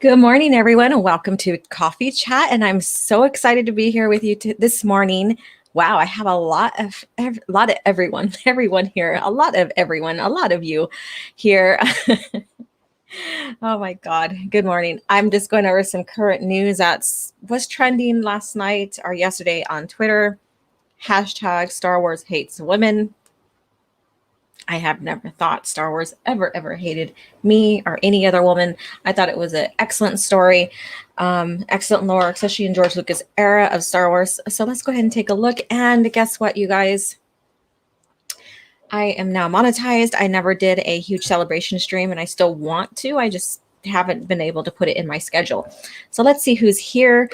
Good morning, everyone, and welcome to Coffee Chat. And I'm so excited to be here with you this morning. Wow, I have a lot of everyone here, a lot of everyone, a lot of you here. Oh my God. Good morning. I'm just going over some current news that was trending last night or yesterday on Twitter. Hashtag Star Wars hates women. I have never thought Star Wars ever hated me or any other woman. I thought it was an excellent story, excellent lore, especially in George Lucas' era of Star Wars. So let's go ahead and take a look. And guess what, you guys? I am now monetized. I never did a huge celebration stream, and I still want to. I just haven't been able to put it in my schedule. So let's see who's here.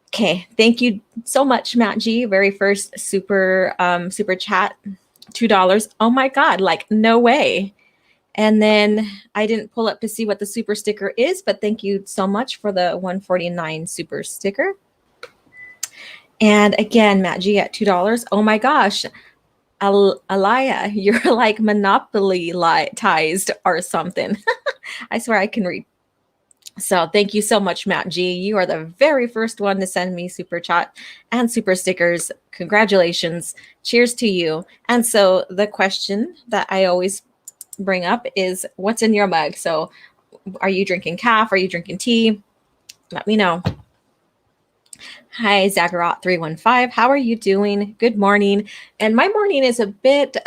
Okay, thank you so much, Matt G. Very first super chat. $2. Oh my God, like no way. And then I didn't pull up to see what the super sticker is, but thank you so much for the 149 super sticker. And again, Matt G at $2. Oh my gosh. Alaya, you're like monopoly-tized or something. I swear I can read. So thank you so much, Matt G. You are the very first one to send me super chat and super stickers. Congratulations. Cheers to you. And so the question that I always bring up is, what's in your mug? So are you drinking Caff? Are you drinking tea? Let me know. Hi, Zaggerot315. How are you doing? Good morning. And my morning is a bit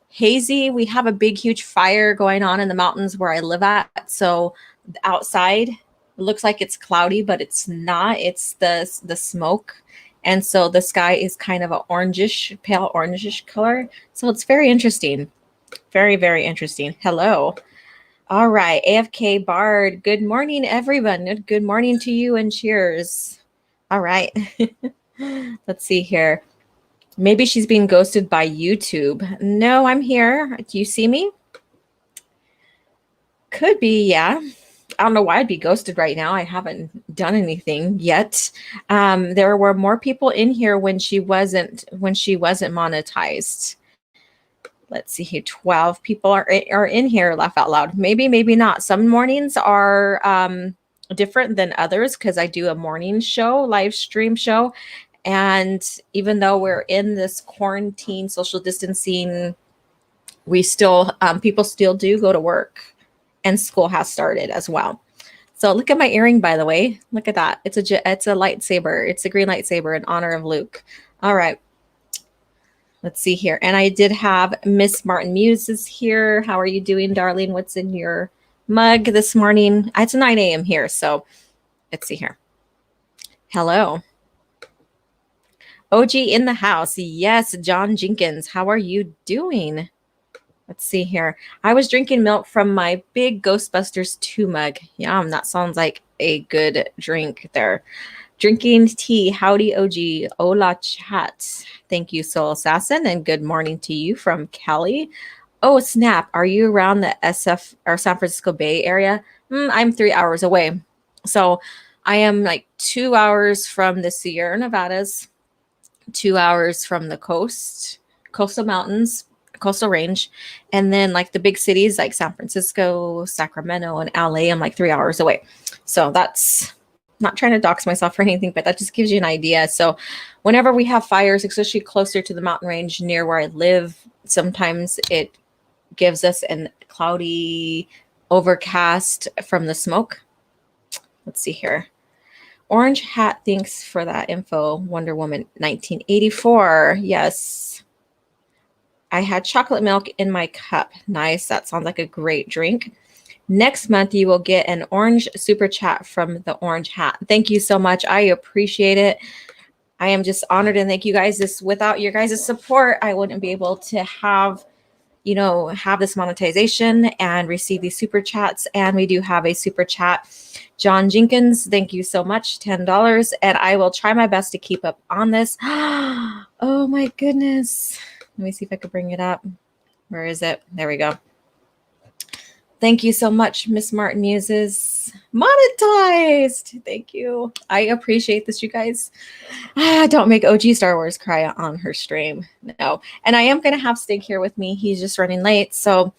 hazy. We have a big, huge fire going on in the mountains where I live at. So outside it looks like it's cloudy, but it's not. It's the smoke. And so the sky is kind of a orangish, pale orangish color. So it's very interesting. Very, very interesting. Hello. All right. AFK Bard. Good morning, everyone. Good morning to you and cheers. All right. Let's see here. Maybe she's being ghosted by YouTube. No, I'm here. Do you see me? Could be, yeah. I don't know why I'd be ghosted right now. I haven't done anything yet. There were more people in here when she wasn't monetized. Let's see here. 12 people are in here. Laugh out loud. Maybe not. Some mornings are different than others because I do a morning show, live stream show. And even though we're in this quarantine, social distancing, we still, people still do go to work, and school has started as well. So look at my earring, by the way. Look at that. It's a lightsaber. It's a green lightsaber in honor of Luke. All right. Let's see here. And I did have Miss Martin Muses here. How are you doing, darling? What's in your mug this morning? It's 9 a.m. here. So let's see here. Hello. OG in the house. Yes, John Jenkins. How are you doing? Let's see here. I was drinking milk from my big Ghostbusters 2 mug. Yum, that sounds like a good drink there. Drinking tea. Howdy, OG. Hola, chat. Thank you, Soul Assassin, and good morning to you from Kelly. Oh, snap. Are you around the SF or San Francisco Bay Area? I'm 3 hours away. So I am like 2 hours from the Sierra Nevadas, 2 hours from the coastal mountains, coastal range, and then like the big cities like San Francisco, Sacramento, and LA, I'm like 3 hours away. So that's not trying to dox myself or anything, but that just gives you an idea. So whenever we have fires, especially closer to the mountain range near where I live, sometimes it gives us an cloudy overcast from the smoke. Let's see here. Orange Hat, thanks for that info. Wonder Woman 1984. Yes. I had chocolate milk in my cup. Nice. That sounds like a great drink. Next month, you will get an orange super chat from the Orange Hat. Thank you so much. I appreciate it. I am just honored, and thank you guys. Without your guys' support, I wouldn't be able to have this monetization and receive these super chats. And we do have a super chat. John Jenkins, thank you so much. $10. And I will try my best to keep up on this. Oh my goodness. Let me see if I can bring it up. Where is it? There we go. Thank you so much, Miss Martin Muses. Monetized. Thank you. I appreciate this, you guys. Don't make O.G.Starwars cry on her stream. No. And I am going to have Stig here with me. He's just running late. So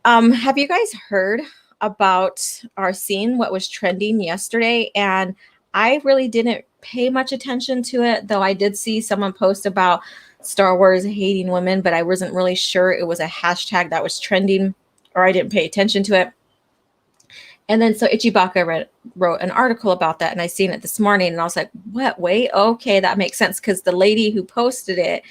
have you guys heard about our scene, what was trending yesterday, and I really didn't pay much attention to it, though I did see someone post about Star Wars hating women, but I wasn't really sure it was a hashtag that was trending, or I didn't pay attention to it. And then so Ichibaka wrote an article about that, and I seen it this morning, and I was like, what? Wait, okay, that makes sense, because the lady who posted it,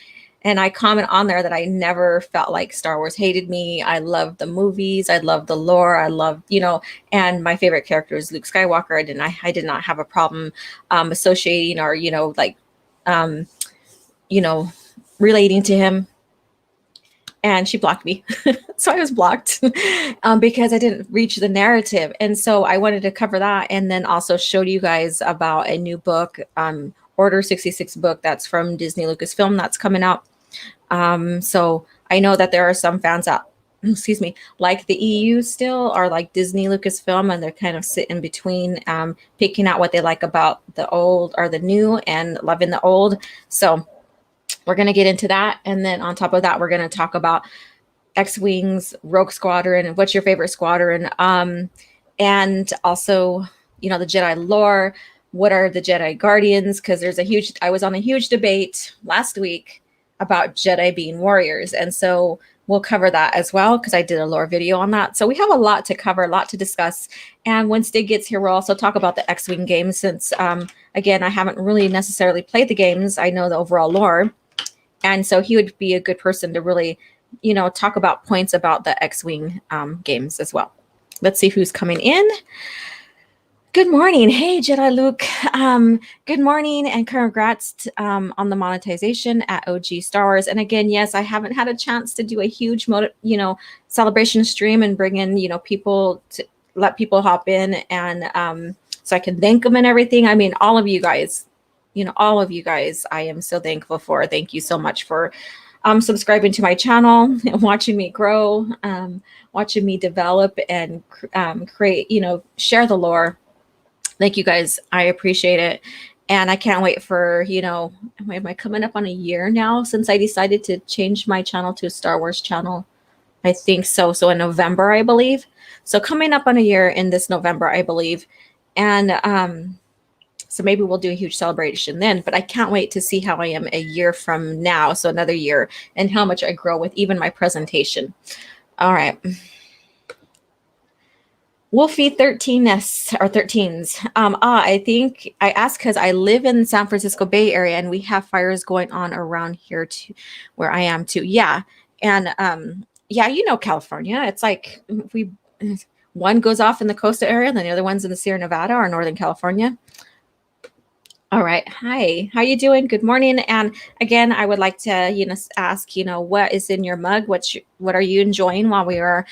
and I comment on there that I never felt like Star Wars hated me. I love the movies, I love the lore, I love, and my favorite character is Luke Skywalker. I did not have a problem associating or um, you know relating to him. And she blocked me. So I was blocked because I didn't reach the narrative. And so I wanted to cover that, and then also show you guys about a new book, Order 66 book that's from Disney Lucasfilm that's coming out. So I know that there are some fans out, excuse me, like the EU still, or like Disney Lucasfilm, and they're kind of sitting between, picking out what they like about the old or the new, and loving the old. So we're going to get into that. And then on top of that, we're going to talk about X-Wings, Rogue Squadron, what's your favorite squadron? And also, the Jedi lore. What are the Jedi Guardians? Because I was on a huge debate last week about Jedi being warriors. And so we'll cover that as well, because I did a lore video on that. So we have a lot to cover, a lot to discuss. And when Stig gets here, we'll also talk about the X-Wing games, since, again, I haven't really necessarily played the games. I know the overall lore. And so he would be a good person to really, talk about points about the X-Wing games as well. Let's see who's coming in. Good morning. Hey, Jedi Luke. Good morning, and congrats on the monetization at O.G.Starwars. And again, yes, I haven't had a chance to do a huge, celebration stream and bring in, people to let people hop in, and so I can thank them and everything. I mean, all of you guys, I am so thankful for. Thank you so much for subscribing to my channel and watching me grow, watching me develop and create, share the lore. Thank you guys. I appreciate it. And I can't wait for, am I coming up on a year now since I decided to change my channel to a Star Wars channel? I think so. So in November, I believe. So coming up on a year in this November, I believe. And so maybe we'll do a huge celebration then, but I can't wait to see how I am a year from now. So another year, and how much I grow with even my presentation. All right. Wolfie 13s or 13s. I think I asked because I live in San Francisco Bay Area, and we have fires going on around here too, where I am too. Yeah. And yeah, California. It's like one goes off in the coastal area, and then the other one's in the Sierra Nevada or Northern California. All right. Hi. How you doing? Good morning. And again, I would like to, ask, what is in your mug? What are you enjoying while we are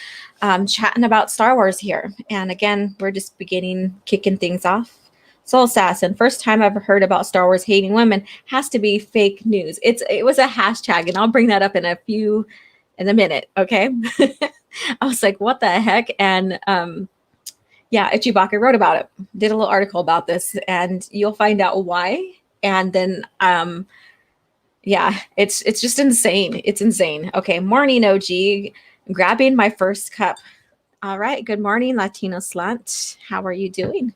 chatting about Star Wars here? And again, we're just kicking things off. Soul Assassin, first time I've ever heard about Star Wars hating women, has to be fake news. It was a hashtag, and I'll bring that up in a minute. Okay. I was like, what the heck? And yeah, Ichibaka wrote about it, did a little article about this, and you'll find out why. And then, yeah, it's just insane. It's insane. Okay, morning, OG. Grabbing my first cup. All right, good morning, Latino Slant. How are you doing?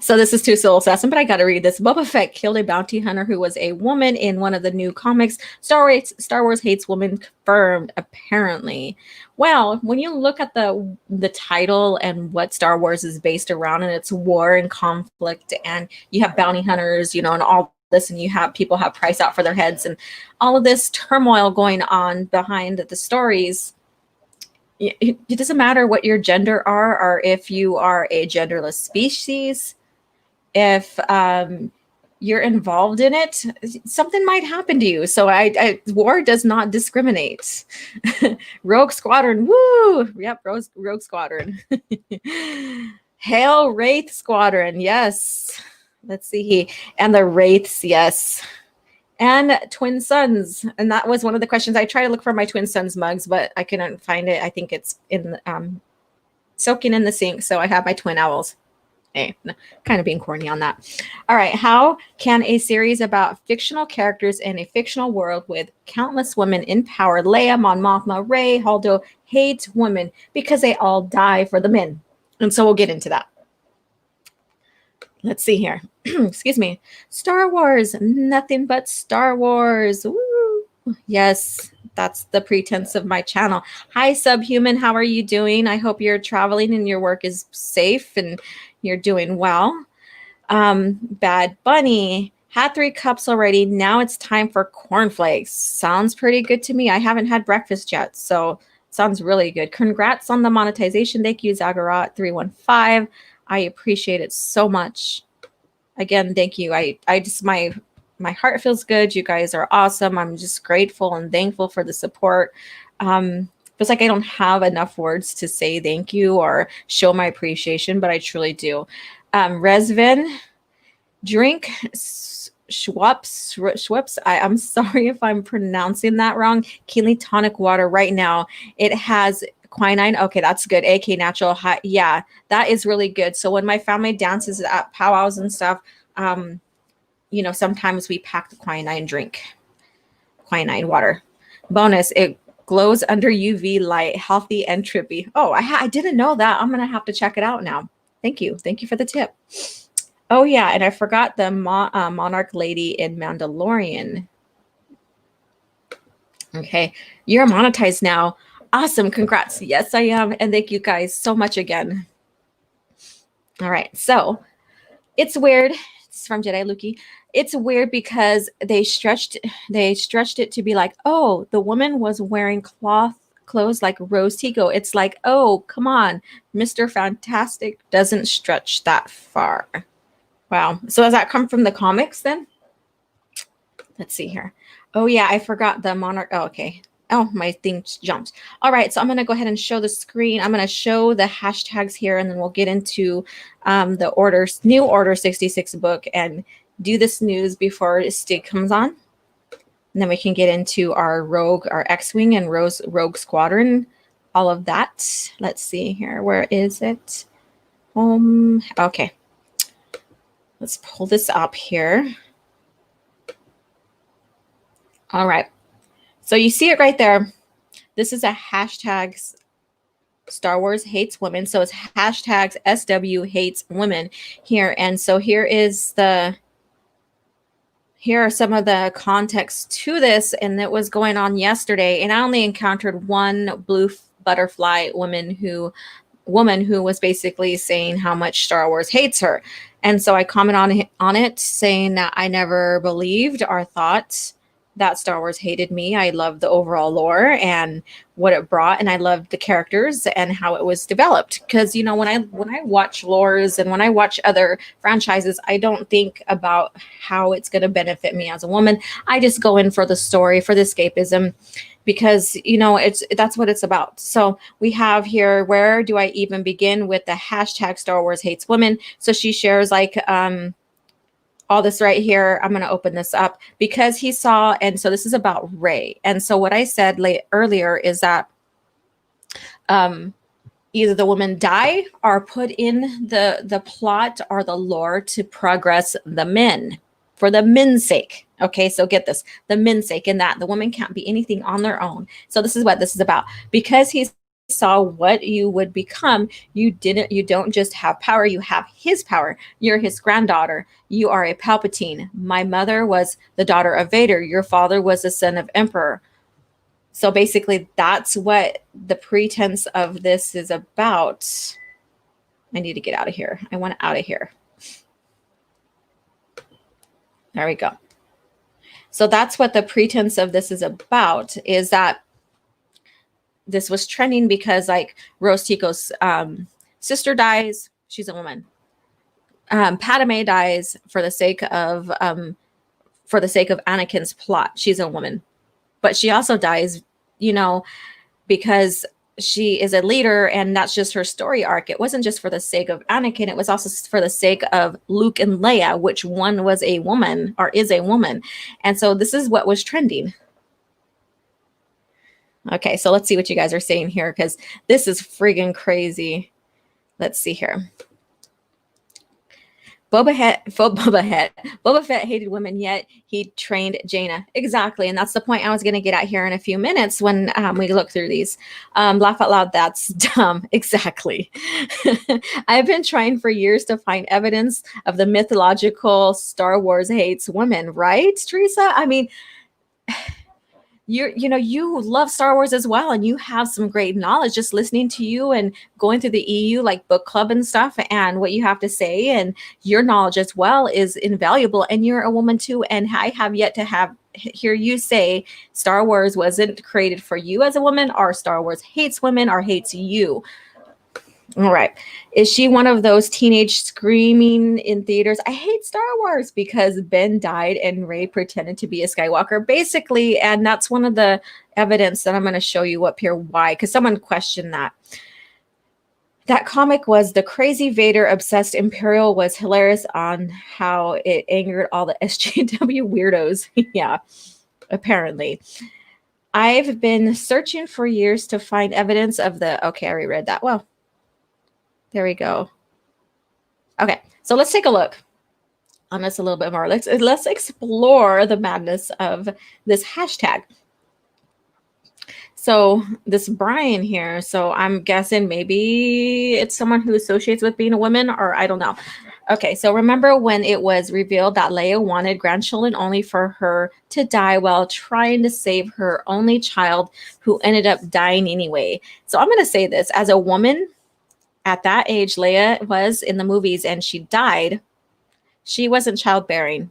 So this is too Soul Assassin, but I got to read this. Boba Fett killed a bounty hunter who was a woman in one of the new comics. Star Wars hates women confirmed, apparently. Well, when you look at the title and what Star Wars is based around, and it's war and conflict, and you have bounty hunters, and all this, and you have people have price out for their heads, and all of this turmoil going on behind the stories. It doesn't matter what your gender are, or if you are a genderless species. If you're involved in it, something might happen to you. So war does not discriminate. Rogue Squadron, woo! Yep, Rogue Squadron. Hail Wraith Squadron, yes. Let's see. And the Wraiths, yes. And twin sons. And that was one of the questions. I tried to look for my twin sons mugs, but I couldn't find it. I think it's in soaking in the sink. So I have my twin owls. Kind of being corny on that. All right. How can a series about fictional characters in a fictional world with countless women in power, Leia, Mon Mothma, Rey, Holdo, hate women because they all die for the men? And so we'll get into that. Let's see here. Excuse me. Star Wars, nothing but Star Wars. Woo. Yes, that's the pretense of my channel. Hi, Subhuman. How are you doing? I hope you're traveling and your work is safe and you're doing well. Bad Bunny. Had 3 cups already. Now it's time for cornflakes. Sounds pretty good to me. I haven't had breakfast yet, so sounds really good. Congrats on the monetization. Thank you, Zagarat315. I appreciate it so much. Again, thank you. I just my heart feels good. You guys are awesome. I'm just grateful and thankful for the support. Feels like I don't have enough words to say thank you or show my appreciation, but I truly do. Resvin, drink Schweppes. I'm sorry if I'm pronouncing that wrong. Kinley tonic water right now. It has quinine. Okay, that's good. AK natural. Yeah, that is really good. So when my family dances at powwows and stuff, sometimes we pack the quinine drink, quinine water. Bonus, it glows under UV light, healthy and trippy. Oh, I didn't know that. I'm gonna have to check it out now. Thank you for the tip. Oh yeah, and I forgot the monarch lady in Mandalorian. Okay, you're monetized now. Awesome, congrats. Yes, I am, and thank you guys so much again. All right, so it's weird. It's from Jedi Luki. It's weird because they stretched it to be like, oh, the woman was wearing clothes like Rose Tico. It's like, oh, come on, Mr. Fantastic doesn't stretch that far. Wow. So does that come from the comics then? Let's see here. Oh yeah, I forgot the monarch. Oh, okay. Oh, my thing jumped. All right, so I'm going to go ahead and show the screen. I'm going to show the hashtags here, and then we'll get into the new Order 66 book and do this news before Stig comes on. And then we can get into our X-Wing and Rogue Squadron, all of that. Let's see here. Where is it? Okay. Let's pull this up here. All right. So you see it right there. This is a hashtags Star Wars hates women. So it's hashtags SW hates women here. And so here are some of the context to this. And it was going on yesterday. And I only encountered one blue butterfly woman who was basically saying how much Star Wars hates her. And so I comment on it saying that I never believed or thought that Star Wars hated me. I love the overall lore and what it brought, and I loved the characters and how it was developed. Because when I watch lores and when I watch other franchises, I don't think about how it's going to benefit me as a woman. I just go in for the story, for the escapism, because that's what it's about. So we have here, where do I even begin with the hashtag Star Wars hates women? So she shares all this right here. I'm going to open this up because he saw, and so this is about Rey. And so what I said earlier is that either the woman die or put in the plot or the lore to progress the men, for the men's sake. Okay, so get this, the men's sake, and that the woman can't be anything on their own. So this is what this is about. Because he saw what you would become, you don't just have power, you have his power. You're his granddaughter. You are a Palpatine. My mother was the daughter of Vader. Your father was the son of Emperor. So basically that's what the pretense of this is about. I need to get out of here. I want out of here. There we go. So that's what the pretense of this is about, is that this was trending because Rose Tico's sister dies. She's a woman. Padme dies for the sake of Anakin's plot. She's a woman, but she also dies, because she is a leader, and that's just her story arc. It wasn't just for the sake of Anakin. It was also for the sake of Luke and Leia, which one was a woman or is a woman. And so this is what was trending. Okay, so let's see what you guys are saying here, because this is friggin' crazy. Let's see here. Boba Fett hated women, yet he trained Jaina. Exactly, and that's the point I was going to get at here in a few minutes when we look through these. Laugh out loud. That's dumb. Exactly. I've been trying for years to find evidence of the mythological Star Wars hates women. Right, Teresa? I mean, you love Star Wars as well, and you have some great knowledge just listening to you and going through the EU like book club and stuff, and what you have to say and your knowledge as well is invaluable. And you're a woman too, and I have yet to hear you say Star Wars wasn't created for you as a woman, or Star Wars hates women or hates you. All right. Is she one of those teenage screaming in theaters, I hate Star Wars because Ben died and Rey pretended to be a Skywalker? Basically, and that's one of the evidence that I'm going to show you up here why, because someone questioned that. That comic was the crazy Vader obsessed Imperial was hilarious on how it angered all the SJW weirdos. Yeah, apparently. I've been searching for years to find evidence of the, okay, I already read that. Well, there we go. Okay, so let's take a look on this a little bit more. Let's explore the madness of this hashtag. So this Brian here, so I'm guessing maybe it's someone who associates with being a woman, or I don't know. Okay, so remember when it was revealed that Leia wanted grandchildren only for her to die while trying to save her only child who ended up dying anyway. So I'm going to say this, as a woman, at that age, Leia was in the movies and she died. She wasn't childbearing.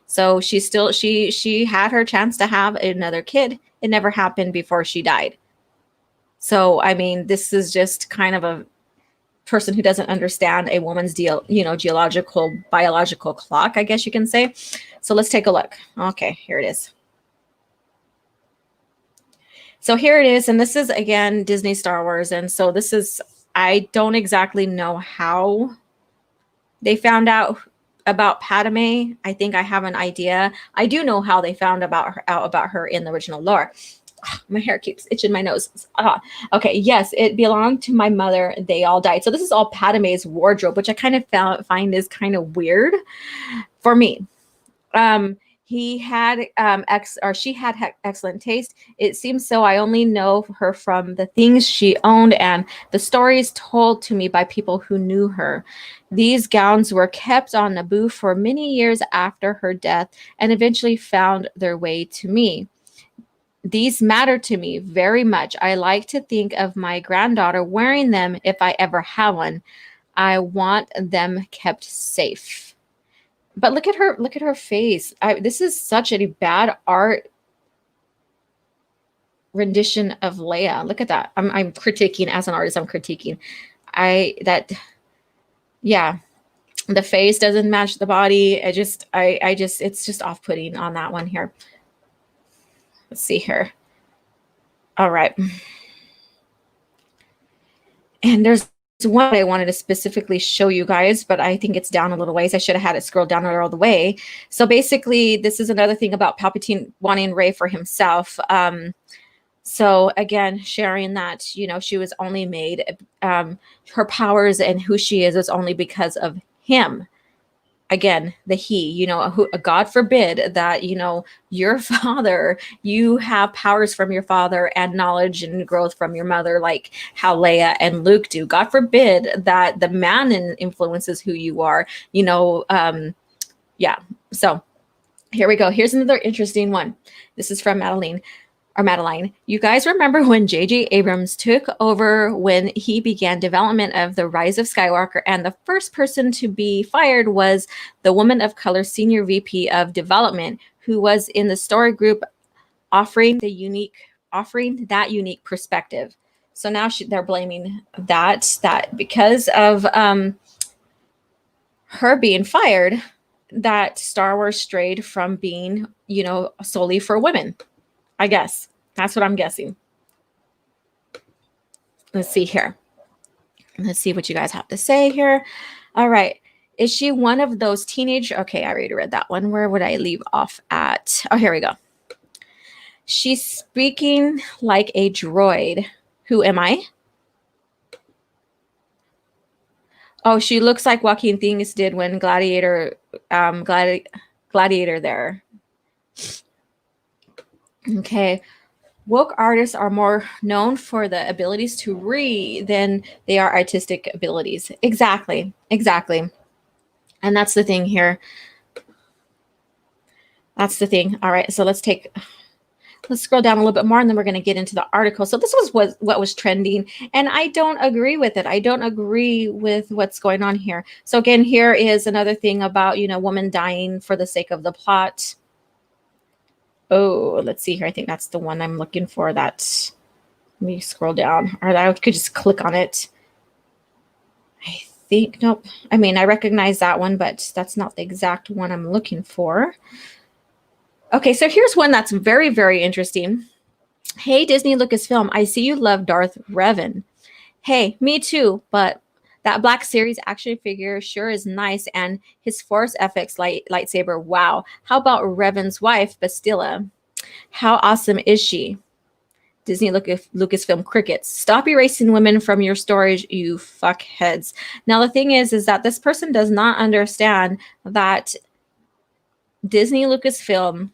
So she had her chance to have another kid. It never happened before she died. So, I mean, this is just kind of a person who doesn't understand a woman's geological, biological clock, I guess you can say. So let's take a look. Okay, here it is. So here it is. And this is, again, Disney Star Wars. And so this is, I don't exactly know how they found out about Padme. I think I have an idea. I do know how they found out about her in the original lore. My hair keeps itching my nose. Okay, yes, it belonged to my mother. They all died. So this is all Padme's wardrobe, which I kind of find is kind of weird for me. He had she had excellent taste. It seems so. I only know her from the things she owned and the stories told to me by people who knew her. These gowns were kept on Naboo for many years after her death and eventually found their way to me. These matter to me very much. I like to think of my granddaughter wearing them if I ever have one. I want them kept safe. But look at her face. This is such a bad art rendition of Leia. Look at that. I'm critiquing as an artist. I'm critiquing. Yeah, the face doesn't match the body. It's just off-putting on that one here. Let's see here. All right. And there's one I wanted to specifically show you guys, but I think it's down a little ways. I should have had it scrolled down all the way. So basically, this is another thing about Palpatine wanting Rey for himself. So again, sharing that, she was only made, her powers and who she is only because of him. Again, the he, God forbid that, your father, you have powers from your father and knowledge and growth from your mother, like how Leia and Luke do. God forbid that the man influences who you are, yeah. So here we go. Here's another interesting one. This is from Madeline. You guys remember when J.J. Abrams took over when he began development of The Rise of Skywalker, and the first person to be fired was the woman of color senior VP of development, who was in the story group offering that unique perspective. So now they're blaming that because of her being fired, that Star Wars strayed from being, solely for women. I guess. That's what I'm guessing. Let's see here. Let's see what you guys have to say here. All right. Is she one of those teenage? Okay, I already read that one. Where would I leave off at? Oh, here we go. She's speaking like a droid. Who am I? Oh, she looks like Joaquin Phoenix did when Gladiator there. Okay. Woke artists are more known for the abilities to read than they are artistic abilities. Exactly. Exactly. And that's the thing here. That's the thing. All right. So let's scroll down a little bit more and then we're going to get into the article. So this was what was trending, and I don't agree with it. I don't agree with what's going on here. So again, here is another thing about, woman dying for the sake of the plot. Oh, let's see here. I think that's the one I'm looking for. Let me scroll down, or I could just click on it. I think, nope. I mean, I recognize that one, but that's not the exact one I'm looking for. Okay, so here's one that's very, very interesting. Hey, Disney Lucasfilm, I see you love Darth Revan. Hey, me too, but that Black Series action figure sure is nice, and his Force FX lightsaber, wow. How about Revan's wife, Bastilla? How awesome is she? Disney Lucasfilm crickets. Stop erasing women from your storage, you fuckheads. Now, the thing is that this person does not understand that Disney Lucasfilm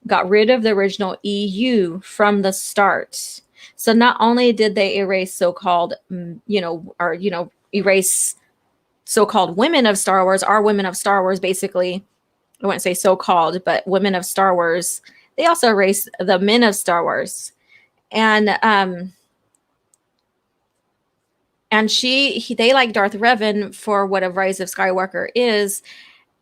got rid of the original EU from the start. So not only did they erase so-called, erase so-called women of Star Wars, our women of Star Wars, basically, I wouldn't say so-called, but women of Star Wars, they also erased the men of Star Wars. And they like Darth Revan for what a Rise of Skywalker is,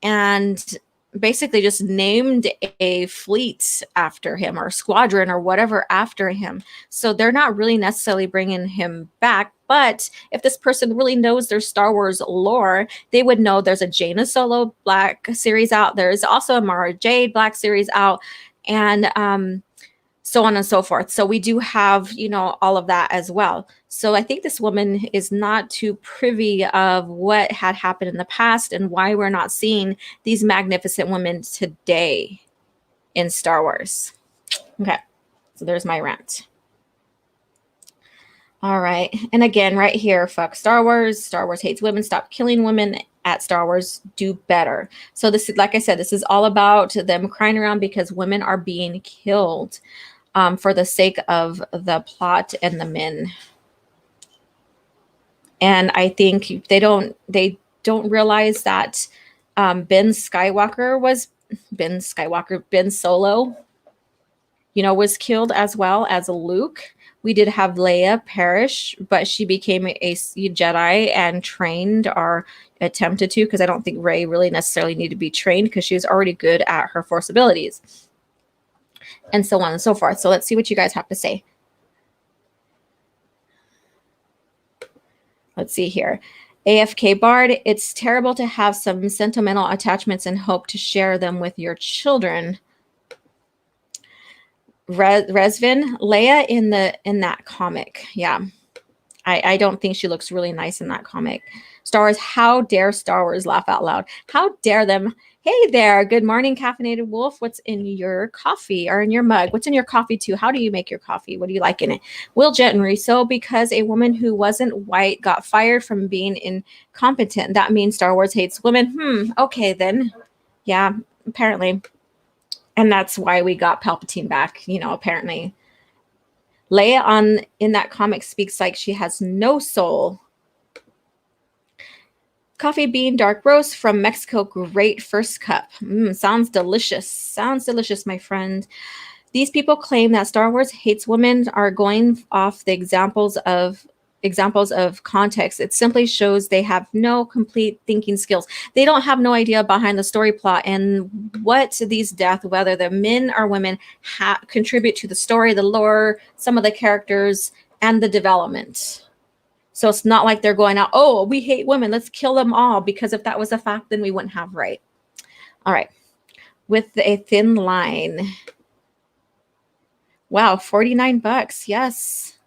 and basically just named a fleet after him, or squadron or whatever after him. So they're not really necessarily bringing him back. But if this person really knows their Star Wars lore, they would know there's a Jaina Solo Black series out. There's also a Mara Jade Black series out, and so on and so forth. So we do have, all of that as well. So I think this woman is not too privy of what had happened in the past and why we're not seeing these magnificent women today in Star Wars. Okay, so there's my rant. All right. And again, right here, fuck Star Wars. Star Wars hates women. Stop killing women at Star Wars. Do better. So this is, like I said, this is all about them crying around because women are being killed for the sake of the plot and the men. And I think they don't realize that Ben Solo, was killed as well as Luke. We did have Leia perish, but she became a Jedi and trained, or attempted to, because I don't think Rey really necessarily needed to be trained because she was already good at her Force abilities. And so on and so forth. So let's see what you guys have to say. Let's see here. AFK Bard, it's terrible to have some sentimental attachments and hope to share them with your children. Resvin, Leia in that comic. Yeah. I don't think she looks really nice in that comic. Star Wars, how dare Star Wars laugh out loud? How dare them? Hey there, good morning, Caffeinated Wolf. What's in your coffee or in your mug? What's in your coffee too? How do you make your coffee? What do you like in it? Will Jet and Riso, because a woman who wasn't white got fired from being incompetent. That means Star Wars hates women. Okay then. Yeah, apparently. And that's why we got Palpatine back, apparently. Leia in that comic speaks like she has no soul. Coffee bean dark roast from Mexico. Great first cup. Sounds delicious. Sounds delicious, my friend. These people claim that Star Wars hates women are going off the examples of context. It simply shows they have no complete thinking skills. They don't have no idea behind the story plot and what these deaths, whether the men or women, contribute to the story, the lore, some of the characters, and the development. So it's not like they're going out, oh, we hate women, let's kill them all, because if that was a fact, then we wouldn't have right. All right. With a thin line. Wow, $49. Yes.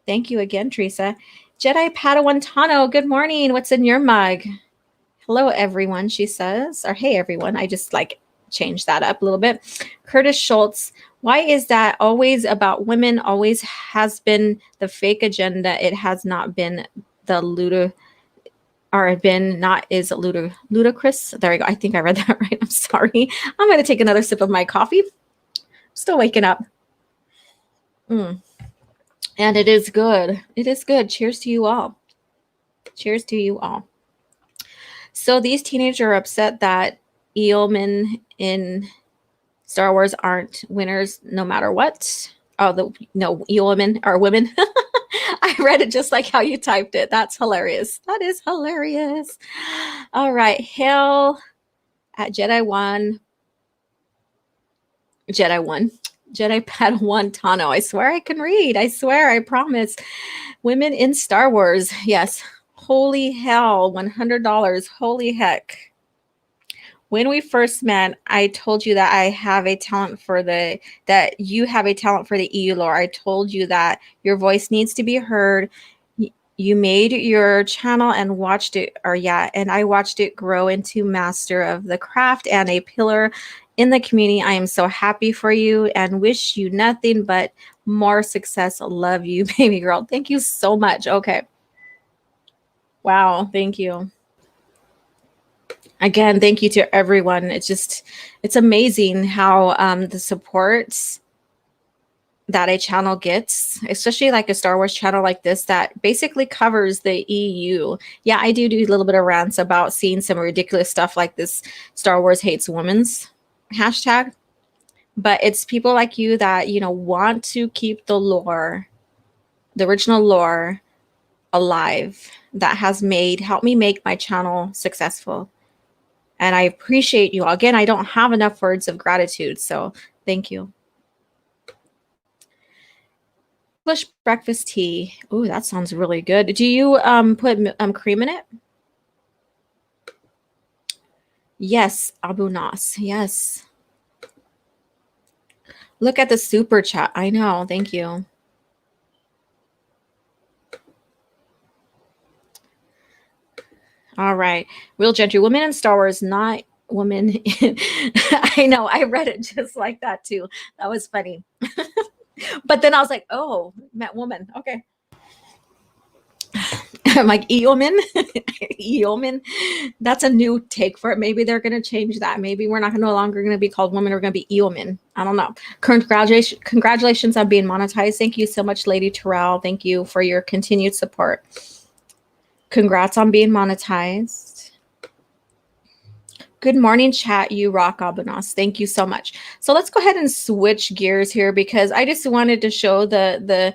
Thank you again, Teresa. Jedi Padawan Tano, good morning. What's in your mug? Hello, everyone, she says. Or hey, everyone. I just changed that up a little bit. Curtis Schultz, why is that always about women? Always has been the fake agenda. It has not been the or been not is ludicrous. There you go. I think I read that right. I'm sorry. I'm going to take another sip of my coffee. Still waking up. Mm. And it is good. It is good. Cheers to you all. Cheers to you all. So these teenagers are upset that Ealman in Star Wars aren't winners no matter what. Oh, Ealman are women. I read it just like how you typed it. That's hilarious. That is hilarious. All right. Hail at Jedi 1. Jedi 1. Jedi Padawan Tano. I swear I can read. I swear. I promise. Women in Star Wars. Yes. Holy hell. $100. Holy heck. When we first met, I told you that I have a talent for that you have a talent for the EU lore. I told you that your voice needs to be heard. You made your channel and watched it, and I watched it grow into master of the craft and a pillar in the community. I am so happy for you and wish you nothing but more success. Love you, baby girl. Thank you so much. Okay. Wow. Thank you. Again, thank you to everyone. It's amazing how the support that a channel gets, especially like a Star Wars channel like this that basically covers the EU. Yeah, I do a little bit of rants about seeing some ridiculous stuff like this Star Wars hates women's hashtag. But it's people like you that, want to keep the lore, the original lore alive that has helped me make my channel successful. And I appreciate you all. Again, I don't have enough words of gratitude, so thank you. English breakfast tea. Ooh, that sounds really good. Do you put cream in it? Yes, Abu Nas. Yes. Look at the super chat. I know. Thank you. All right. Real gentry. Women in Star Wars, not women in... I know. I read it just like that too. That was funny. But then I was like, oh, met woman. Okay. I'm like, Eoman? Eoman? That's a new take for it. Maybe they're going to change that. Maybe we're not no longer going to be called woman. We're going to be Eoman. I don't know. Congratulations on being monetized. Thank you so much, Lady Terrell. Thank you for your continued support. Congrats on being monetized. Good morning, chat. You rock, Abanos. Thank you so much. So let's go ahead and switch gears here because I just wanted to show the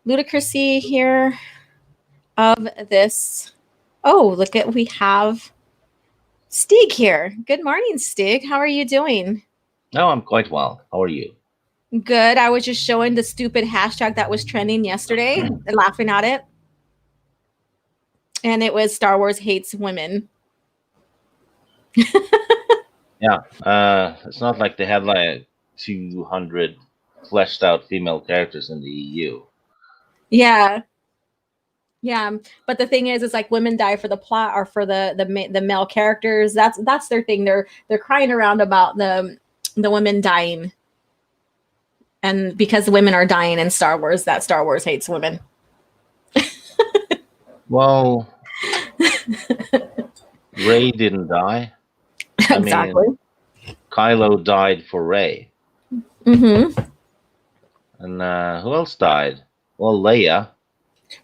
ludicrousy here of this. Oh, look at, we have Stig here. Good morning, Stig. How are you doing? No, I'm quite well. How are you? Good. I was just showing the stupid hashtag that was trending yesterday and laughing at it. And it was Star Wars hates women. Yeah, it's not like they had like 200 fleshed out female characters in the EU. Yeah. Yeah, but the thing is like women die for the plot or for the male characters. That's their thing. They're crying around about the women dying, and because women are dying in Star Wars, that Star Wars hates women. Well, Rey didn't die. Exactly. I mean, Kylo died for Rey. Mm-hmm. And who else died? Well, Leia.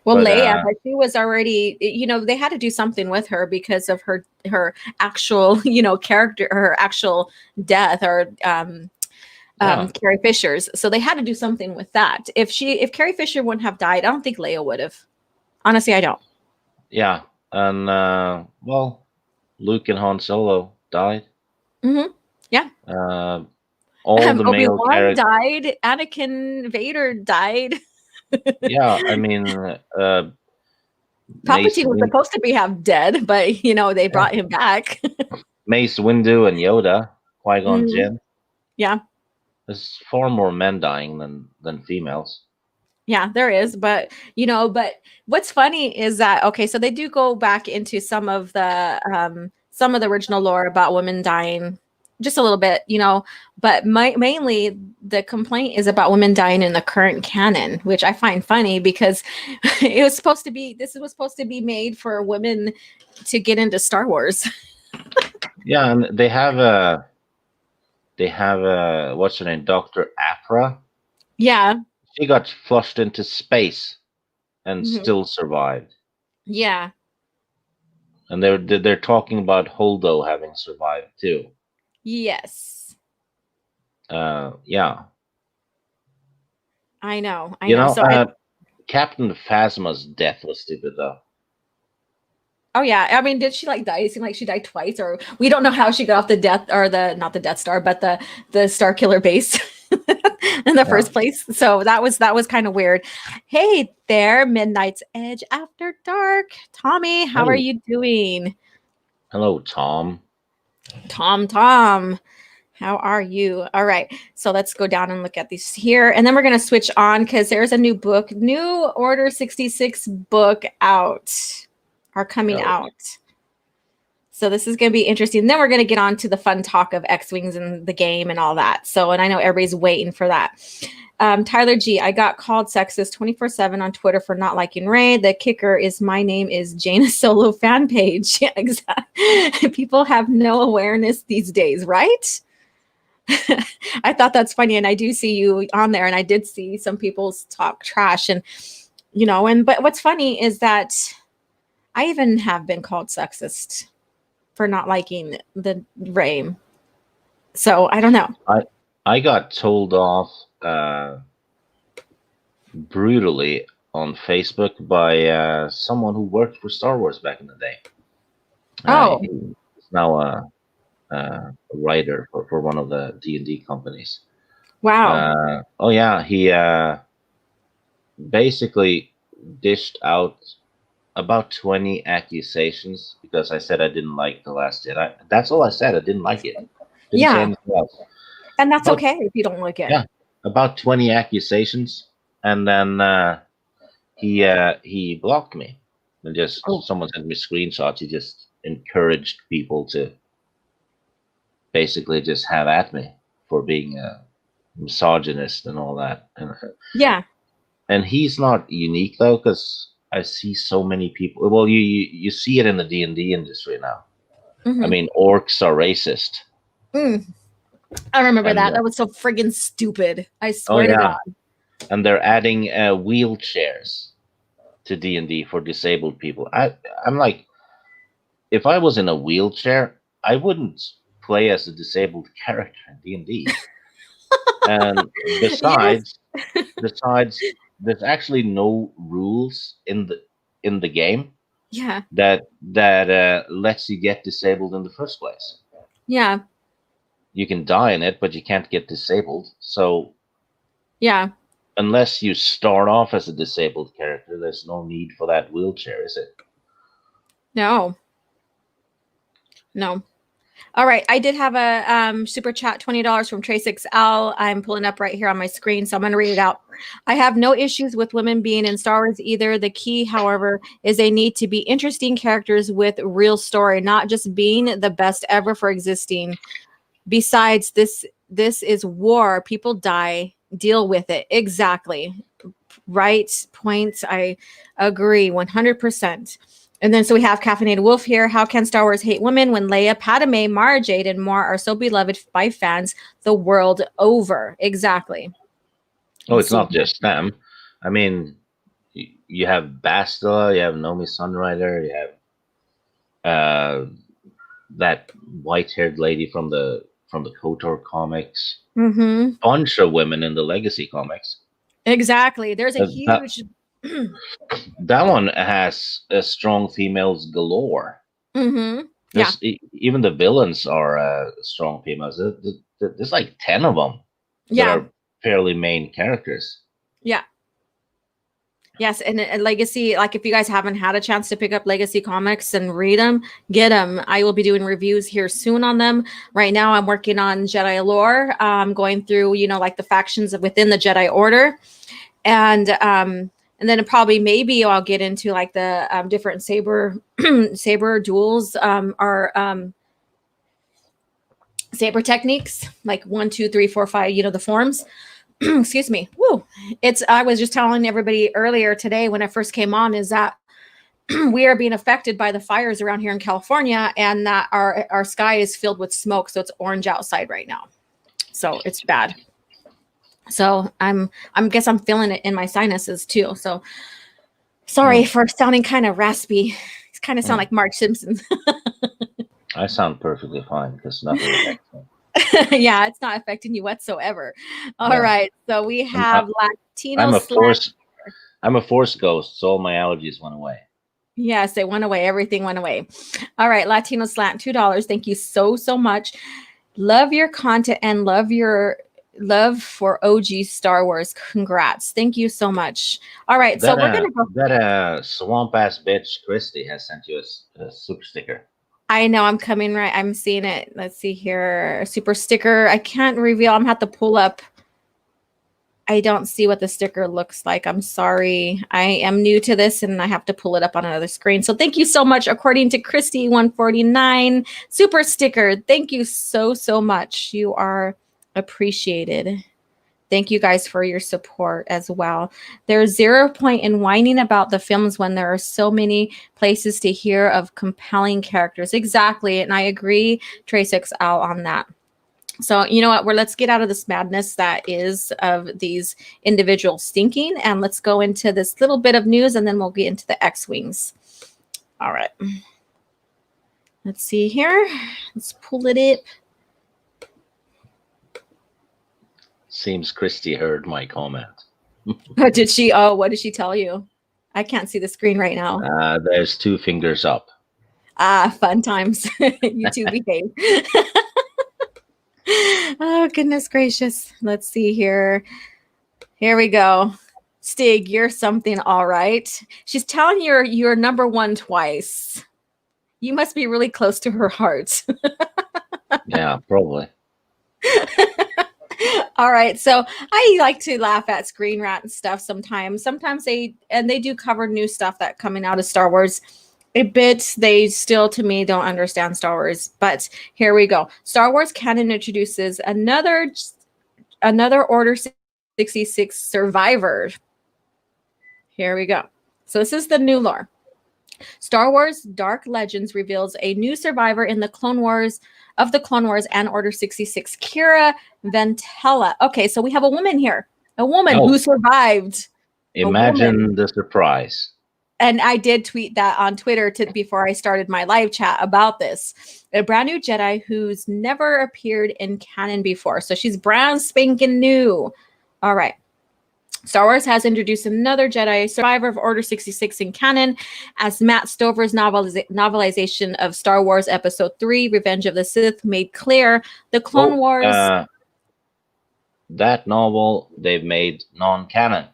Well, Leia, but she was already, they had to do something with her because of her actual, character, her actual death, or Carrie Fisher's. So they had to do something with that. If Carrie Fisher wouldn't have died, I don't think Leia would have. Honestly, I don't. Yeah, and well, Luke and Han Solo died. Mm-hmm. Yeah. All the male Obi-Wan died. Anakin Vader died. Yeah, I mean, Palpatine was supposed to have dead, but they brought him back. Mace Windu and Yoda, Qui-Gon Jinn. Yeah, there's far more men dying than females. Yeah, there is, but what's funny is that so they do go back into some of the original lore about women dying just a little bit, but mainly the complaint is about women dying in the current canon, which I find funny because this was supposed to be made for women to get into Star Wars. Yeah, and they have what's her name, Dr. Afra. Yeah. She got flushed into space and Mhm. still survived. Yeah. And they're talking about Holdo having survived too. Yes. Yeah. I know. You know, So Captain Phasma's death was stupid though. oh yeah. I mean, did she like die? It seemed like she died twice, or we don't know how she got off the death or not the Death Star, but the Star Killer base in the Yeah. first place. So that was kind of weird. Hey there, Midnight's Edge After Dark. Tommy, how are Hello, you doing? hello, Tom. Tom. How are you? All right. So let's go down and look at these here. And then we're going to switch on because there's a new book, new Order 66 book out, are coming Oh, out. So this is going to be interesting. Then we're going to get on to the fun talk of X-Wings and the game and all that. So, and I know everybody's waiting for that. Tyler G, I got called sexist 24/7 on Twitter for not liking Ray. The kicker is my name is Jaina Solo fan page. Yeah, exactly. People have no awareness these days, right? I thought that's funny. And I do see you on there, and I did see some people talk trash and, but what's funny is that I even have been called sexist for not liking the Ray. So I don't know. I got told off brutally on Facebook by someone who worked for Star Wars back in the day. Oh, He's now a writer for one of the D&D companies. wow. Oh yeah, he basically dished out about 20 accusations because I said I didn't like The Last Jedi. That's all I said. I didn't like it. Didn't say Yeah. anything else. And that's About okay if you don't like it. yeah, about 20 accusations, and then he blocked me. And just Oh, someone sent me screenshots. He just encouraged people to basically just have at me for being a misogynist and all that. yeah. And he's not unique though, because I see so many people. Well, you see it in the D&D industry now. I Mm-hmm. mean, orcs are racist, I remember and that. That was so friggin' stupid. I oh swear to yeah, God. and they're adding wheelchairs to D&D for disabled people. I'm like, if I was in a wheelchair, I wouldn't play as a disabled character in D&D. And Yes. besides, there's actually no rules in the game Yeah. that lets you get disabled in the first place. Yeah. You can die in it, but you can't get disabled. So Yeah. unless you start off as a disabled character, there's no need for that wheelchair, is it? No. No. All right. I did have a super chat, $20 from Trace XL. I'm pulling up right here on my screen, so I'm going to read it out. I have no issues with women being in Star Wars either. The key, however, is they need to be interesting characters with real story, not just being the best ever for existing. Besides, this is war. People die. Deal with it. Exactly. Right points. I agree 100%. And then so we have Caffeinated Wolf here. How can Star Wars hate women when Leia, Padme, Mara Jade, and more are so beloved by fans the world over? Exactly. Oh, Let's it's see. not just them. I mean, you have Bastila, you have Nomi Sunrider, you have uh, that white-haired lady from the KOTOR comics. Mm-hmm. Bunch of women in the Legacy comics. Exactly. There's a That huge. that one has strong females galore. Mm-hmm. Yeah. Even the villains are strong females. There's like 10 of them that Yeah. are fairly main characters. Yeah. Yes, and Legacy, like if you guys haven't had a chance to pick up Legacy comics and read them, get them. I will be doing reviews here soon on them. Right now, I'm working on Jedi Lore, going through, like the factions within the Jedi Order, and then probably maybe I'll get into like the different saber duels, saber techniques, like 1, 2, 3, 4, 5, the forms. Excuse me. Woo. I was just telling everybody earlier today when I first came on is that we are being affected by the fires around here in California, and that our sky is filled with smoke. So it's orange outside right now. So it's bad. So guess I'm feeling it in my sinuses too. So sorry for sounding kind of raspy. It's kind of sound like Marge Simpson. I sound perfectly fine because nothing affects me. Yeah, it's not affecting you whatsoever. All right. So we have Latino. I'm a force ghost, so all my allergies went away. Yes, they went away. Everything went away. All right, Latino Slant, $2. Thank you so much. Love your content and love your love for O.G.Starwars. Congrats. Thank you so much. All right, so we're gonna go. That swamp ass bitch Christy has sent you a super sticker. I know, I'm coming right. I'm seeing it. Let's see here. Super sticker. I can't reveal. I'm gonna have to pull up. I don't see what the sticker looks like. I'm sorry. I am new to this and I have to pull it up on another screen. So thank you so much. According to Christy 149, super sticker. Thank you so much. You are appreciated. Thank you guys for your support as well. There's zero point in whining about the films when there are so many places to hear of compelling characters. Exactly. And I agree, Trace Al, on that. So you know what? Let's get out of this madness that is of these individuals thinking, and let's go into this little bit of news, and then we'll get into the X-Wings. All right. Let's see here. Let's pull it up. Seems Christy heard my comment. Did she? Oh, what did she tell you? I can't see the screen right now. There's 2 fingers up. Fun times. You two behave. Oh, goodness gracious. Let's see here. Here we go. Stig, you're something all right. She's telling you you're number 1 twice. You must be really close to her heart. Yeah, probably. All right. So I like to laugh at Screen Rat and stuff sometimes. Sometimes they do cover new stuff that coming out of Star Wars. A bit, they still, to me, don't understand Star Wars. But here we go. Star Wars canon introduces another Order 66 survivor. Here we go. So this is the new lore. Star Wars Dark Legends reveals a new survivor in the Clone Wars and Order 66, Kira Ventella. Okay, so we have a woman here. A woman who survived. Imagine the surprise. And I did tweet that on Twitter before I started my live chat about this. A brand new Jedi who's never appeared in canon before. So she's brand spanking new. All right. Star Wars has introduced another Jedi survivor of Order 66 in canon as Matt Stover's novelization of Star Wars Episode 3, Revenge of the Sith, made clear. The Clone Wars... that novel, they've made non-canon.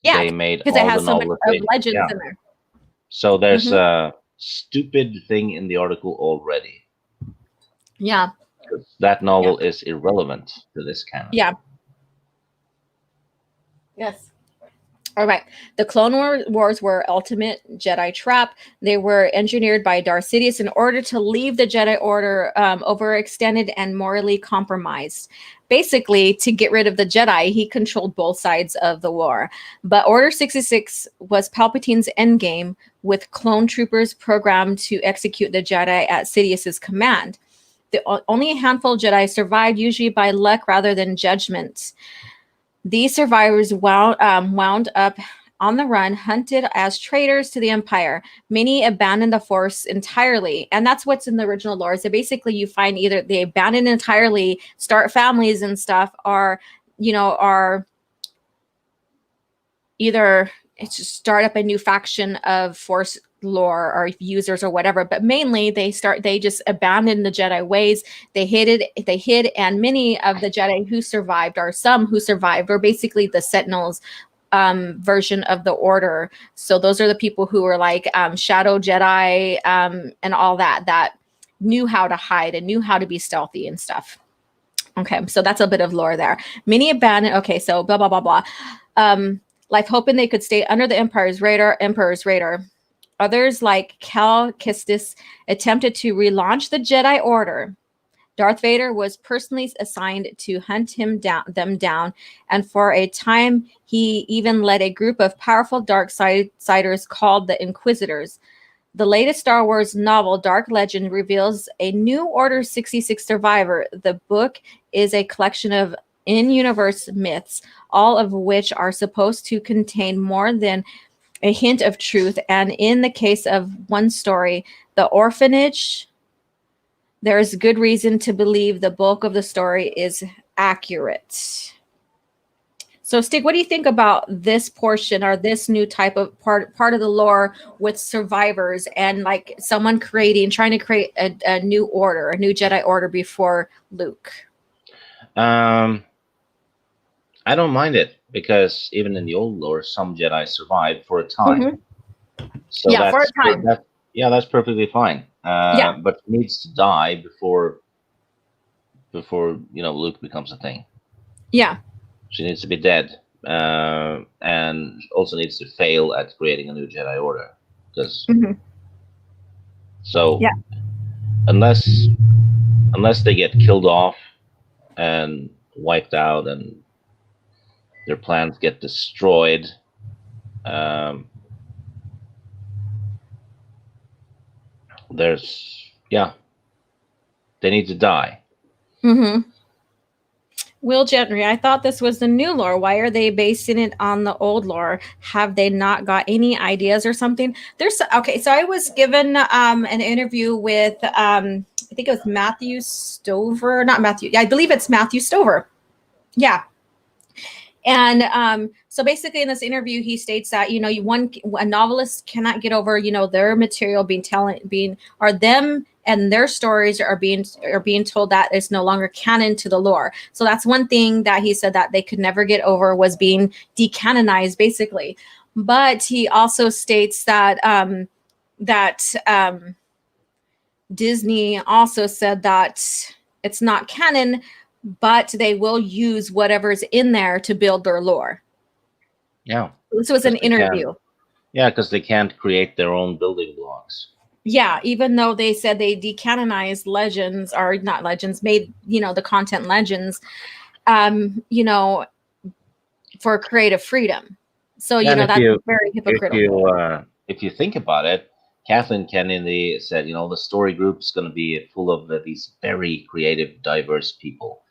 Yeah, they made because it has so many legends in there. So there's a stupid thing in the article already. Yeah. That novel is irrelevant to this canon. Yeah. Yes. All right. The Clone Wars were ultimate Jedi trap. They were engineered by Darth Sidious in order to leave the Jedi Order overextended and morally compromised. Basically, to get rid of the Jedi, he controlled both sides of the war. But Order 66 was Palpatine's endgame, with clone troopers programmed to execute the Jedi at Sidious's command. Only a handful of Jedi survived, usually by luck rather than judgment. These survivors wound up on the run, hunted as traitors to the Empire. Many abandoned the Force entirely. And that's what's in the original lore. So basically you find either they abandon entirely, start families and stuff, or, are either it's just start up a new faction of Force lore or users or whatever. But mainly they just abandon the Jedi ways. They hid, and many of the Jedi who survived, or some who survived, were basically the Sentinels version of the Order. So those are the people who were like shadow Jedi and all that knew how to hide and knew how to be stealthy and stuff. Okay, so that's a bit of lore there. Many abandoned. Okay, so blah blah blah blah. Life hoping they could stay under the Emperor's radar. Others, like Cal Kestis, attempted to relaunch the Jedi Order. Darth Vader was personally assigned to hunt them down, and for a time, he even led a group of powerful dark siders called the Inquisitors. The latest Star Wars novel, Dark Legend, reveals a new Order 66 survivor. The book is a collection of in-universe myths, all of which are supposed to contain more than a hint of truth. And in the case of one story, the orphanage, there is good reason to believe the bulk of the story is accurate. So, Stig, what do you think about this portion or this new type of part of the lore with survivors and like someone trying to create a new order, a new Jedi Order before Luke? I don't mind it because even in the old lore, some Jedi survived for a time. Mm-hmm. So yeah, for a time. That's perfectly fine. Yeah. But he needs to die before Luke becomes a thing. Yeah. She needs to be dead, and also needs to fail at creating a new Jedi Order. Because so Yeah. unless they get killed off and wiped out and their plans get destroyed, they need to die. Mm-hmm. Will Gentry, I thought this was the new lore. Why are they basing it on the old lore? Have they not got any ideas or something? Okay. So I was given an interview with I think it was Matthew Stover, not Matthew. Yeah, I believe it's Matthew Stover. Yeah. And so basically in this interview, he states that, a novelist cannot get over, their material or them and their stories are being told that it's no longer canon to the lore. So that's one thing that he said that they could never get over, was being decanonized, basically. But he also states that Disney also said that it's not canon, but they will use whatever's in there to build their lore. Yeah. This was an interview. Because they can't create their own building blocks. Yeah, even though they said they decanonized legends, or not legends, made, the content legends, for creative freedom. So, that's very hypocritical. If you think about it, Kathleen Kennedy said, the story group is going to be full of these very creative, diverse people.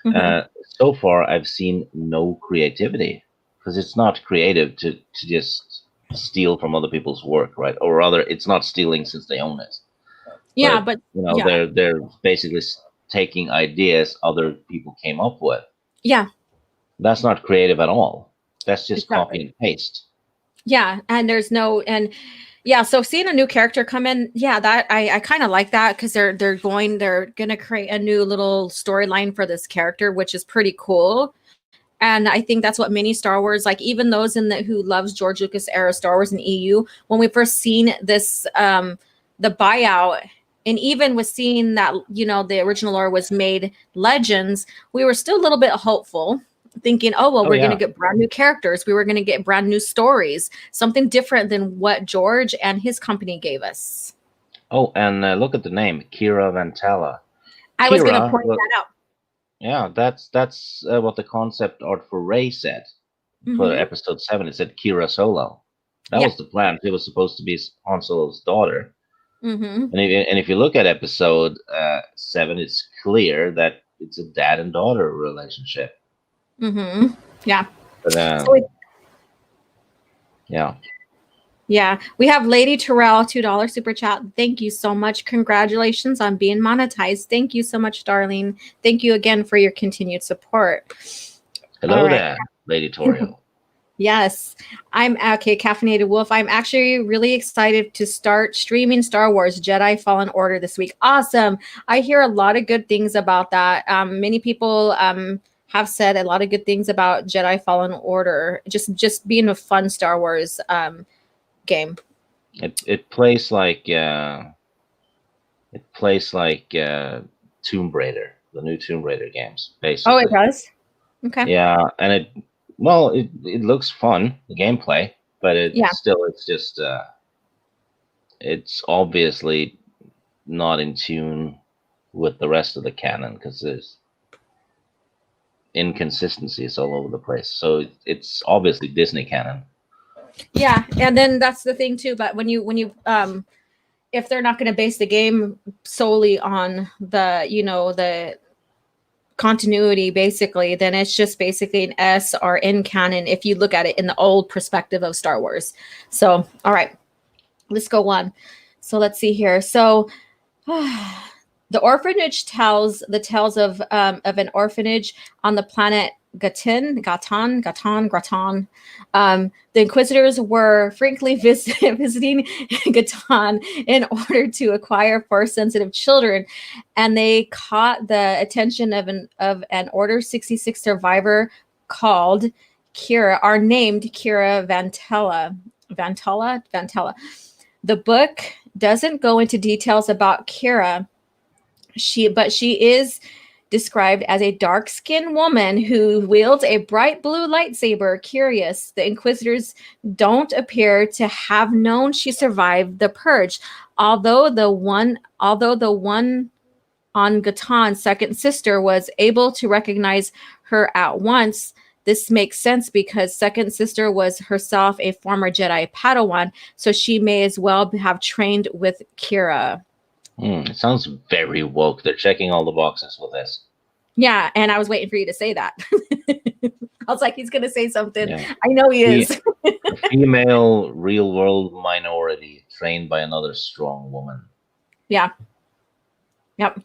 Mm-hmm. So far, I've seen no creativity, because it's not creative to just steal from other people's work, right? Or rather, it's not stealing since they own it. Yeah, but they're basically taking ideas other people came up with. Yeah, that's not creative at all. That's just copy and paste. Yeah, and so seeing a new character come in, that I kind of like that, because they're gonna create a new little storyline for this character, which is pretty cool. And I think that's what many Star Wars, like even those who loves George Lucas era Star Wars and EU, when we first seen this, the buyout, and even with seeing that, the original lore was made Legends, we were still a little bit hopeful, thinking, we're going to get brand new characters. We were going to get brand new stories, something different than what George and his company gave us. Oh, and look at the name, Kira Vantala. I was going to point that out. Yeah, that's what the concept art for Rey said. For episode 7, it said Kira Solo. That was the plan. It was supposed to be Han Solo's daughter. Mm-hmm. And if you look at episode 7, it's clear that it's a dad and daughter relationship. Mm-hmm. Yeah. But, yeah. Yeah, we have Lady Terrell, $2 super chat. Thank you so much. Congratulations on being monetized. Thank you so much, darling. Thank you again for your continued support. Hello there, Lady Toriel. Yes, I'm okay. Caffeinated Wolf. I'm actually really excited to start streaming Star Wars Jedi Fallen Order this week. Awesome. I hear a lot of good things about that. Many people have said a lot of good things about Jedi Fallen Order. Just being a fun Star Wars game. It plays like Tomb Raider, the new Tomb Raider games, basically. Oh, it does? Okay. Yeah, and it looks fun, the gameplay, but it's just it's obviously not in tune with the rest of the canon because there's inconsistencies all over the place. So it's obviously Disney canon. Yeah, and then that's the thing too. But when you if they're not going to base the game solely on the the continuity, basically, then it's just basically an S or in canon if you look at it in the old perspective of Star Wars. So, all right, let's go on. So let's see here. So the orphanage tells the tales of an orphanage on the planet Graton. The Inquisitors were frequently visiting Gatan in order to acquire Force-sensitive children, and they caught the attention of an Order 66 survivor called Kira, are named Kira Vantella. Vantella. The book doesn't go into details about Kira. She is described as a dark-skinned woman who wields a bright blue lightsaber. Curious, the Inquisitors don't appear to have known she survived the purge, although the one on Gatan's second sister was able to recognize her at once. This makes sense because second sister was herself a former Jedi Padawan, so she may as well have trained with Kira. It sounds very woke. They're checking all the boxes with this. Yeah, and I was waiting for you to say that. I was like, he's going to say something. Yeah. I know he is. A female real-world minority trained by another strong woman. Yeah. Yep.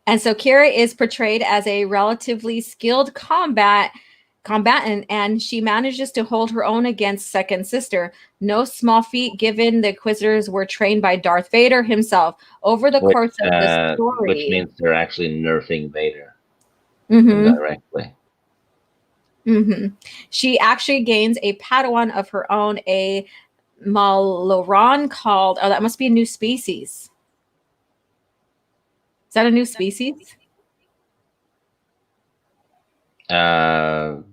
And so Kira is portrayed as a relatively skilled combatant, and she manages to hold her own against second sister. No small feat, given the Inquisitors were trained by Darth Vader himself. Over the course of the story, which means they're actually nerfing Vader indirectly. Mm-hmm. She actually gains a Padawan of her own, a Maloran called. Oh, that must be a new species. Is that a new species? Maloran.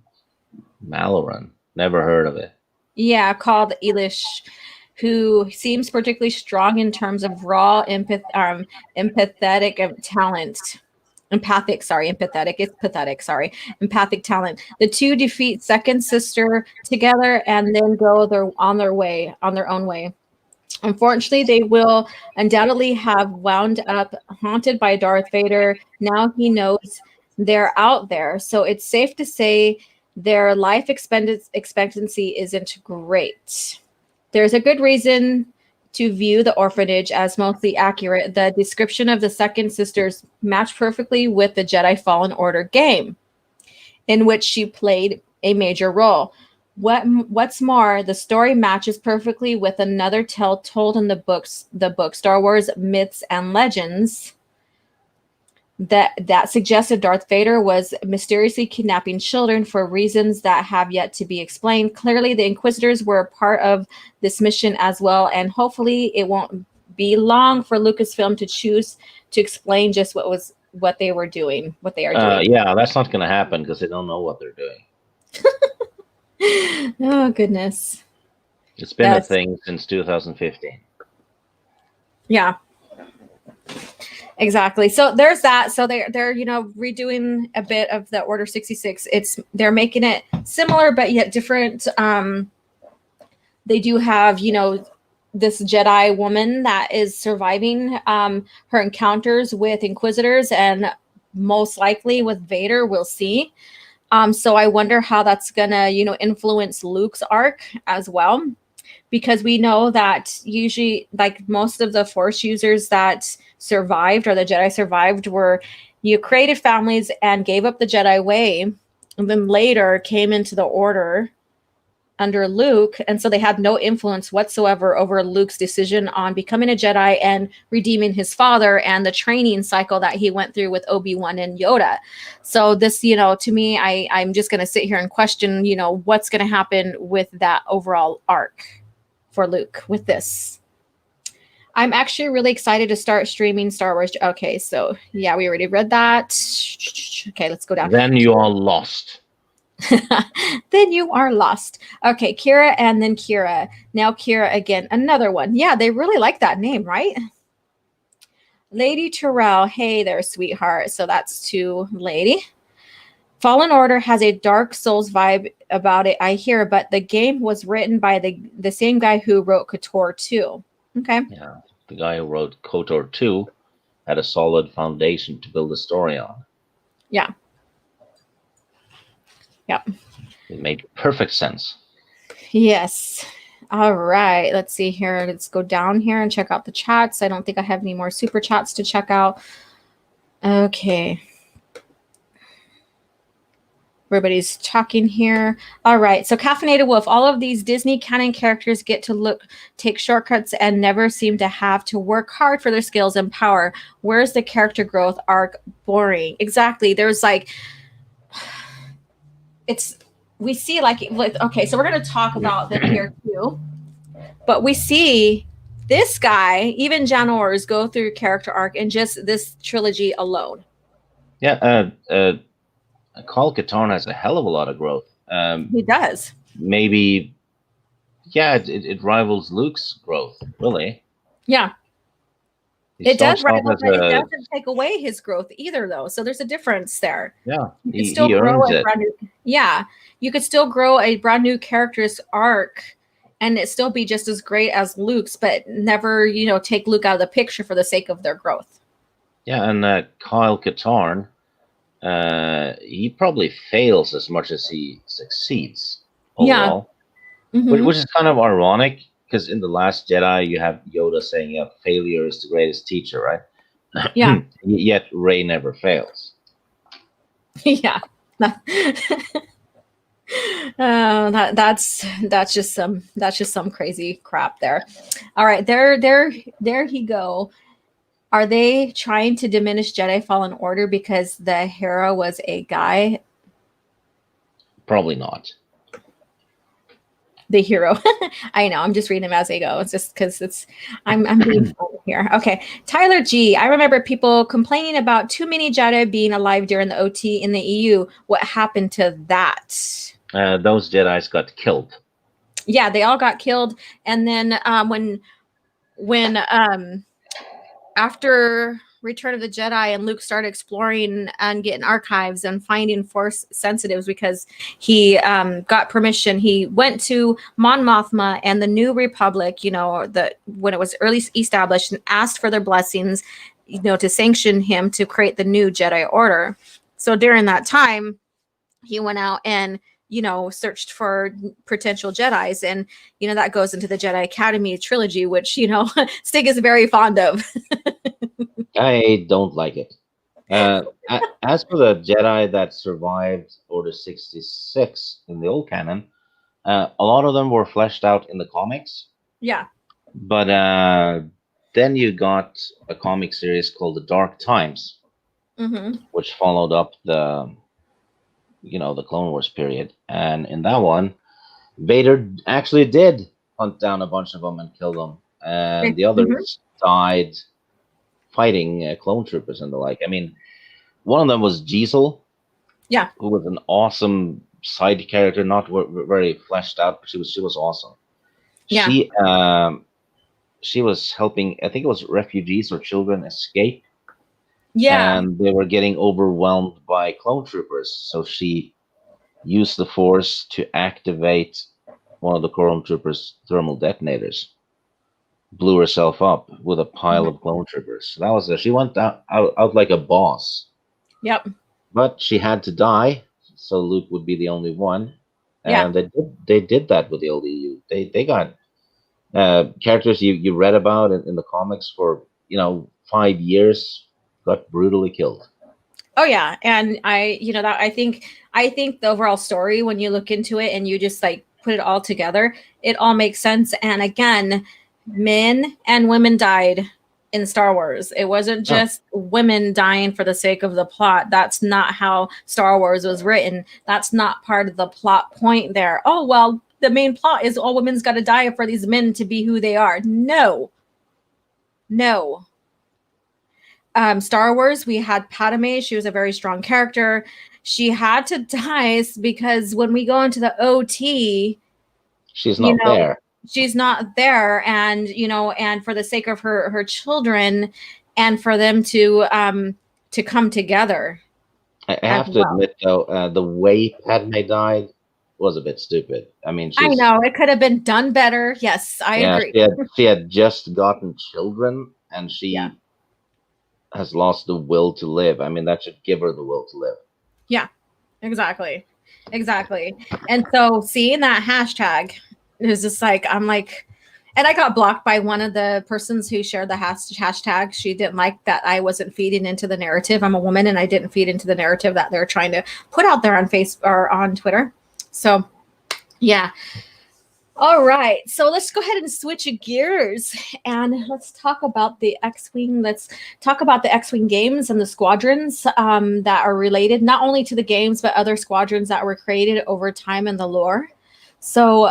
Never heard of it. Yeah, called Elish, who seems particularly strong in terms of raw empathic talent. Empathic talent. The two defeat second sister together and then go on their own way. Unfortunately, they will undoubtedly have wound up haunted by Darth Vader. Now he knows they're out there, so it's safe to say their life expectancy isn't great. There's a good reason to view the orphanage as mostly accurate. The description of the second sisters matched perfectly with the Jedi Fallen Order game, in which she played a major role. What's more, the story matches perfectly with another tale told in the book Star Wars Myths and Legends that suggested Darth Vader was mysteriously kidnapping children for reasons that have yet to be explained. Clearly, the Inquisitors were a part of this mission as well, and hopefully it won't be long for Lucasfilm to choose to explain just what they are doing. Yeah, that's not going to happen because they don't know what they're doing. Oh, goodness. It's been a thing since 2015. Yeah. Exactly. So there's that. So they're redoing a bit of the Order 66. They're making it similar but yet different. They do have, this Jedi woman that is surviving her encounters with Inquisitors and most likely with Vader. We'll see. So I wonder how that's gonna, influence Luke's arc as well, because we know that usually, like, most of the Force users that survived, or the Jedi survived, were you created families and gave up the Jedi way, and then later came into the Order under Luke, and so they had no influence whatsoever over Luke's decision on becoming a Jedi and redeeming his father and the training cycle that he went through with Obi-Wan and Yoda. So this, to me, I'm just going to sit here and question, what's going to happen with that overall arc for Luke with this. I'm actually really excited to start streaming Star Wars. Okay, so yeah, we already read that. Okay, let's go down. Then you are lost. Then you are lost. Okay, Kira and then Kira. Now Kira again. Another one. Yeah, they really like that name, right? Lady Terrell. Hey there, sweetheart. So that's to Lady. Fallen Order has a Dark Souls vibe about it, I hear, but the game was written by the same guy who wrote KOTOR 2. Okay. Yeah, the guy who wrote KOTOR 2 had a solid foundation to build a story on. Yeah. Yep. It made perfect sense. Yes. All right. Let's see here. Let's go down here and check out the chats. I don't think I have any more super chats to check out. Okay. Everybody's talking here. All right. So Caffeinated Wolf, all of these Disney canon characters get to take shortcuts and never seem to have to work hard for their skills and power. Where's the character growth arc? Boring. Exactly. There's like, we see like, okay, so we're going to talk about them here too. But we see this guy, even Janors, go through character arc in just this trilogy alone. Yeah, Kyle Katarn has a hell of a lot of growth. He does. Maybe, yeah, it rivals Luke's growth, really. Yeah. It does rival, but it doesn't take away his growth either, though. So there's a difference there. Yeah, you could still grow a brand new. Yeah, you could still grow a brand new character's arc, and it still be just as great as Luke's, but never, take Luke out of the picture for the sake of their growth. Yeah, and Kyle Katarn, he probably fails as much as he succeeds overall. Yeah. Mm-hmm. Which is kind of ironic, because in The Last Jedi, you have Yoda saying, yeah, failure is the greatest teacher, right? Yeah. Yet Rey never fails. Yeah. That's just some crazy crap there. All right, there he go. Are they trying to diminish Jedi Fallen Order because the hero was a guy? Probably not. The hero. I know. I'm just reading them as they go. It's just because I'm being fun here. Okay. Tyler G. I remember people complaining about too many Jedi being alive during the OT in the EU. What happened to that? Those Jedis got killed. Yeah, they all got killed. And then when after Return of the Jedi and Luke started exploring and getting archives and finding Force sensitives because he got permission. He went to Mon Mothma and the New Republic, when it was early established, and asked for their blessings, to sanction him to create the new Jedi Order. So during that time, he went out and searched for potential Jedis, and that goes into the Jedi Academy trilogy, which Stig is very fond of. I don't like it. As for the Jedi that survived Order 66 in the old canon, a lot of them were fleshed out in the comics. Yeah. But then you got a comic series called The Dark Times, mm-hmm. which followed up the Clone Wars period. And in that one, Vader actually did hunt down a bunch of them and kill them. And the others died fighting clone troopers and the like. I mean, one of them was Giselle. Yeah. Who was an awesome side character, not very fleshed out, but she was awesome. Yeah. She was helping, I think it was refugees or children escape. Yeah. And they were getting overwhelmed by clone troopers. So she used the Force to activate one of the clone troopers' thermal detonators. Blew herself up with a pile of clone troopers. So that was she went out like a boss. Yep. But she had to die, so Luke would be the only one. And they did that with the old EU. They got characters you read about in the comics for 5 years got brutally killed. Oh yeah, and I think the overall story, when you look into it and you just like put it all together, it all makes sense. And again, men and women died in Star Wars. It wasn't just women dying for the sake of the plot. That's not how Star Wars was written. That's not part of the plot point there. Oh, well, the main plot is all women's got to die for these men to be who they are. No. Star Wars, we had Padme. She was a very strong character. she had to die because when we go into the OT, She's you not know, there. she's not there, and and for the sake of her children, and for them to come together I as have to well. admit, though, the way Padme died was a bit stupid. I mean, I know it could have been done better. Yes, I yeah, agree. she had just gotten children, and Yeah. she has lost the will to live. I mean, that should give her the will to live. Yeah, exactly. Exactly. And so seeing that hashtag is just like, I'm like, and I got blocked by one of the persons who shared the hashtag. She didn't like that I wasn't feeding into the narrative. I'm a woman and I didn't feed into the narrative that they're trying to put out there on Facebook or on Twitter. So, yeah. All right. So let's go ahead and switch gears and let's talk about the X-Wing. Let's talk about the X-Wing games and the squadrons that are related, not only to the games, but other squadrons that were created over time in the lore. So,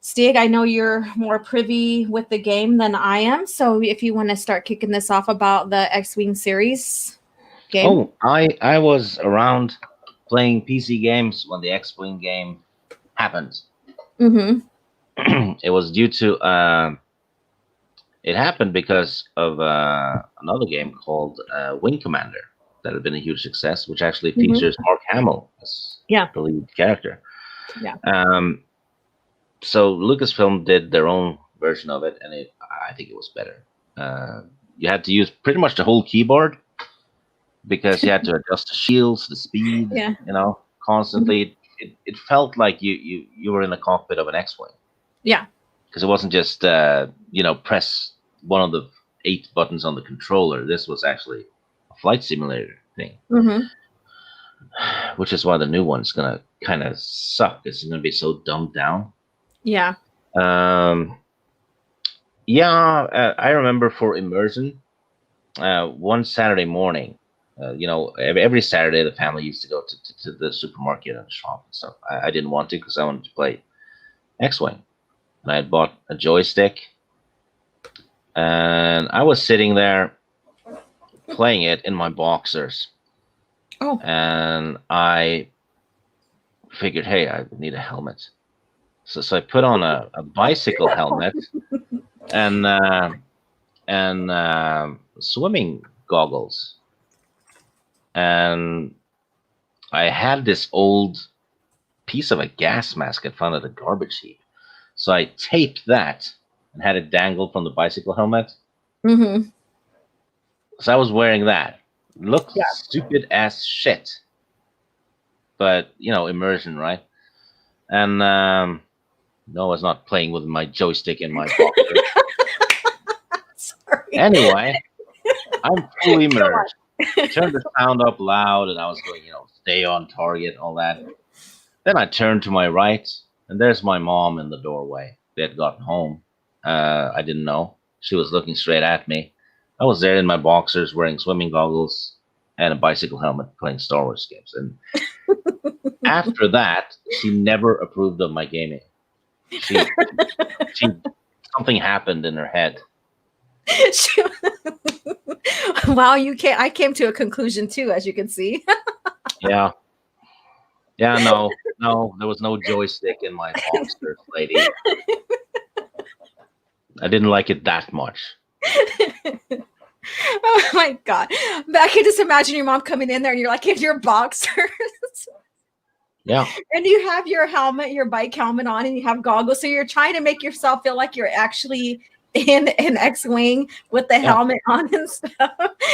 Stig, I know you're more privy with the game than I am. So if you want to start kicking this off about the X-Wing series game. Oh, I was around playing PC games when the X-Wing game happened. Mm-hmm. It was due to it happened because of another game called Wing Commander that had been a huge success, which actually Mm-hmm. features Mark Hamill as Yeah. the lead character. Yeah. So Lucasfilm did their own version of it, and I think it was better. You had to use pretty much the whole keyboard because you had to adjust the shields, the speed, Yeah. constantly. It felt like you were in the cockpit of an X-wing. Yeah. Because it wasn't just press one of the 8 buttons on the controller. This was actually a flight simulator thing, Mm-hmm. which is why the new one's gonna kind of suck. It's gonna be so dumbed down. Yeah. I remember for immersion, one Saturday morning. Every Saturday the family used to go to the supermarket and shop and stuff. I didn't want to because I wanted to play X-Wing, and I had bought a joystick. And I was sitting there playing it in my boxers. Oh. And I figured, hey, I need a helmet. So I put on a bicycle helmet and swimming goggles. And I had this old piece of a gas mask I found at a garbage heap. So I taped that and had it dangle from the bicycle helmet. Mm-hmm. So I was wearing that. Looked Yeah. stupid as shit. But, immersion, right? And no, I was not playing with my joystick in my pocket. Sorry. Anyway, I'm fully immersed. Turned the sound up loud, and I was going, stay on target, all that. Then I turned to my right, and there's my mom in the doorway. They had gotten home. I didn't know. She was looking straight at me. I was there in my boxers, wearing swimming goggles and a bicycle helmet, playing Star Wars games. And after that, she never approved of my gaming. She something happened in her head. Wow, I came to a conclusion too, as you can see. Yeah, no, there was no joystick in my boxers, lady. I didn't like it that much. Oh my god! But I can just imagine your mom coming in there, and you're like in your boxers. Yeah. And you have your helmet, your bike helmet on, and you have goggles. So you're trying to make yourself feel like you're actually in an X-Wing with the helmet on and stuff.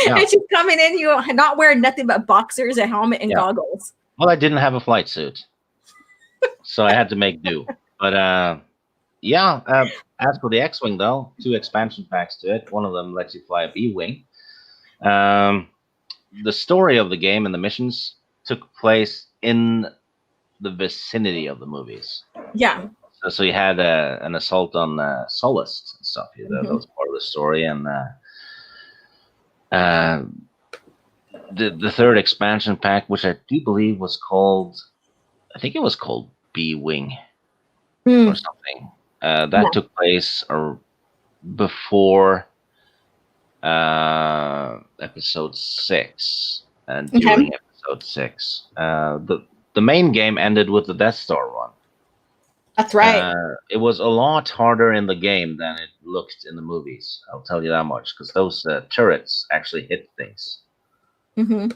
Yeah. And she's coming in, you not wearing nothing but boxers, a helmet, and goggles. Well, I didn't have a flight suit, so I had to make do. But as for the X-Wing, though, 2 expansion packs to it. One of them lets you fly a B-Wing. The story of the game and the missions took place in the vicinity of the movies. Yeah. So you had an assault on Solist and stuff. That was part of the story. And the 3rd expansion pack, which I do believe was called, I think it was called B-Wing or something. That took place before episode 6 and during episode 6. The main game ended with the Death Star run. That's right. It was a lot harder in the game than it looked in the movies. I'll tell you that much, because those turrets actually hit things. Mm-hmm.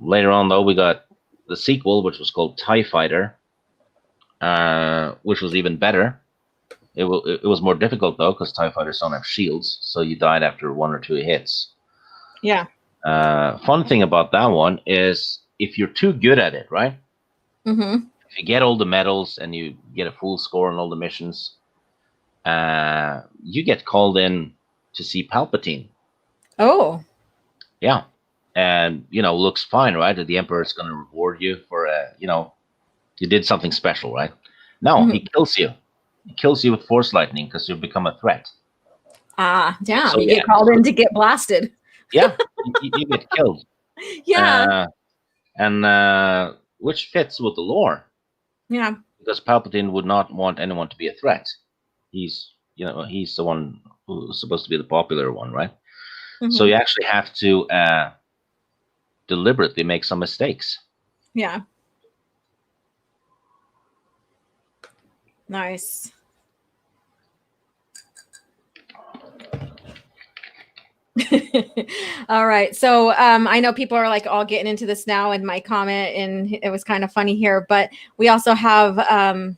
Later on, though, we got the sequel, which was called TIE Fighter, which was even better. It was more difficult, though, because TIE Fighters don't have shields, so you died after 1 or 2 hits. Yeah. Fun thing about that one is if you're too good at it, right? Mm-hmm. If you get all the medals and you get a full score on all the missions, you get called in to see Palpatine. Oh. Yeah. And, looks fine, right? The Emperor's going to reward you for, you did something special, right? No, he kills you. He kills you with Force Lightning because you've become a threat. Damn. So, you get called in to get blasted. Yeah, you get killed. Yeah. And which fits with the lore. Yeah. Because Palpatine would not want anyone to be a threat. He's the one who's supposed to be the popular one, right? Mm-hmm. So you actually have to deliberately make some mistakes. Yeah. Nice. All right. So I know people are like all getting into this now in my comment, and it was kind of funny here, but we also have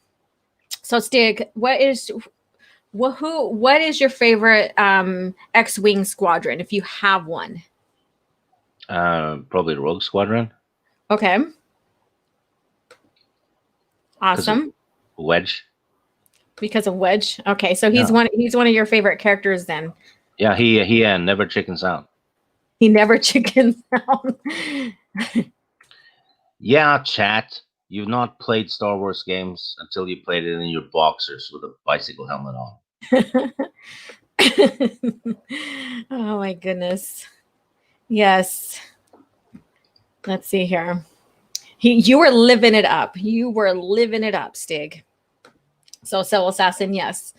so Stig, what is your favorite X-Wing squadron if you have one? Probably the Rogue Squadron. Okay. Awesome. Wedge. Because of Wedge. Okay, so he's one of your favorite characters then. Yeah, he never chickens out. He never chickens out. Yeah, chat. You've not played Star Wars games until you played it in your boxers with a bicycle helmet on. Oh my goodness. Yes. Let's see here. You were living it up. You were living it up, Stig. So Soul Assassin, yes.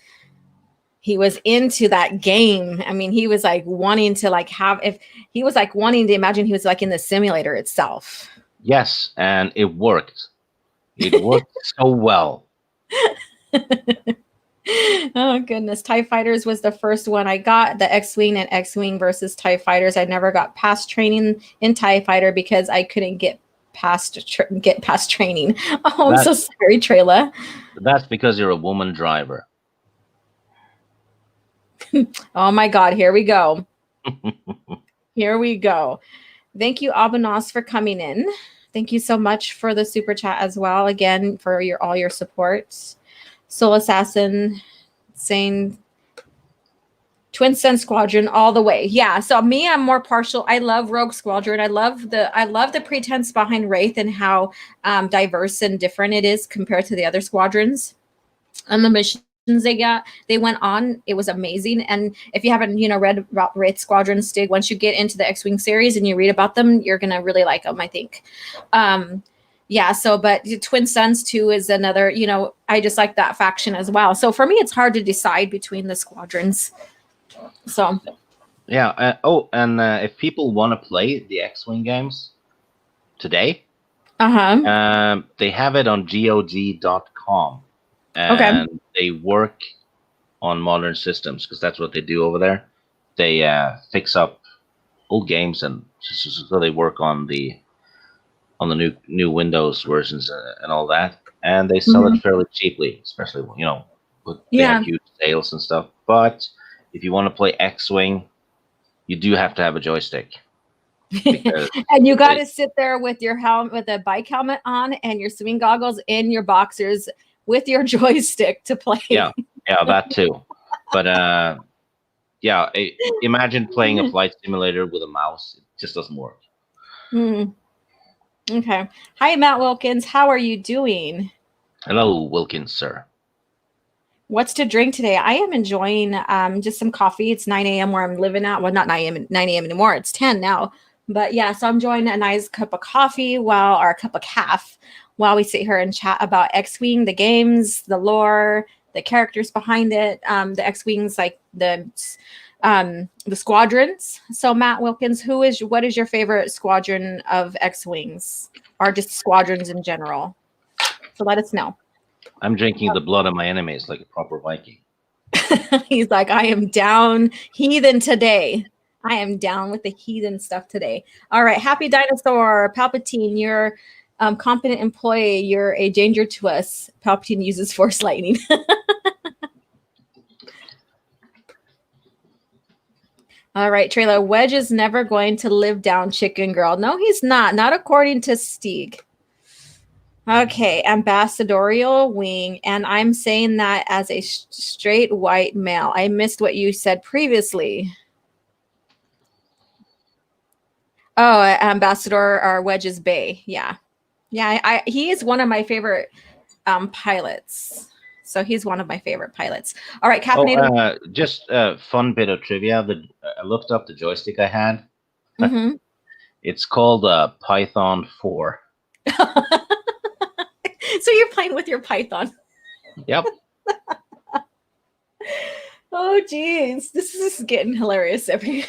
He was into that game. I mean, he was like wanting to wanting to imagine he was like in the simulator itself. Yes, and it worked. It worked so well. Oh goodness. TIE Fighters was the first one I got. The X-Wing and X-Wing versus TIE Fighters. I never got past training in TIE Fighter because I couldn't get past training. Oh, I'm so sorry, Trayla. That's because you're a woman driver. Oh my God, here we go. Here we go. Thank you, Abanos, for coming in. Thank you so much for the super chat as well. Again, for all your support. Soul Assassin saying Twin Sun Squadron all the way. Yeah. So me, I'm more partial. I love Rogue Squadron. I love the pretense behind Wraith and how diverse and different it is compared to the other squadrons and the missions they went on. It was amazing. And if you haven't read about Wraith Squadron, Stig, once you get into the X-Wing series and you read about them, you're gonna really like them, I think. Yeah, so but Twin Suns too is another, I just like that faction as well. So for me, it's hard to decide between the squadrons. So yeah. If people want to play the X-Wing games today, they have it on GOG.com. And they work on modern systems because that's what they do over there. They fix up old games and so they work on the new Windows versions and all that, and they sell it fairly cheaply, especially they have huge sales and stuff. But if you want to play X-Wing, you do have to have a joystick. And you got to sit there with your helmet, with a bike helmet on, and your swimming goggles in your boxers with your joystick to play. Yeah, that too. But imagine playing a flight simulator with a mouse. It just doesn't work. Okay. Hi, Matt Wilkins. How are you doing? Hello, Wilkins, sir. What's to drink today? I am enjoying just some coffee. It's 9 a.m. where I'm living at. Well, not 9 a.m. anymore. It's 10 now. But yeah, so I'm enjoying a nice cup of coffee or a cup of Caff while we sit here and chat about X-Wing, the games, the lore, the characters behind it. The X-Wings, like the The squadrons. So Matt Wilkins, what is your favorite squadron of X-Wings or just squadrons in general? So let us know. I'm drinking the blood of my enemies like a proper Viking. He's like, I am down heathen today. I am down with the heathen stuff today. All right. Happy Dinosaur. Palpatine, you're competent employee. You're a danger to us. Palpatine uses force lightning. All right, Trailer. Wedge is never going to live down Chicken Girl. No, he's not. Not according to Steeg. Okay, ambassadorial wing. And I'm saying that as a straight white male. I missed what you said previously. Oh, Ambassador or Wedge's Bay. Yeah. Yeah, he is one of my favorite pilots. So he's one of my favorite pilots. All right, Caffeinated. Just a fun bit of trivia. I looked up the joystick I had. Mm-hmm. It's called Python 4. So you're playing with your Python. Yep. Oh, geez. This is getting hilarious every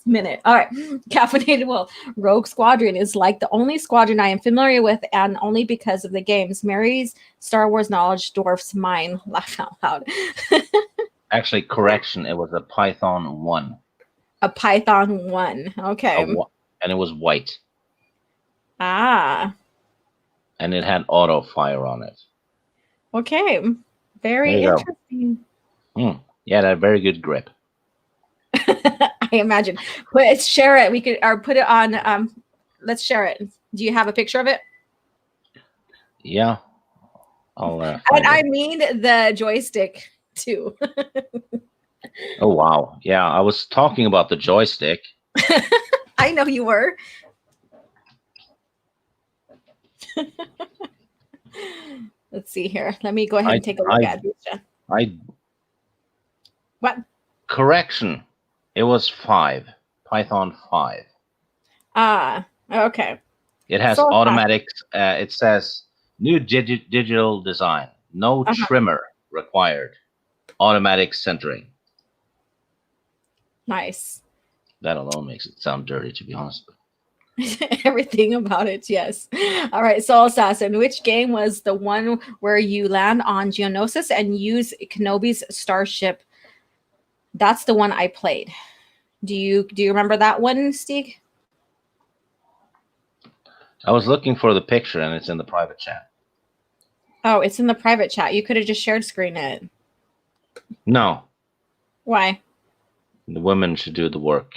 minute. All right. Caffeinated Wolf. Rogue Squadron is like the only squadron I am familiar with, and only because of the games. Mary's Star Wars knowledge dwarfs mine. Laugh out loud. Actually, correction. It was a Python 1. A Python 1. Okay. And it was white. Ah. And it had auto fire on it. Okay. Very interesting. Yeah, that very good grip. I imagine. Let's share it. We could or put it on. Let's share it. Do you have a picture of it? Yeah. And I mean the joystick too. Oh wow. Yeah, I was talking about the joystick. I know you were. Let's see here. Let me go ahead and take a look at it. What? Correction. It was 5. Python 5. Ah, okay. It has automatic. It says new digital design. No trimmer required. Automatic centering. Nice. That alone makes it sound dirty, to be honest. Everything about it, yes. All right, Soul Assassin. Which game was the one where you land on Geonosis and use Kenobi's starship? That's the one I played. Do you remember that one, Steeg? I was looking for the picture, and it's in the private chat. Oh, it's in the private chat. You could have just shared screen it. No. Why? The women should do the work.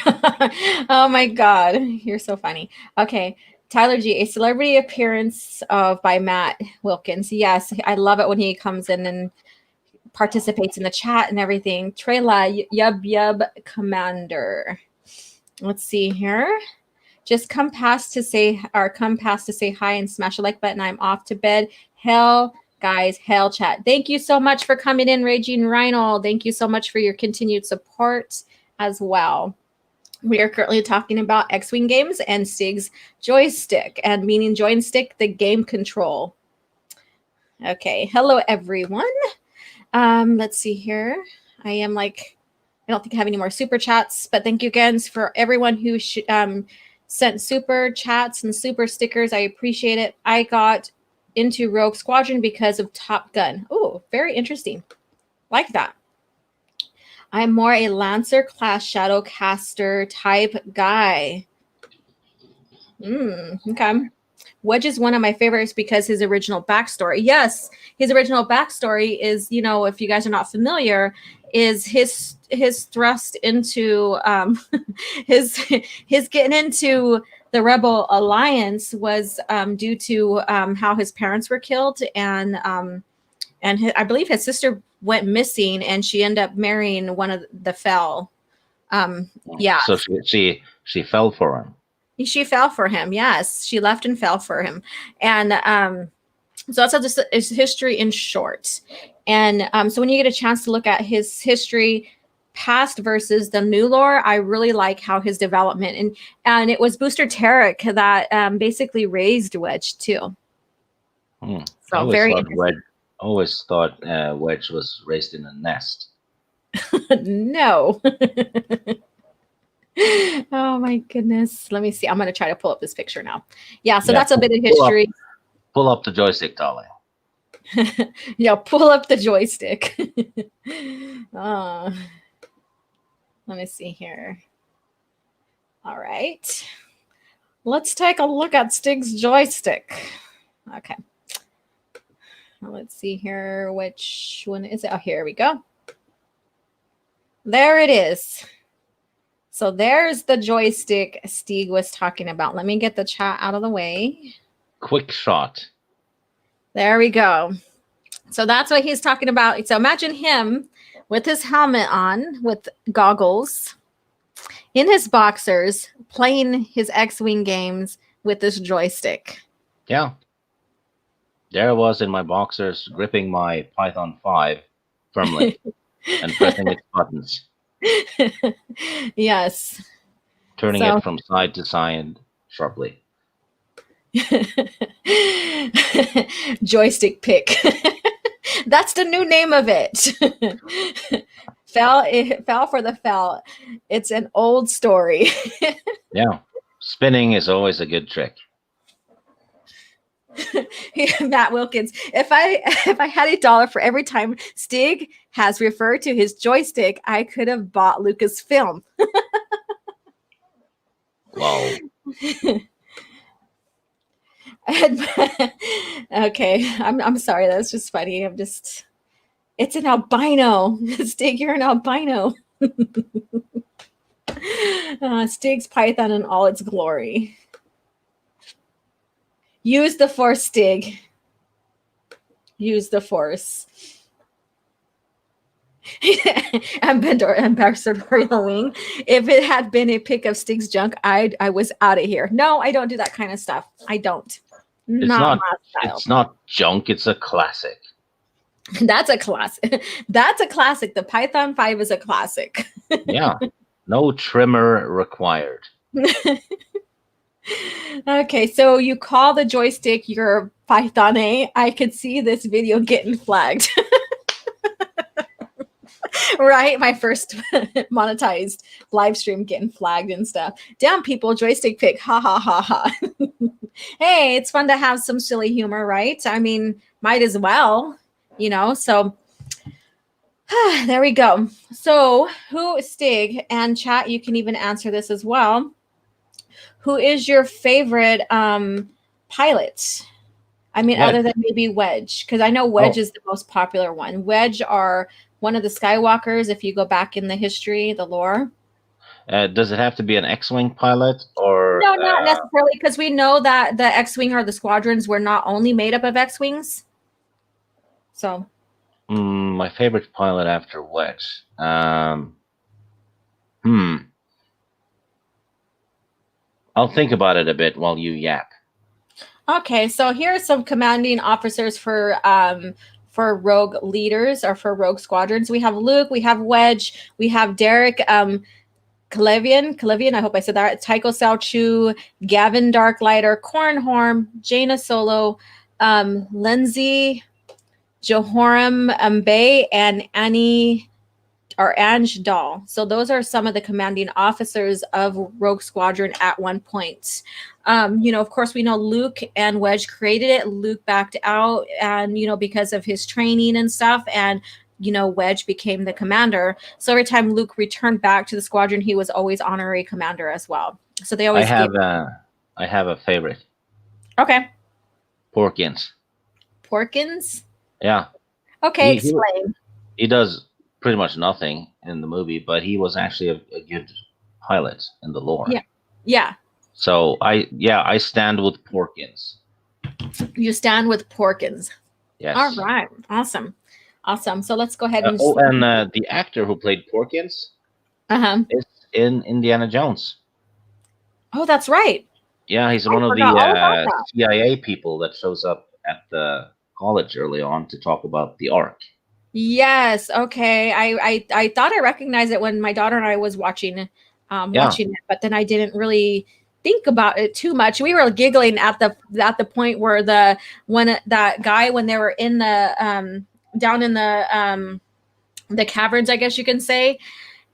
Oh my God, you're so funny. Okay, Tyler G, a celebrity appearance by Matt Wilkins. Yes, I love it when he comes in and participates in the chat and everything. Trela Yub Commander. Let's see here. Just come past to say hi and smash a like button. I'm off to bed. Hell, guys, hell chat. Thank you so much for coming in, Raging Rhino. Thank you so much for your continued support as well. We are currently talking about X-Wing games and Stig's joystick, and meaning joystick, the game control. Okay, hello everyone. Let's see here. I don't think I have any more super chats, but thank you again for everyone who sent super chats and super stickers. I appreciate it. I got into Rogue Squadron because of Top Gun. Oh, very interesting. Like that. I'm more a Lancer class Shadowcaster type guy. Okay. Wedge is one of my favorites because his original backstory. Yes, his original backstory is, if you guys are not familiar, is his thrust into his getting into the Rebel Alliance was due to how his parents were killed, and I believe his sister went missing, and she ended up marrying one of the Fel. Yeah. So she fell for him. She fell for him. Yes, she left and fell for him, and so that's how this is history in short. And so when you get a chance to look at his history, past versus the new lore, I really like how his development and it was Booster Tarek that basically raised Wedge too. So very interesting. I always thought Wedge was raised in a nest. No. Oh my goodness. Let me see. I'm going to try to pull up this picture now. Yeah, so Yeah, that's a bit of pull up, history. pull up the joystick, Dolly. Yeah, pull up the joystick. uh, let me see here. All right. Let's take a look at Stig's joystick. Okay. Let's see here. Which one is it? Oh, here we go. There it is. So there's the joystick Stig was talking about. Let me get the chat out of the way. Quick shot. There we go. So that's what he's talking about. So imagine him with his helmet on, with goggles, in his boxers, playing his X-Wing games with this joystick. Yeah. There I was in my boxers, gripping my Python 5 firmly and pressing its buttons, Yes. turning So it from side to side sharply. joystick pick. That's the new name of it. Fell for the fell. It's an old story. Yeah. Spinning is always a good trick. Matt Wilkins. If I had $1 for every time Stig has referred to his joystick, I could have bought Lucasfilm. Wow. Okay, I'm sorry. That's just funny. It's an albino. Stig, you're an albino. Stig's Python in all its glory. Use the Force, Stig. Use the Force. Ambassadorial wing. If it had been a pick of Stig's junk, I was out of here. No, I don't do that kind of stuff. I don't. Not my style. It's not junk. It's a classic. That's a classic. That's a classic. The Python 5 is a classic. Yeah. No trimmer required. Okay, so you call the joystick your Python A. I could see this video getting flagged. Right? My first monetized live stream getting flagged and stuff. Damn people, joystick pick. Ha ha ha ha. Hey, it's fun to have some silly humor, right? I mean, might as well, so there we go. So who is Stig? And chat, you can even answer this as well. Who is your favorite pilot? I mean, other than maybe Wedge, because I know Wedge is the most popular one. Wedge are one of the Skywalkers, if you go back in the history, the lore. Does it have to be an X-Wing pilot or? No, not necessarily, because we know that the X-Wing or the squadrons were not only made up of X-Wings. So. My favorite pilot after Wedge. I'll think about it a bit while you yap. Okay, so here are some commanding officers for rogue leaders or for rogue squadrons. We have Luke, we have Wedge, we have Derek Kalevian, I hope I said that right. Tycho Salchu, Gavin Darklighter, Cornhorn, Jaina Solo, Lindsay, Jehoram Mbe, and Ange Dahl. So those are some of the commanding officers of Rogue Squadron at one point. Of course, we know Luke and Wedge created it. Luke backed out, and because of his training and stuff, and Wedge became the commander. So every time Luke returned back to the squadron, he was always honorary commander as well. So they always. I have a favorite. Okay. Porkins. Porkins. Yeah. Okay, explain. He does pretty much nothing in the movie, but he was actually a good pilot in the lore. Yeah. So I stand with Porkins. You stand with Porkins. Yes. All right. Awesome. So let's go ahead and. The actor who played Porkins is in Indiana Jones. Oh, that's right. Yeah, he's one of the CIA people that shows up at the college early on to talk about the Ark. Yes. Okay. I thought I recognized it when my daughter and I was watching it, but then I didn't really think about it too much. We were giggling at the point where that guy, when they were in the down in the the caverns, I guess you can say,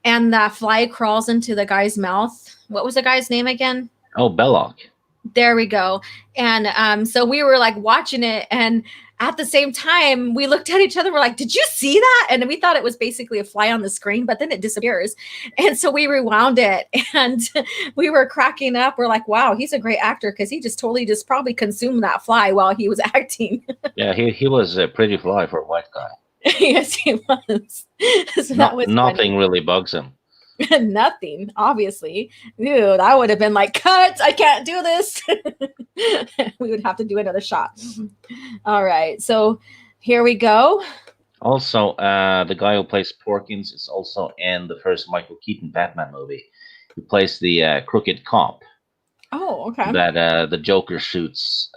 and that fly crawls into the guy's mouth. What was the guy's name again? Oh, Belloc. There we go. And so we were like watching it, and at the same time we looked at each other, we're like, did you see that? And we thought it was basically a fly on the screen, but then it disappears. And so we rewound it, and we were cracking up. We're like, wow, he's a great actor, because he just totally just probably consumed that fly while he was acting. Yeah, he was a pretty fly for a white guy. Yes, he was. So that was nothing really bugs him. Nothing, obviously. Dude, I would have been like, cut, I can't do this. We would have to do another shot. All right, so here we go. Also, the guy who plays Porkins is also in the first Michael Keaton Batman movie. He plays the crooked cop. Oh, okay. That the Joker shoots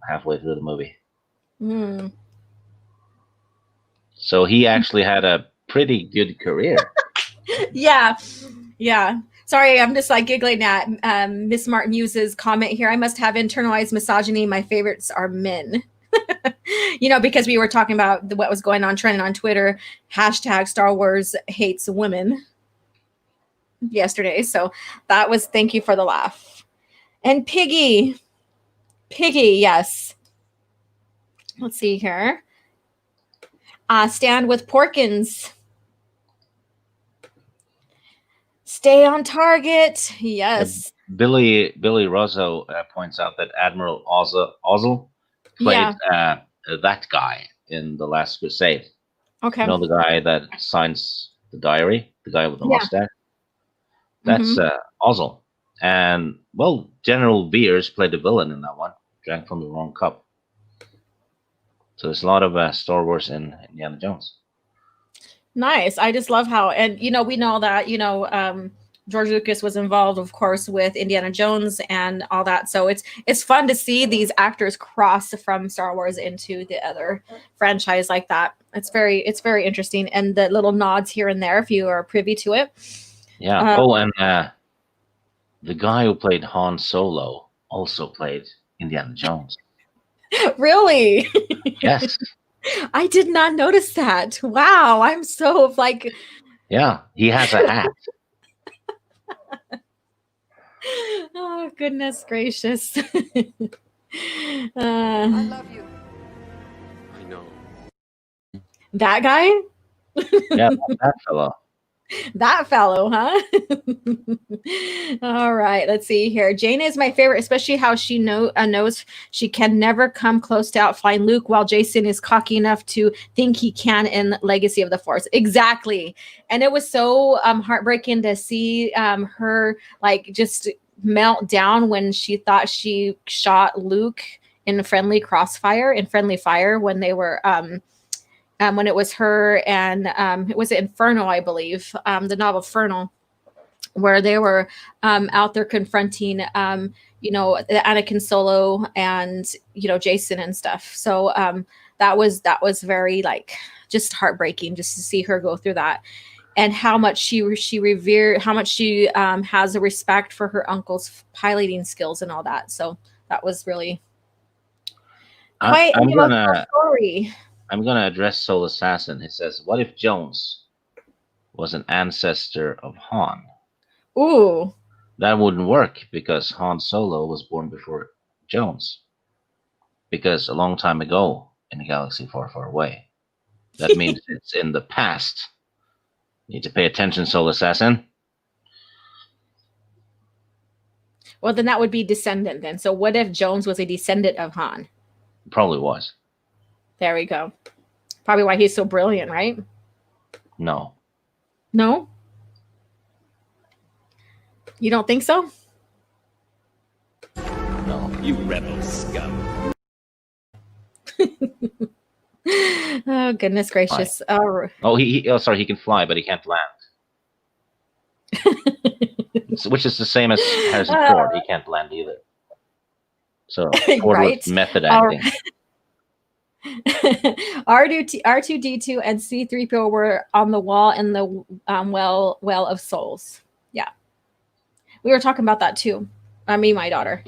halfway through the movie. So he actually had a pretty good career. Yeah. Sorry, I'm just like giggling at Miss Martin Muse's comment here. I must have internalized misogyny. My favorites are men. Because we were talking about what was going on trending on Twitter, hashtag Star Wars hates women yesterday. So that was, thank you for the laugh. And Piggy, yes. Let's see here. Stand with Porkins. Stay on target. Yes. Billy Rozzo points out that Admiral Ozzel played that guy in The Last Crusade. Okay. You know, the guy that signs the diary, the guy with the mustache? That's Ozzel. And, well, General Veers played the villain in that one. Drank from the wrong cup. So there's a lot of Star Wars in Indiana Jones. Nice. I just love how, and we know that George Lucas was involved, of course, with Indiana Jones and all that. So it's fun to see these actors cross from Star Wars into the other franchise like that. It's very interesting, and the little nods here and there if you are privy to it. Yeah. And the guy who played Han Solo also played Indiana Jones. Really? Yes. I did not notice that. Wow, I'm so like. Yeah, he has a hat. Oh, goodness gracious. I love you. I know. That guy? Yeah, that fellow. That fellow, huh? All right, let's see here. Jaina is my favorite, especially how she knows she can never come close to outflying Luke, while Jason is cocky enough to think he can in Legacy of the Force. Exactly. And it was so heartbreaking to see her like just melt down when she thought she shot Luke in friendly fire when they were when it was her and it was Inferno, I believe, the novel Infernal, where they were out there confronting, the Anakin Solo and, Jason and stuff. So that was very like just heartbreaking just to see her go through that, and how much she revered, how much she has a respect for her uncle's piloting skills and all that. So that was really quite an emotional story. I'm going to address Soul Assassin. He says, what if Jones was an ancestor of Han? Ooh. That wouldn't work, because Han Solo was born before Jones. Because a long time ago, in a galaxy far, far away. That means it's in the past. You need to pay attention, Soul Assassin. Well, then that would be descendant then. So what if Jones was a descendant of Han? Probably was. There we go. Probably why he's so brilliant, right? No. No? You don't think so? No. You rebel scum. Oh, goodness gracious. Oh, he can fly, but he can't land. Which is the same as Harrison Ford. He can't land either. So Ford was method acting. R2D2 and C3PO were on the wall in the well of souls. Yeah, we were talking about that too. Me, my daughter.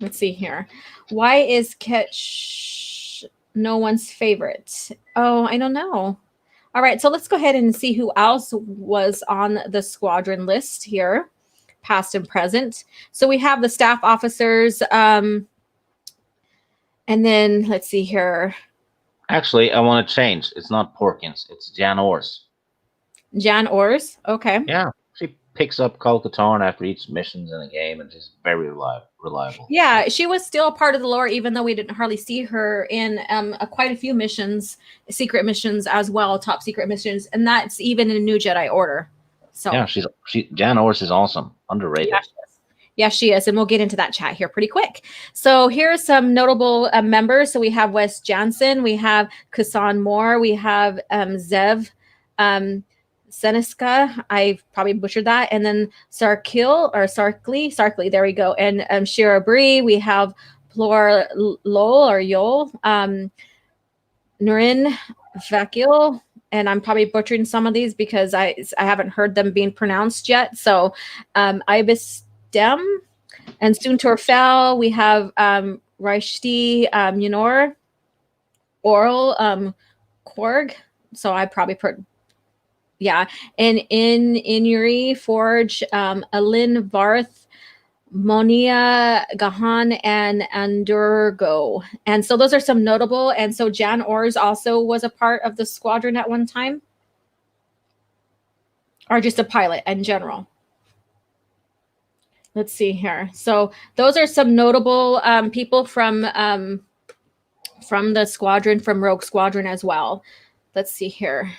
Let's see here. Why is Ketch no one's favorite? Oh, I don't know. All right, so let's go ahead and see who else was on the squadron list here, past and present. So we have the staff officers, and then let's see here. Actually, I want to change. It's not Porkins. It's Jan Ors. Jan Ors. Okay. Yeah, she picks up Kul Katarn after each missions in the game, and she's very reliable. Yeah, she was still a part of the lore, even though we didn't hardly see her in quite a few missions, secret missions as well, top secret missions, and that's even in New Jedi Order. So yeah, Jan Ors is awesome, underrated. Yeah, she is. Yeah, she is, and we'll get into that chat here pretty quick. So here are some notable members. So we have Wes Jansen, we have Kusan Moore, we have Zev Seniska. I probably butchered that, and then Sarkly. There we go, and Shira Bree. We have Plor Lol or Yol, Nurin Vakil. And I'm probably butchering some of these because I haven't heard them being pronounced yet. So Ibis Dem and Suntor Fel. We have Raishti Yunor, Oral Korg. So I probably put, yeah. And in Inuri Forge, Alin Varth, Monia Gahan, and Andurgo. And so those are some notable. And so Jan Ors also was a part of the squadron at one time, or just a pilot in general. Let's see here. So those are some notable people from the squadron, from Rogue Squadron as well. Let's see here.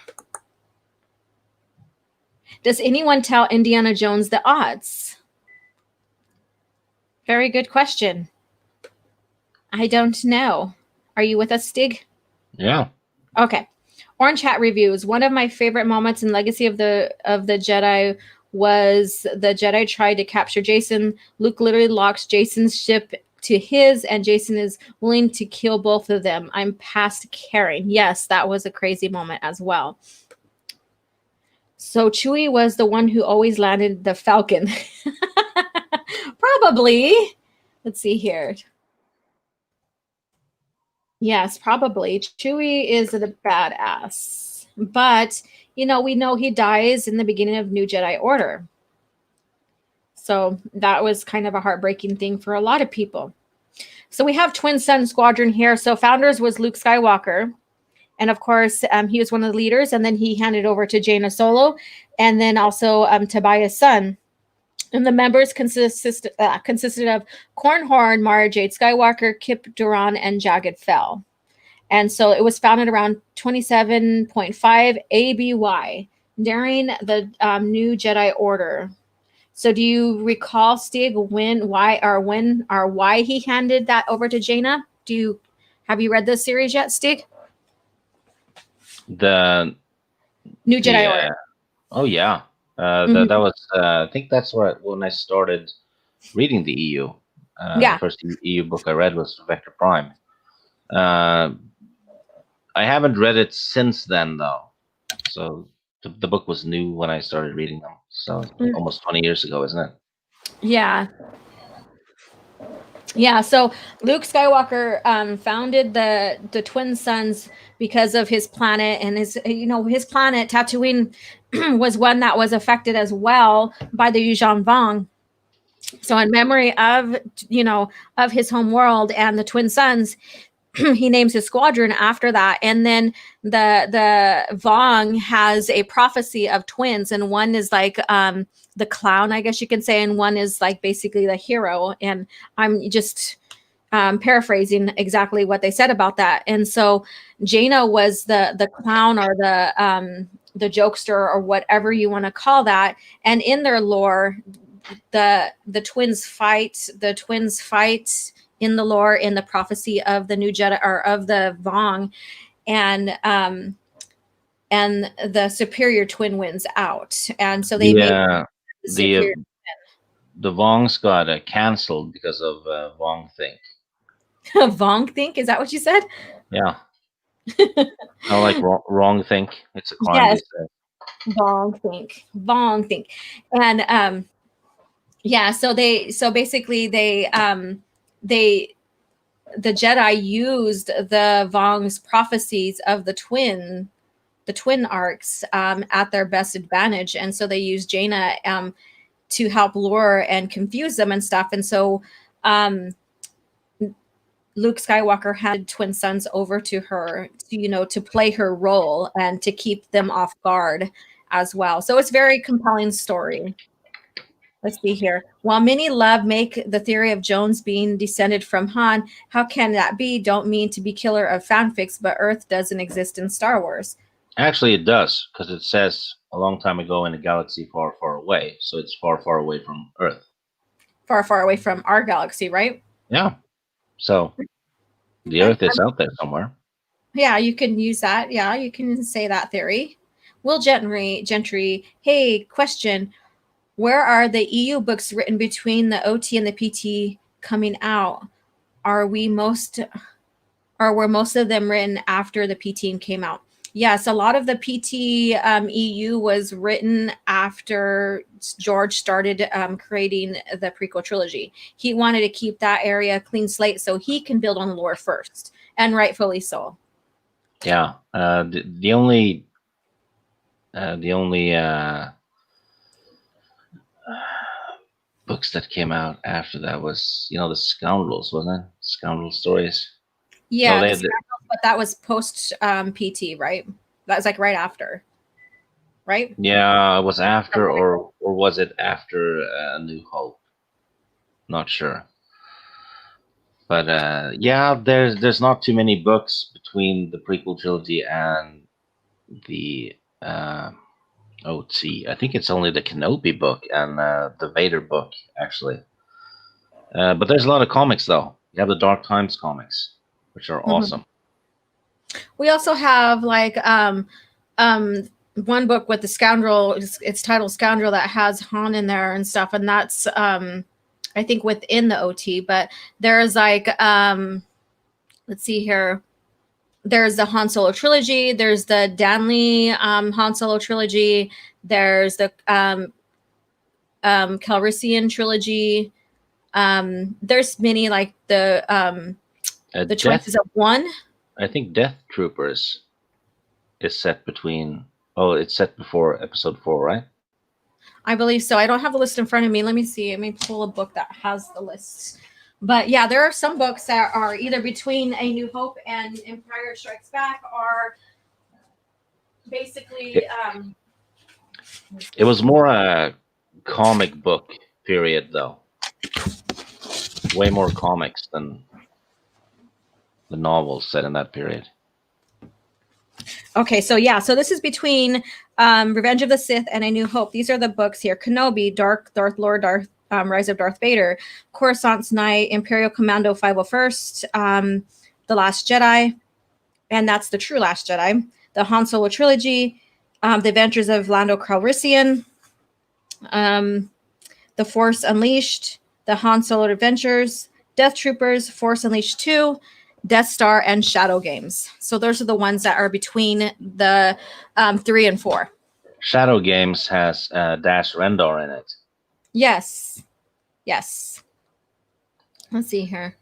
Does anyone tell Indiana Jones the odds? Very good question. I don't know. Are you with us, Stig? Yeah. Okay. Orange Hat reviews. One of my favorite moments in Legacy of the Jedi was the Jedi tried to capture Jason. Luke literally locks Jason's ship to his, and Jason is willing to kill both of them. I'm past caring. Yes, that was a crazy moment as well. So Chewie was the one who always landed the Falcon. Probably. Let's see here. Yes, probably. Chewie is a badass. But, we know he dies in the beginning of New Jedi Order. So that was kind of a heartbreaking thing for a lot of people. So we have Twin Sun Squadron here. So founders was Luke Skywalker. And of course, he was one of the leaders. And then he handed over to Jaina Solo. And then also Tobias' son. And the members consisted of Cornhorn, Mara Jade Skywalker, Kip Duran, and Jagged Fell. And so it was founded around 27.5 ABY during the New Jedi Order. So do you recall, Stig, why he handed that over to Jaina? Have you read this series yet, Stig? The New Jedi Order. Oh yeah. That was I think that's when I started reading the EU. The first EU book I read was Vector Prime. I haven't read it since then though. So the book was new when I started reading them. So almost 20 years ago, isn't it? Yeah. Yeah, so Luke Skywalker founded the Twin Suns because of his planet, and his planet Tatooine was one that was affected as well by the Yuuzhan Vong. So in memory of his home world and the Twin Suns, he names his squadron after that. And then the Vong has a prophecy of twins, and one is like the clown, I guess you can say, and one is like basically the hero. And I'm just paraphrasing exactly what they said about that. And so Jaina was the clown, or the jokester, or whatever you want to call that. And in their lore, the twins fight in the lore, in the prophecy of the New Jedi, or of the Vong, and the superior twin wins out. And so they made the superior the Vongs got canceled because of Vong Think. Vong Think? Is that what you said? Yeah. I like wrong think. It's a crime. Yes. Vong Think. And so basically the Jedi used the Vong's prophecies of the the twin arcs at their best advantage, and so they use Jaina to help lure and confuse them and stuff. And so Luke Skywalker handed twin sons over to her, to play her role and to keep them off guard as well. So it's a very compelling story. Let's see here. While many make the theory of Jones being descended from Han, how can that be? Don't mean to be killer of fanfics, but Earth doesn't exist in Star Wars. Actually, it does, because it says a long time ago in a galaxy far, far away. So it's far, far away from Earth. Far, far away from our galaxy, right? Yeah. So the Earth is out there somewhere. Yeah, you can use that. Yeah, you can say that theory. Will Gentry, hey, question. Where are the EU books written between the OT and the PT coming out? Were most of them written after the PT came out? Yes, a lot of the PT EU was written after George started creating the prequel trilogy. He wanted to keep that area clean slate so he can build on lore first, and rightfully so. Yeah. The only books that came out after that was, the Scoundrels, wasn't it? Scoundrel stories. Yeah, but that was post PT, right? That was like right after, right? Yeah, it was after, or was it after New Hope? Not sure. But yeah, there's not too many books between the prequel trilogy and the OT. I think it's only the Kenobi book and the Vader book, actually. But there's a lot of comics, though. You have the Dark Times comics, which are awesome. We also have like one book with the Scoundrel. It's titled Scoundrel, that has Han in there and stuff, and that's I think within the OT. But there's like let's see here. There's the Han Solo trilogy. There's the Danley Han Solo trilogy. There's the Calrissian trilogy. There's many, like the Choices of One. I think Death Troopers is set between. Oh, it's set before Episode 4, right? I believe so. I don't have the list in front of me. Let me see. Let me pull a book that has the list. But yeah, there are some books that are either between A New Hope and Empire Strikes Back, or basically. It was more a comic book period, though. Way more comics than the novels set in that period. Okay, so yeah, so this is between Revenge of the Sith and A New Hope. These are the books here: Kenobi, Darth Lord, Rise of Darth Vader, Coruscant's Night, Imperial Commando 501st, The Last Jedi, and that's the true Last Jedi, the Han Solo trilogy, The Adventures of Lando Calrissian, The Force Unleashed, The Han Solo Adventures, Death Troopers, Force Unleashed 2, Death Star, and Shadow Games. So those are the ones that are between the 3 and 4. Shadow Games has Dash Rendar in it. Yes. Let's see here.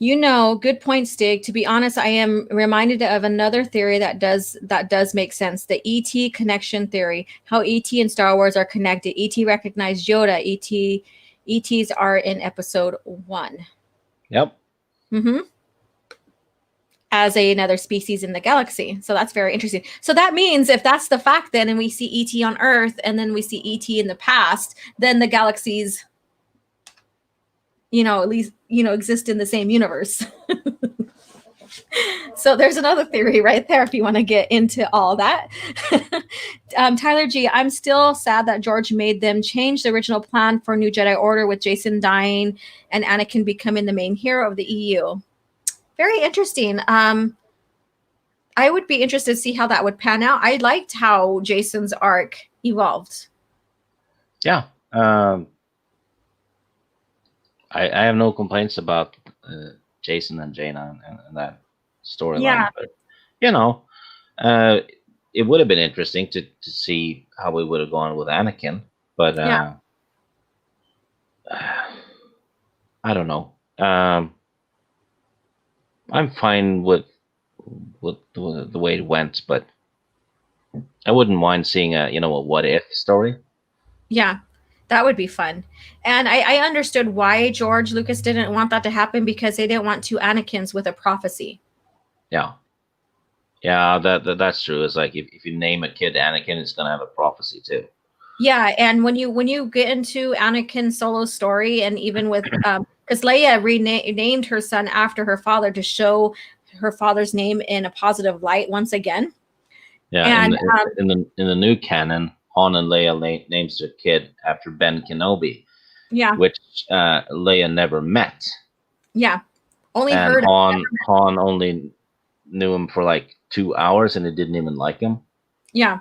Good point, Stig. To be honest, I am reminded of another theory that does make sense. The ET connection theory. How ET and Star Wars are connected. ET recognized Yoda. ETs are in Episode 1. Yep. Mm-hmm. As another species in the galaxy. So that's very interesting. So that means if that's the fact, then, and we see ET on Earth, and then we see ET in the past, then the galaxies, at least, exist in the same universe. So there's another theory right there if you want to get into all that. Tyler G, I'm still sad that George made them change the original plan for New Jedi Order, with Jason dying and Anakin becoming the main hero of the EU. Very interesting. I would be interested to see how that would pan out. I liked how Jason's arc evolved. Yeah. I have no complaints about Jason and Jaina and that storyline. Yeah. But, it would have been interesting to see how we would have gone with Anakin. But Yeah. I don't know. I'm fine with the way it went, but I wouldn't mind seeing a what if story. Yeah, that would be fun. And I understood why George Lucas didn't want that to happen, because they didn't want two Anakins with a prophecy. Yeah. Yeah, that's true. It's like if you name a kid Anakin, it's gonna have a prophecy too. Yeah, and when you get into Anakin Solo's story, and even with because Leia renamed her son after her father to show her father's name in a positive light once again. Yeah, And in the new canon, Han and Leia names their kid after Ben Kenobi, yeah, which Leia never met, yeah, only and heard. Han only knew him for like 2 hours, and he didn't even like him. Yeah,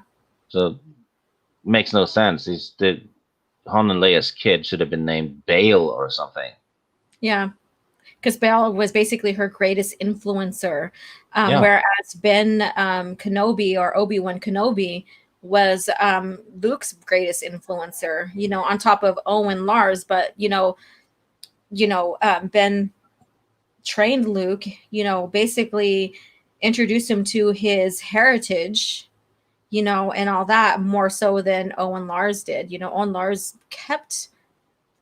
So makes no sense. He's the Han and Leia's kid should have been named Bale or something. yeah, because Belle was basically her greatest influencer, Yeah. whereas Ben Kenobi, or Obi-Wan Kenobi, was Luke's greatest influencer. You know, on top of Owen Lars, but Ben trained Luke. You know, basically introduced him to his heritage. You know, and all that, more so than Owen Lars did. You know, Owen Lars kept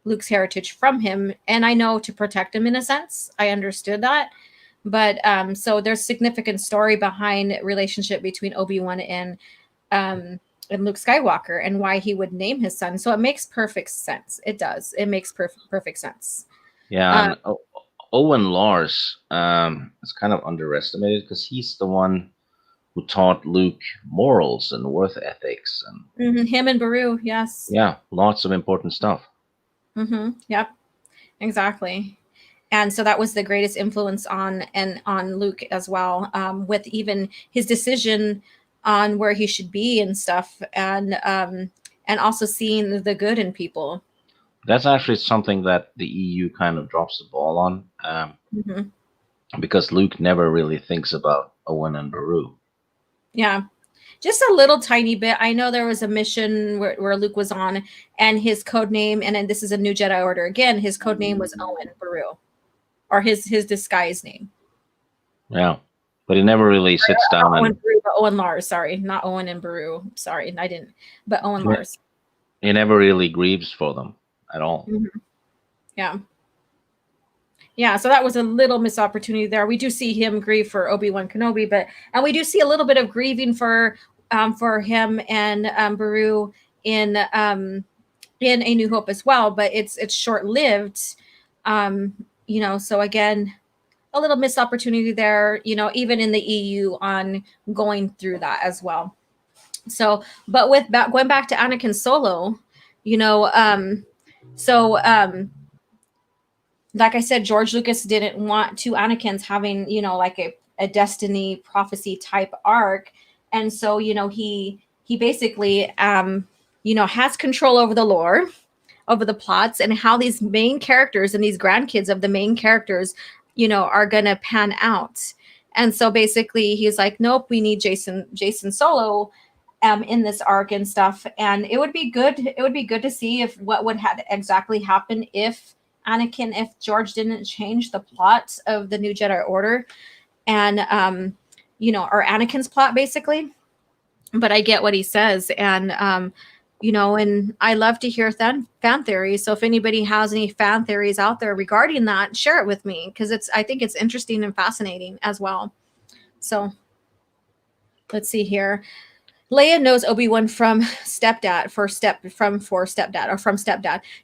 Luke's heritage from him, and I know, to protect him in a sense. I understood that. But so there's significant story behind relationship between Obi-Wan and Luke Skywalker, and why he would name his son. So it makes perfect sense. It does. It makes perfect sense. Yeah, and Owen Lars is kind of underestimated because he's the one who taught Luke morals and worth ethics and Him and Baru, yes. yeah, lots of important stuff. Yep, exactly. And so that was the greatest influence on Luke as well, with even his decision on where he should be and stuff, and also seeing the good in people. That's actually something that the EU kind of drops the ball on, Mhm. because Luke never really thinks about Owen and Beru. Yeah, just a little tiny bit. I know there was a mission where Luke was on, and his code name, and then this is a New Jedi Order again. His code name was Owen Beru, or his disguise name. Yeah, but he never really sits down Owen and Beru, but Owen Lars. Sorry, not Owen and Beru. Sorry, I didn't. But Owen Lars. he never really grieves for them at all. Mhm. Yeah. Yeah, so that was a little missed opportunity there. We do see him grieve for Obi-Wan Kenobi, and we do see a little bit of grieving for him and Beru in A New Hope as well, but it's short-lived. So again, a little missed opportunity there, even in the EU on going through that as well. So, but going back to Anakin Solo, you know, so like I said, George Lucas didn't want two Anakins having, like a destiny prophecy type arc. And so, he basically, has control over the lore, over the plots, and how these main characters and these grandkids of the main characters, are going to pan out. And so basically he's like, nope, we need Jason Solo in this arc and stuff. And it would be good to see if what would have exactly happen if George didn't change the plot of the New Jedi Order, and or Anakin's plot basically. But I get what he says, and and I love to hear fan theories. So if anybody has any fan theories out there regarding that, share it with me, because I think it's interesting and fascinating as well. So let's see here. Leia knows Obi-Wan from stepdad.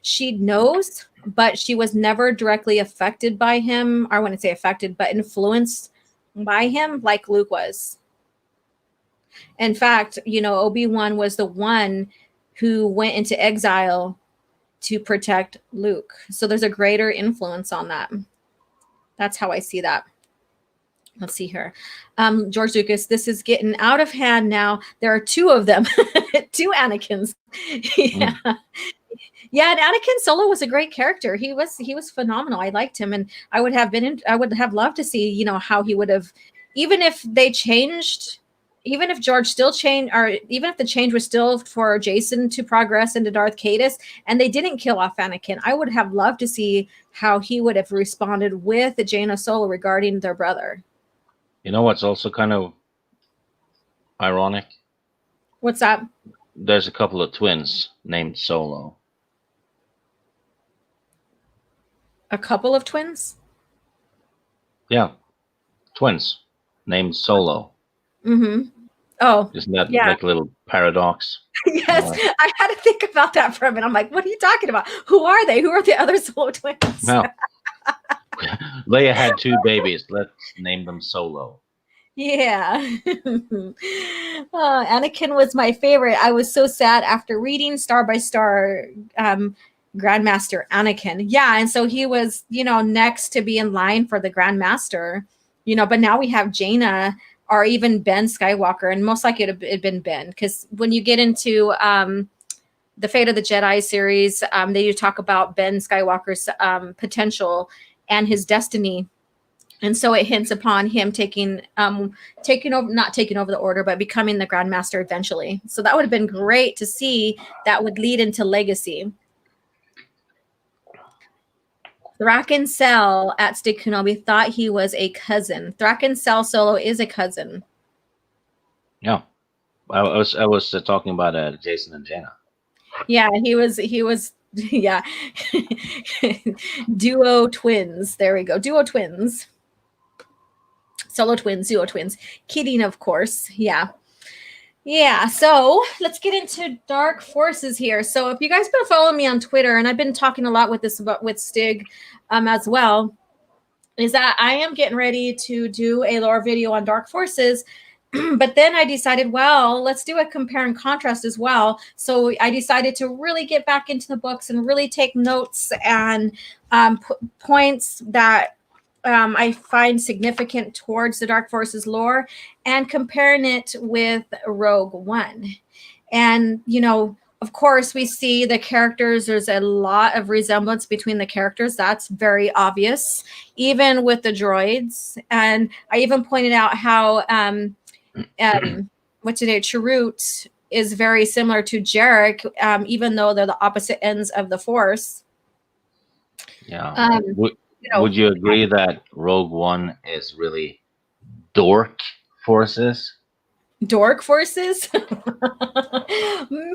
She knows, but she was never directly affected by him. I wouldn't say affected, but influenced by him like Luke was. In fact, Obi-Wan was the one who went into exile to protect Luke. So there's a greater influence on that. That's how I see that. Let's see here. George Lucas, this is getting out of hand now. There are two of them, two Anakins. Yeah. Yeah, and Anakin Solo was a great character. He was phenomenal. I liked him, and I would have loved to see, how he would have, even if they changed, even if George still changed, or even if the change was still for Jason to progress into Darth Caedus, and they didn't kill off Anakin, I would have loved to see how he would have responded with Jaina Solo regarding their brother. You know what's also kind of ironic? What's that? There's a couple of twins named Solo. A couple of twins? Yeah, twins named Solo. Mm-hmm. Oh, Isn't that yeah. like a little paradox? Yes, I had to think about that for a minute. I'm like, what are you talking about? Who are they? Who are the other Solo twins? No. Leia had 2 babies. Let's name them Solo. Yeah. Anakin was my favorite. I was so sad after reading Star by Star, Grandmaster Anakin. Yeah, and so he was, next to be in line for the Grandmaster, but now we have Jaina or even Ben Skywalker, and most likely it'd been Ben, because when you get into the Fate of the Jedi series, they do talk about Ben Skywalker's potential and his destiny. And so it hints upon him taking over, not taking over the order, but becoming the Grandmaster eventually. So that would have been great to see. That would lead into legacy. Thraken Cell at Stick Kenobi thought he was a cousin. Thraken Cell Solo is a cousin. Yeah, I was talking about Jason and Jaina. Yeah, he was. Yeah, duo twins. There we go. Duo twins. Solo twins, duo twins. Kidding, of course. Yeah. So let's get into Dark Forces here. So if you guys been following me on Twitter, and I've been talking a lot with Stig as well, is that I am getting ready to do a lore video on Dark Forces. But then I decided, well, let's do a compare and contrast as well. So I decided to really get back into the books and really take notes and points that I find significant towards the Dark Forces lore, and comparing it with Rogue One. And, of course, we see the characters. There's a lot of resemblance between the characters. That's very obvious, even with the droids. And I even pointed out how, Chirrut is very similar to Jarek, even though they're the opposite ends of the Force. Yeah. Would you agree that Rogue One is really dork forces? Dork forces?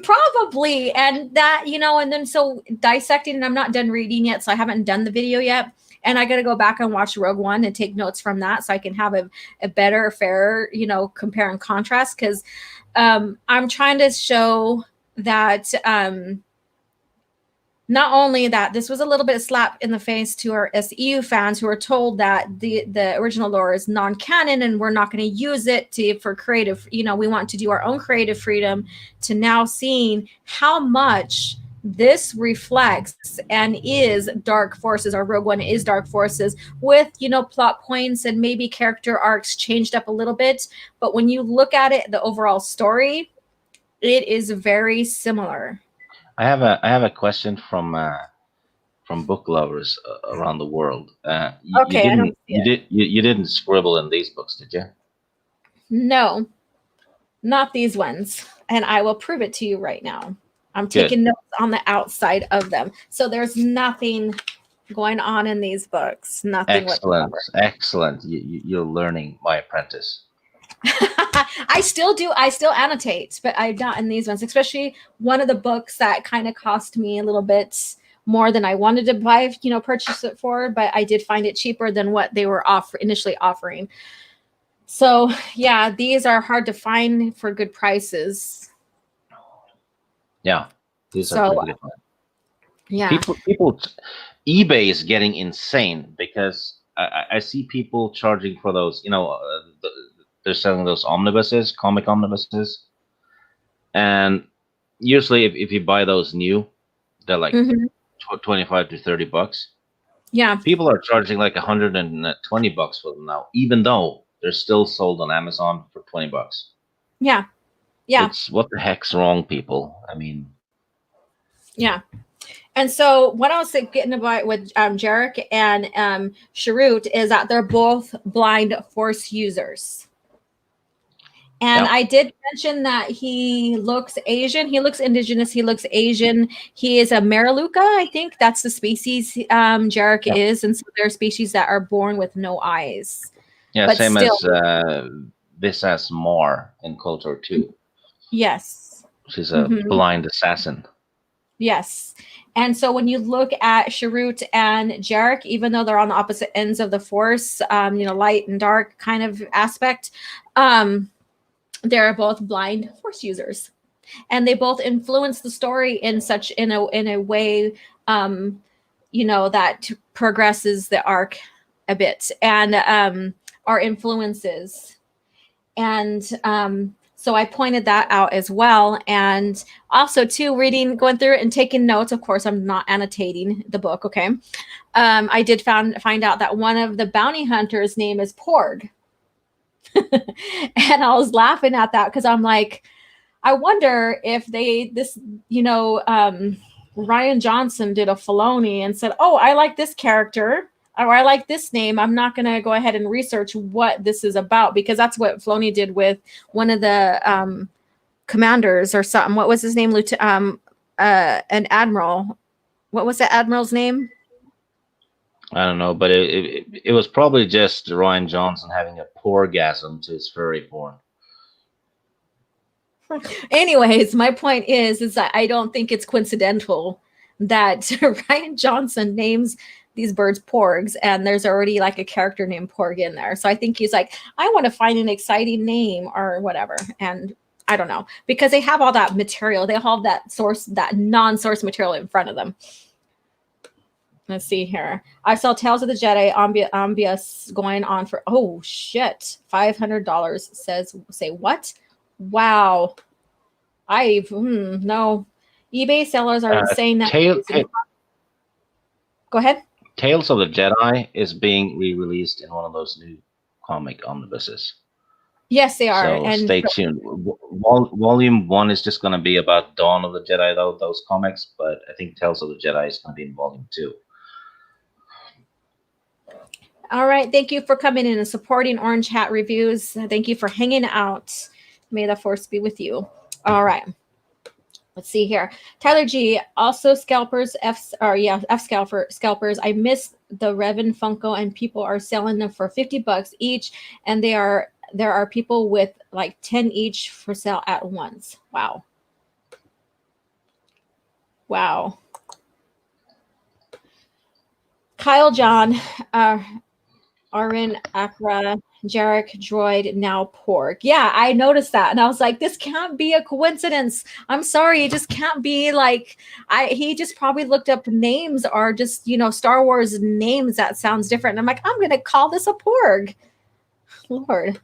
Probably. And that, and then so dissecting, and I'm not done reading yet, so I haven't done the video yet. And I got to go back and watch Rogue One and take notes from that so I can have a better, fairer, compare and contrast. Because I'm trying to show that not only that this was a little bit of slap in the face to our SEU fans who are told that the original lore is non-canon and we're not going to use it for creative, we want to do our own creative freedom, to now seeing how much this reflects and is Dark Forces, or Rogue One is Dark Forces, with, plot points and maybe character arcs changed up a little bit. But when you look at it, the overall story, it is very similar. I have a question from book lovers around the world. Okay, you didn't scribble in these books, did you? No, not these ones, and I will prove it to you right now. I'm taking notes on the outside of them, so there's nothing going on in these books. Nothing. Excellent. You're learning, my apprentice. I still do. I still annotate, but I'm not in these ones, especially one of the books that kind of cost me a little bit more than I wanted to buy, purchase it for, but I did find it cheaper than what they were initially offering. So yeah, these are hard to find for good prices. Yeah, these are pretty good. Yeah. People, eBay is getting insane because I see people charging for those, they're selling those omnibuses, comic omnibuses. And usually if you buy those new, they're like 25 to 30 bucks. Yeah. People are charging like 120 bucks for them now, even though they're still sold on Amazon for 20 bucks. Yeah. Yeah. It's what the heck's wrong, people? I mean. Yeah. And so what I was getting about with Jarek and Chirrut is that they're both blind Force users. And I did mention that he looks Asian. He looks indigenous. He looks Asian. He is a Mariluka, I think. That's the species Jarek is. And so there are species that are born with no eyes. Yeah, but same still, as Visas Mar in Culture 2. Yes. She's a blind assassin. Yes. And so when you look at Sharut and Jarek, even though they're on the opposite ends of the force, light and dark kind of aspect, they're both blind force users. And they both influence the story in a way, that progresses the arc a bit, and our influences. And so I pointed that out as well. And also too, going through it and taking notes. Of course, I'm not annotating the book. Okay. I did find out that one of the bounty hunters' name is Porg. And I was laughing at that because I'm like, I wonder if Ryan Johnson did a Filoni and said, oh, I like this character, or I like this name. I'm not going to go ahead and research what this is about, because that's what Filoni did with one of the commanders or something. What was his name? An admiral. What was that admiral's name? I don't know, but it was probably just Ryan Johnson having a porgasm to his furry porn. Anyways, my point is that I don't think it's coincidental that Ryan Johnson names these birds porgs, and there's already like a character named Porg in there. So I think he's like, I want to find an exciting name or whatever. And I don't know, because they have all that material. They have that non-source material in front of them. Let's see here. I saw Tales of the Jedi ambias going on for, oh shit, $500 say what? Wow. No. eBay sellers are saying that. Go ahead. Tales of the Jedi is being re-released in one of those new comic omnibuses. Yes, they are. So and stay tuned. Volume 1 is just going to be about Dawn of the Jedi, though, those comics, but I think Tales of the Jedi is going to be in Volume 2. All right. Thank you for coming in and supporting Orange Hat Reviews. Thank you for hanging out. May the force be with you. All right. Let's see here. Tyler G. Also scalpers. Scalpers. I miss the Revan Funko, and people are selling them for $50 each. And there are people with like 10 each for sale at once. Wow. Wow. Kyle John. Arin, Akra, Jarek, Droid, now Porg. Yeah, I noticed that. And I was like, this can't be a coincidence. I'm sorry. It just can't be like, he just probably looked up names or just, Star Wars names that sounds different. And I'm like, I'm going to call this a Porg. Lord.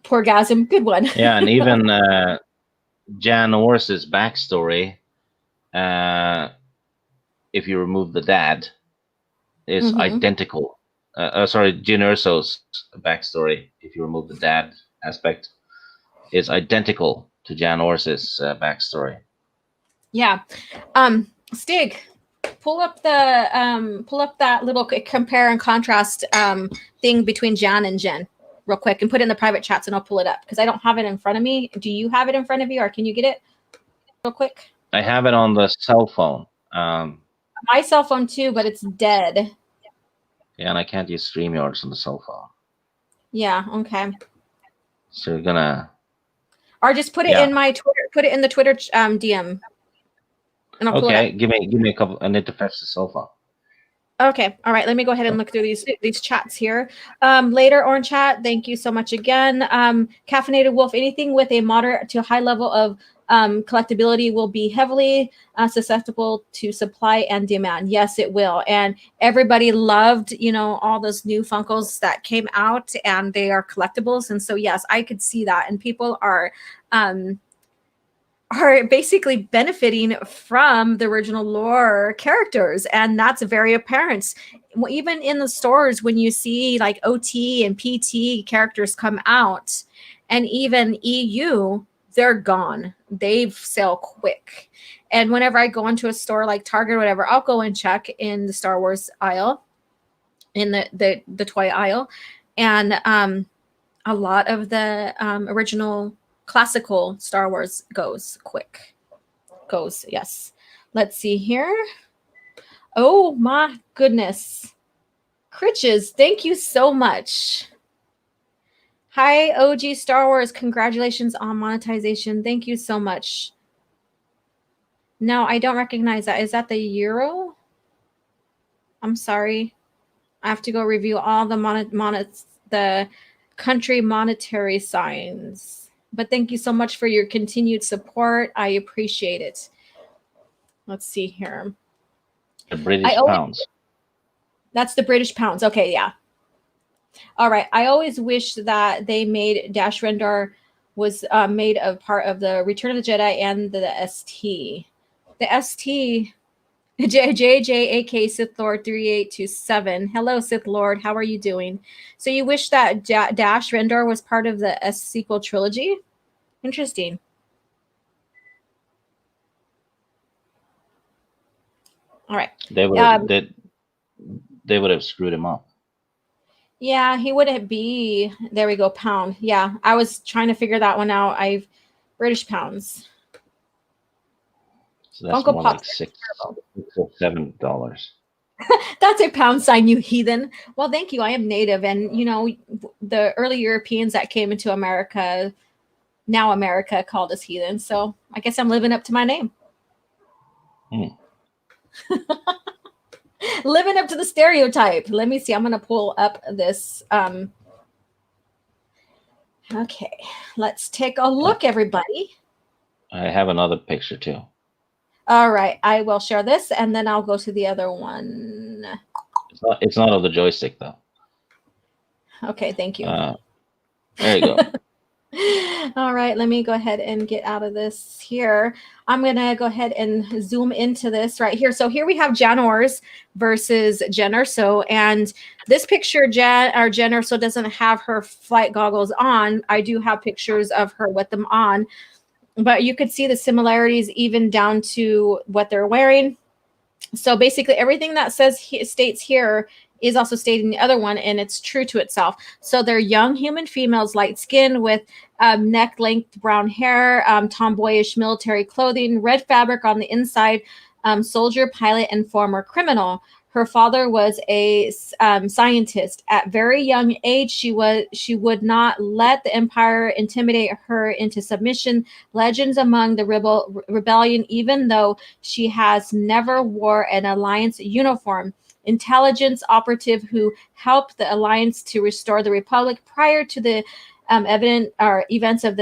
Porgasm. Good one. Yeah, and even Jan Orse's backstory, if you remove the dad, is identical. Jyn Erso's backstory, if you remove the dad aspect, is identical to Jan Orse's backstory. Yeah. Stig, pull up that little compare and contrast thing between Jan and Jen real quick, and put it in the private chats, and I'll pull it up because I don't have it in front of me. Do you have it in front of you, or can you get it real quick? I have it on the cell phone. My cell phone too, but it's dead. Yeah, and I can't use StreamYards on the cell phone. Yeah, okay. So you're gonna... Or just put it in my Twitter, put it in the Twitter DM. And I'll pull it up. Give me a couple. I need to fetch the cell phone. Okay. All right. Let me go ahead and look through these chats here. Later, Orange Chat, thank you so much again. Caffeinated Wolf, anything with a moderate to high level of collectability will be heavily susceptible to supply and demand. Yes, it will. And everybody loved, all those new Funkos that came out, and they are collectibles. And so, yes, I could see that. And people are basically benefiting from the original lore characters, and that's very apparent. Even in the stores, when you see like OT and PT characters come out, and even EU, they're gone. They sell quick. And whenever I go into a store like Target or whatever, I'll go and check in the Star Wars aisle, in the toy aisle, and a lot of the original classical Star Wars goes quick. Yes. Let's see here. Oh my goodness. Critches, thank you so much. Hi, O.G.Starwars. Congratulations on monetization. Thank you so much. No, I don't recognize that. Is that the euro? I'm sorry. I have to go review all the the country monetary signs. But thank you so much for your continued support. I appreciate it. Let's see here. The British pounds. That's the British pounds. Okay, yeah. All right. I always wish that they made Dash Rendar was made a part of the Return of the Jedi and the ST. The ST, JJAK Sith Lord 3827. Hello, Sith Lord. How are you doing? So you wish that Dash Rendar was part of the S sequel trilogy? Interesting. All right. They would have screwed him up. Yeah, he wouldn't be. There we go. Pound. Yeah, I was trying to figure that one out. British pounds. So that's Funko more Pops like $6 or $7. That's a pound sign, you heathen. Well, thank you. I am native, and the early Europeans that came into America, now America, called us heathen. So I guess I'm living up to my name. Living up to the stereotype. Let me see. I'm going to pull up this. Okay, let's take a look, everybody. I have another picture too. All right, I will share this, and then I'll go to the other one. It's not of the joystick though. Okay, thank you. There you go. All right, let me go ahead and get out of this here. I'm going to go ahead and zoom into this right here. So here we have Jan Ors versus Jen Erso. And this picture, Jen Erso doesn't have her flight goggles on. I do have pictures of her with them on. But you could see the similarities even down to what they're wearing. So basically everything that states here is also stated in the other one, and it's true to itself. So they're young human females, light skin with neck length brown hair, tomboyish military clothing, red fabric on the inside, soldier, pilot, and former criminal. Her father was a scientist. At very young age, she would not let the Empire intimidate her into submission. Legends among the rebellion, even though she has never wore an Alliance uniform. Intelligence operative who helped the Alliance to restore the Republic prior to the events of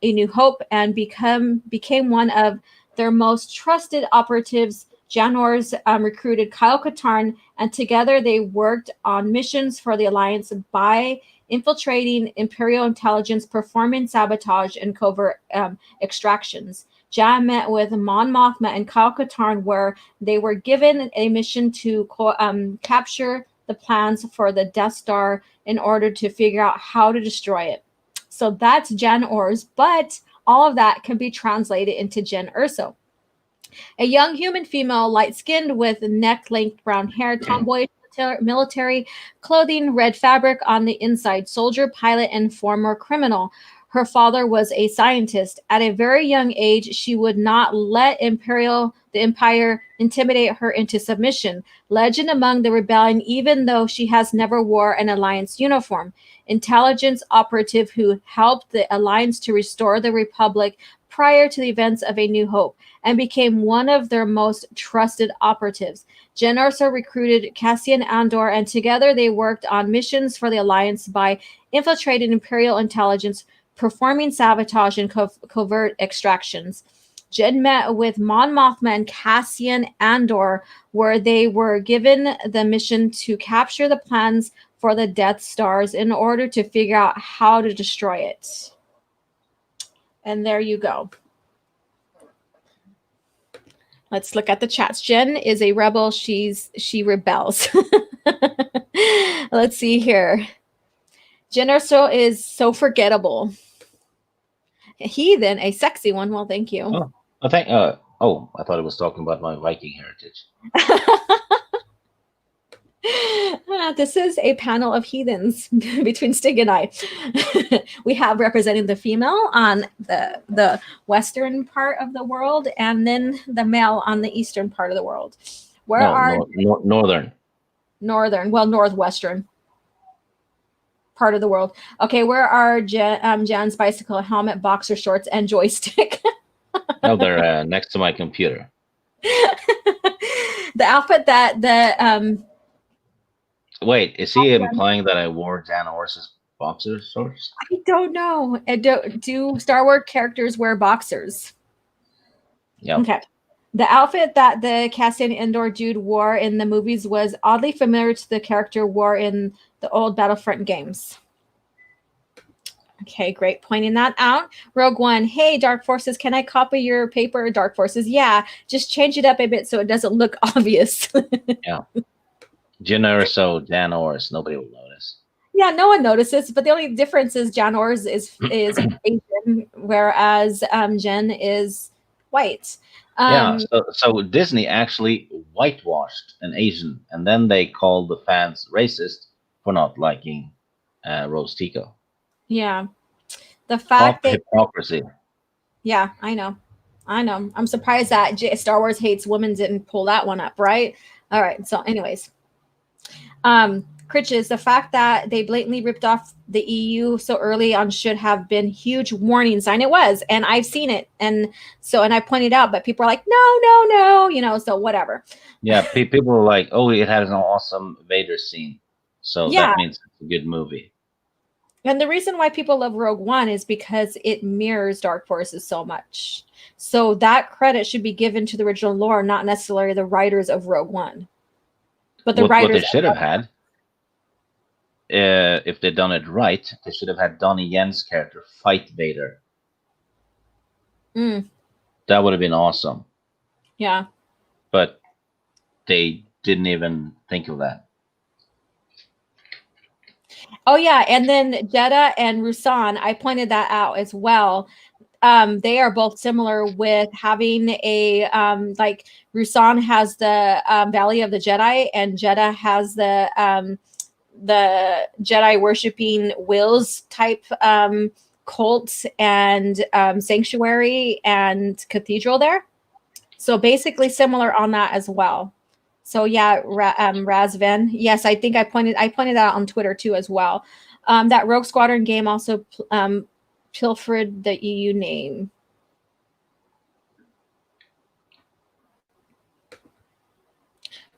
A New Hope, and became one of their most trusted operatives. Jan Ors recruited Kyle Katarn, and together they worked on missions for the Alliance by infiltrating Imperial intelligence, performing sabotage, and covert extractions. Jan met with Mon Mothma and Kyle Katarn, where they were given a mission to capture the plans for the Death Star in order to figure out how to destroy it. So that's Jan Ors, but all of that can be translated into Jen Erso. A young human female, light-skinned with neck-length brown hair, tomboyish military clothing, red fabric on the inside, soldier, pilot, and former criminal. Her father was a scientist. At a very young age, she would not let the Empire intimidate her into submission. Legend among the rebellion, even though she has never wore an Alliance uniform. Intelligence operative who helped the Alliance to restore the Republic prior to the events of A New Hope, and became one of their most trusted operatives. Jen Erso recruited Cassian Andor, and together they worked on missions for the Alliance by infiltrating Imperial intelligence, performing sabotage, and covert extractions. Jen met with Mon Mothma and Cassian Andor, where they were given the mission to capture the plans for the Death Stars in order to figure out how to destroy it. And there you go. Let's look at the chats. Jen is a rebel. She rebels. Let's see here. Jen Erso is so forgettable. Heathen, a sexy one. Well, thank you. Oh, I thought it was talking about my Viking heritage. This is a panel of heathens between Stig and I. We have representing the female on the western part of the world, and then the male on the eastern part of the world. Northern. Northern, well, northwestern. part of the world. Okay, where are Jan's bicycle helmet, boxer shorts, and joystick? No, they're next to my computer. The outfit that the Wait, is he implying that I wore Jan Orse's boxer shorts? I don't know. Do Star Wars characters wear boxers? Yeah. Okay. The outfit that the Cassian Andor dude wore in the movies was oddly familiar to the character wore in the old Battlefront games. Okay, great. Pointing that out. Rogue One, hey, Dark Forces, can I copy your paper? Dark Forces, yeah. Just change it up a bit so it doesn't look obvious. Yeah. Jan Orso, Jan Ors, nobody will notice. Yeah, no one notices, but the only difference is Jan Ors is Asian, whereas Jen is white. Yeah, so Disney actually whitewashed an Asian, and then they called the fans racist for not liking Rose Tico. Yeah. The fact that hypocrisy. Yeah, I know. I'm surprised that Star Wars Hates Women didn't pull that one up, right? All right. So, anyways, Critches, the fact that they blatantly ripped off the EU so early on should have been huge warning sign. It was, and I've seen it, and I pointed out, but people are like, no, so whatever. Yeah, people were like, oh, it has an awesome Vader scene, so that means it's a good movie. And the reason why people love Rogue One is because it mirrors Dark Forces so much. So that credit should be given to the original lore, not necessarily the writers of Rogue One. But the writers. What they should have had, if they'd done it right, they should have had Donnie Yen's character fight Vader. That would have been awesome. Yeah. But they didn't even think of that. Oh, yeah. And then Jedha and Rusan, I pointed that out as well. They are both similar with having a, like Rusan has the Valley of the Jedi, and Jedha has the Jedi worshipping wills type cult and sanctuary and cathedral there. So basically similar on that as well. So yeah, Razvan. Yes, I think I pointed that out on Twitter too as well. That Rogue Squadron game also pilfered the EU name.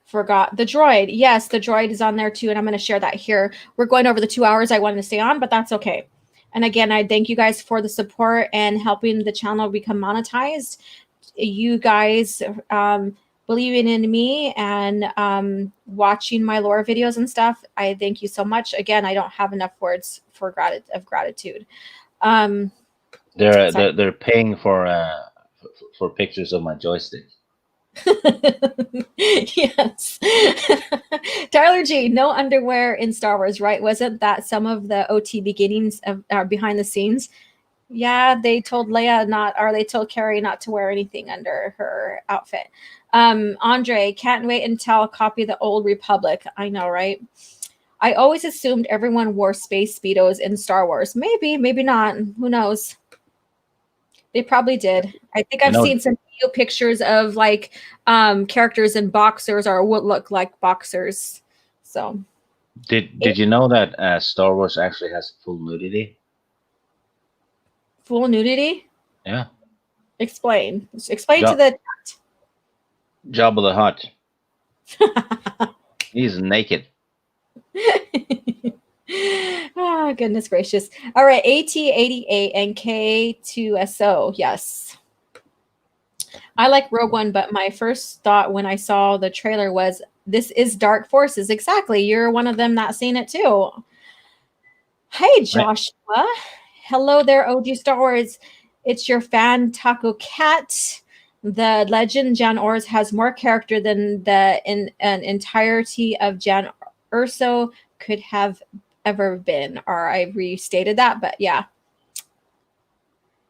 Forgot the droid. Yes, the droid is on there too, and I'm going to share that here. We're going over the 2 hours I wanted to stay on, but that's okay. And again, I thank you guys for the support and helping the channel become monetized. You guys believing in me and watching my lore videos and stuff. I thank you so much. Again, I don't have enough words for gratitude. They're paying for pictures of my joystick. Yes. Tyler G, no underwear in Star Wars, right? Wasn't that some of the OT beginnings of behind the scenes? Yeah, they told they told Carrie not to wear anything under her outfit. Andre, can't wait until copy the Old Republic. I know, right? I always assumed everyone wore space speedos in Star Wars. Maybe, maybe not. Who knows? They probably did. I think I've seen some video pictures of like characters in boxers or what look like boxers. So, did you know that Star Wars actually has full nudity? Full nudity? Yeah. Explain to the chat. Jabba the Hutt. He's naked. Oh, goodness gracious. All right, AT88 and K2SO. Yes. I like Rogue One, but my first thought when I saw the trailer was, this is Dark Forces. Exactly. You're one of them not seen it too. Hey, Joshua. Right. Hello there, O.G.Starwars. It's your fan, Taco Cat. The legend Jan Ors has more character than an entirety of Jan Urso could have ever been. Or I restated that, but yeah.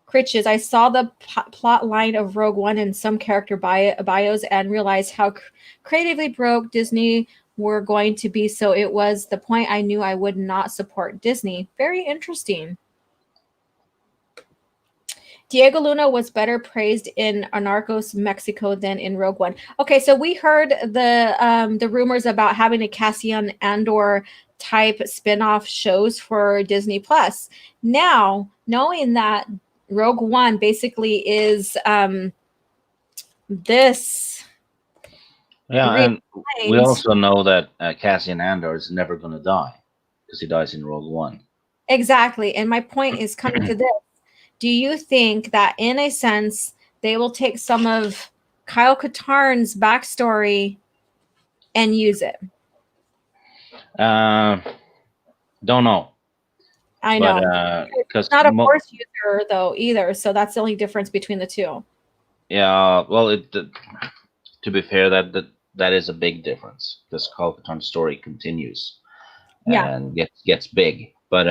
Critches, I saw the plot line of Rogue One and some character bios and realized how creatively broke Disney were going to be. So it was the point I knew I would not support Disney. Very interesting. Diego Luna was better praised in Narcos Mexico than in Rogue One. Okay, so we heard the rumors about having a Cassian Andor type spin-off shows for Disney Plus. Now, knowing that Rogue One basically is this Yeah, and we realigned. also know that Cassian Andor is never going to die because he dies in Rogue One. Exactly. And my point is coming to this. Do you think that in a sense they will take some of Kyle Katarn's backstory and use it? Don't know, I but know. because He's not a Force user though either, so that's the only difference between the two. yeah, well, to be fair, that is a big difference because Kyle Katarn's story continues Yeah. and gets big. But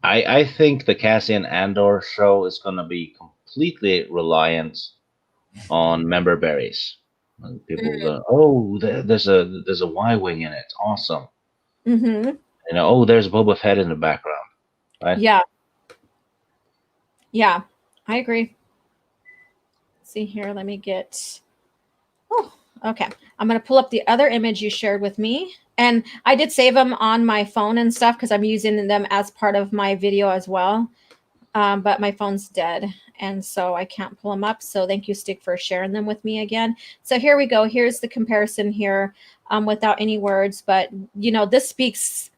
I think the Cassian Andor show is going to be completely reliant on member berries. And people go, oh, there's a Y wing in it, awesome. Mm-hmm. You know, oh, there's Boba Fett in the background, right? Yeah. Yeah, I agree. Let's see here, let me get. Oh, okay. I'm going to pull up the other image you shared with me. And I did save them on my phone and stuff because I'm using them as part of my video as well. But my phone's dead, and so I can't pull them up. So thank you, Stick, for sharing them with me again. So here we go. Here's the comparison here without any words. But, you know, this speaks,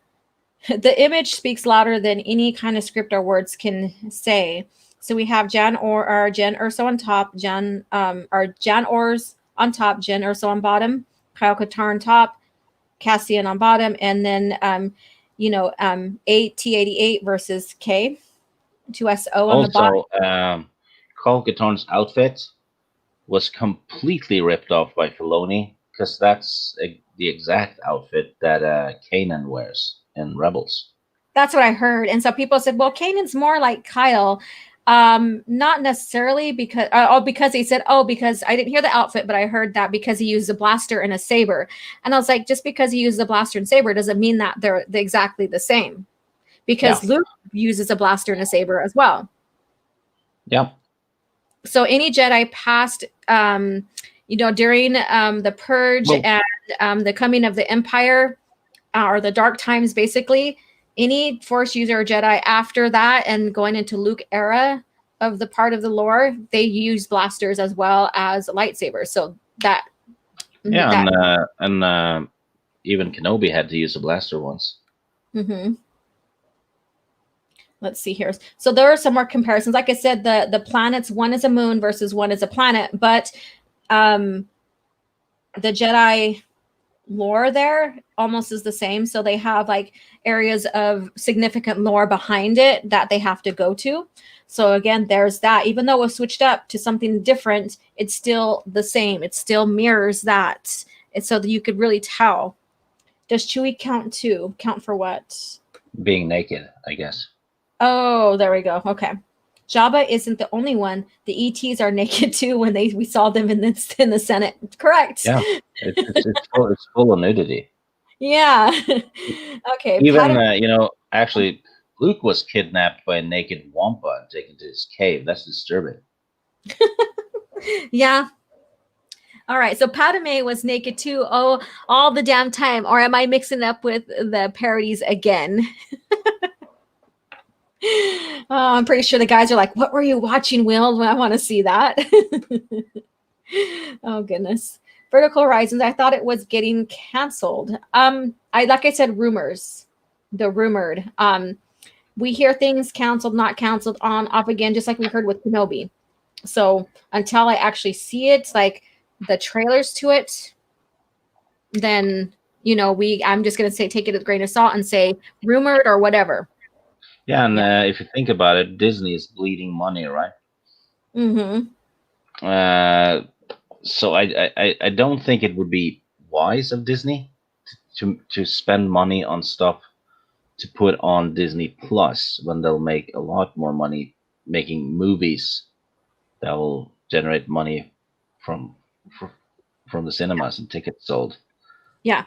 the image speaks louder than any kind of script or words can say. So we have Jan Urso on top, Jan Ors on top, Jan Urso on bottom, Kyle Katarn on top, Cassian on bottom, and then T88 versus K. 2SO on the bottom. Also, Kyle Katarn's outfit was completely ripped off by Filoni because that's the exact outfit that Kanan wears in Rebels. That's what I heard. And so people said, well, Kanan's more like Kyle. Not necessarily because he said, because I didn't hear the outfit, but I heard that because he used a blaster and a saber. And I was like, just because he used a blaster and saber doesn't mean that they're exactly the same. Because Luke uses a blaster and a saber as well. Yep. So any Jedi past, during the Purge and the coming of the Empire or the Dark Times, basically, any Force user or Jedi after that and going into Luke era of the part of the lore, they use blasters as well as lightsabers. So that. Yeah, and even Kenobi had to use a blaster once. Mm-hmm. Let's see here. So there are some more comparisons. Like I said, the planets, one is a moon versus one is a planet, but the Jedi lore there almost is the same. So they have like areas of significant lore behind it that they have to go to. So again, there's that. Even though it was switched up to something different, it's still the same. It still mirrors that. It's so that you could really tell. Does Chewie count too? Count for what? Being naked, I guess. Oh, there we go. Okay. Jabba isn't the only one. The ETs are naked too when we saw them in the Senate. Correct. Yeah, it's full of nudity. Yeah. Okay. Even actually, Luke was kidnapped by a naked Wampa and taken to his cave. That's disturbing. Yeah. All right. So Padme was naked too. Oh, all the damn time. Or am I mixing up with the parodies again? I'm pretty sure the guys are like, what were you watching, Will? I want to see that. Oh, goodness. Vertical Horizons, I thought it was getting canceled. Like I said, rumors. The rumored. We hear things canceled, not canceled, on, off again, just like we heard with Kenobi. So until I actually see it, like the trailers to it, then, I'm just going to say, take it with a grain of salt and say rumored or whatever. Yeah, and if you think about it, Disney is bleeding money, right? Mm-hmm. So I don't think it would be wise of Disney to spend money on stuff to put on Disney Plus when they'll make a lot more money making movies that will generate money from the cinemas and tickets sold. Yeah.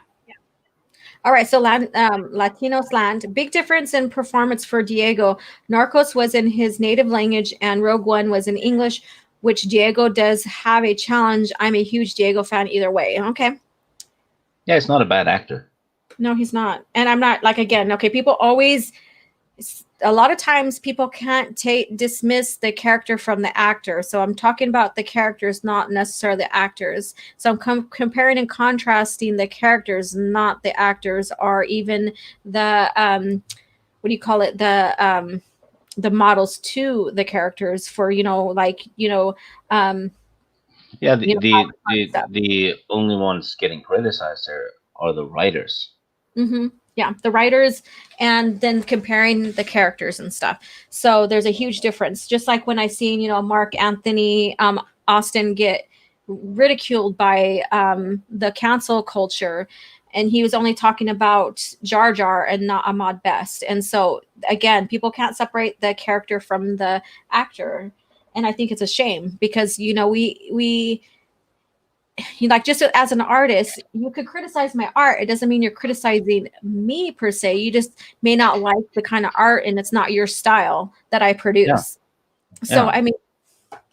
All right, so Latinos land. Big difference in performance for Diego. Narcos was in his native language, and Rogue One was in English, which Diego does have a challenge. I'm a huge Diego fan either way. Okay. Yeah, it's not a bad actor. No, he's not. And I'm not, like, again, okay, people always, a lot of times people can't dismiss the character from the actor. So I'm talking about the characters, not necessarily the actors. So I'm comparing and contrasting the characters, not the actors, or even the what do you call it, the models to the characters for, Yeah, stuff. the only ones getting criticized here are the writers. Yeah, the writers, and then comparing the characters and stuff. So there's a huge difference. Just like when I seen, Mark Anthony Austin get ridiculed by the cancel culture, and he was only talking about Jar Jar and not Ahmad Best. And so again, people can't separate the character from the actor, and I think it's a shame because we like, just as an artist, you could criticize my art. It doesn't mean you're criticizing me per se. You just may not like the kind of art, and it's not your style that I produce. So Yeah. I mean,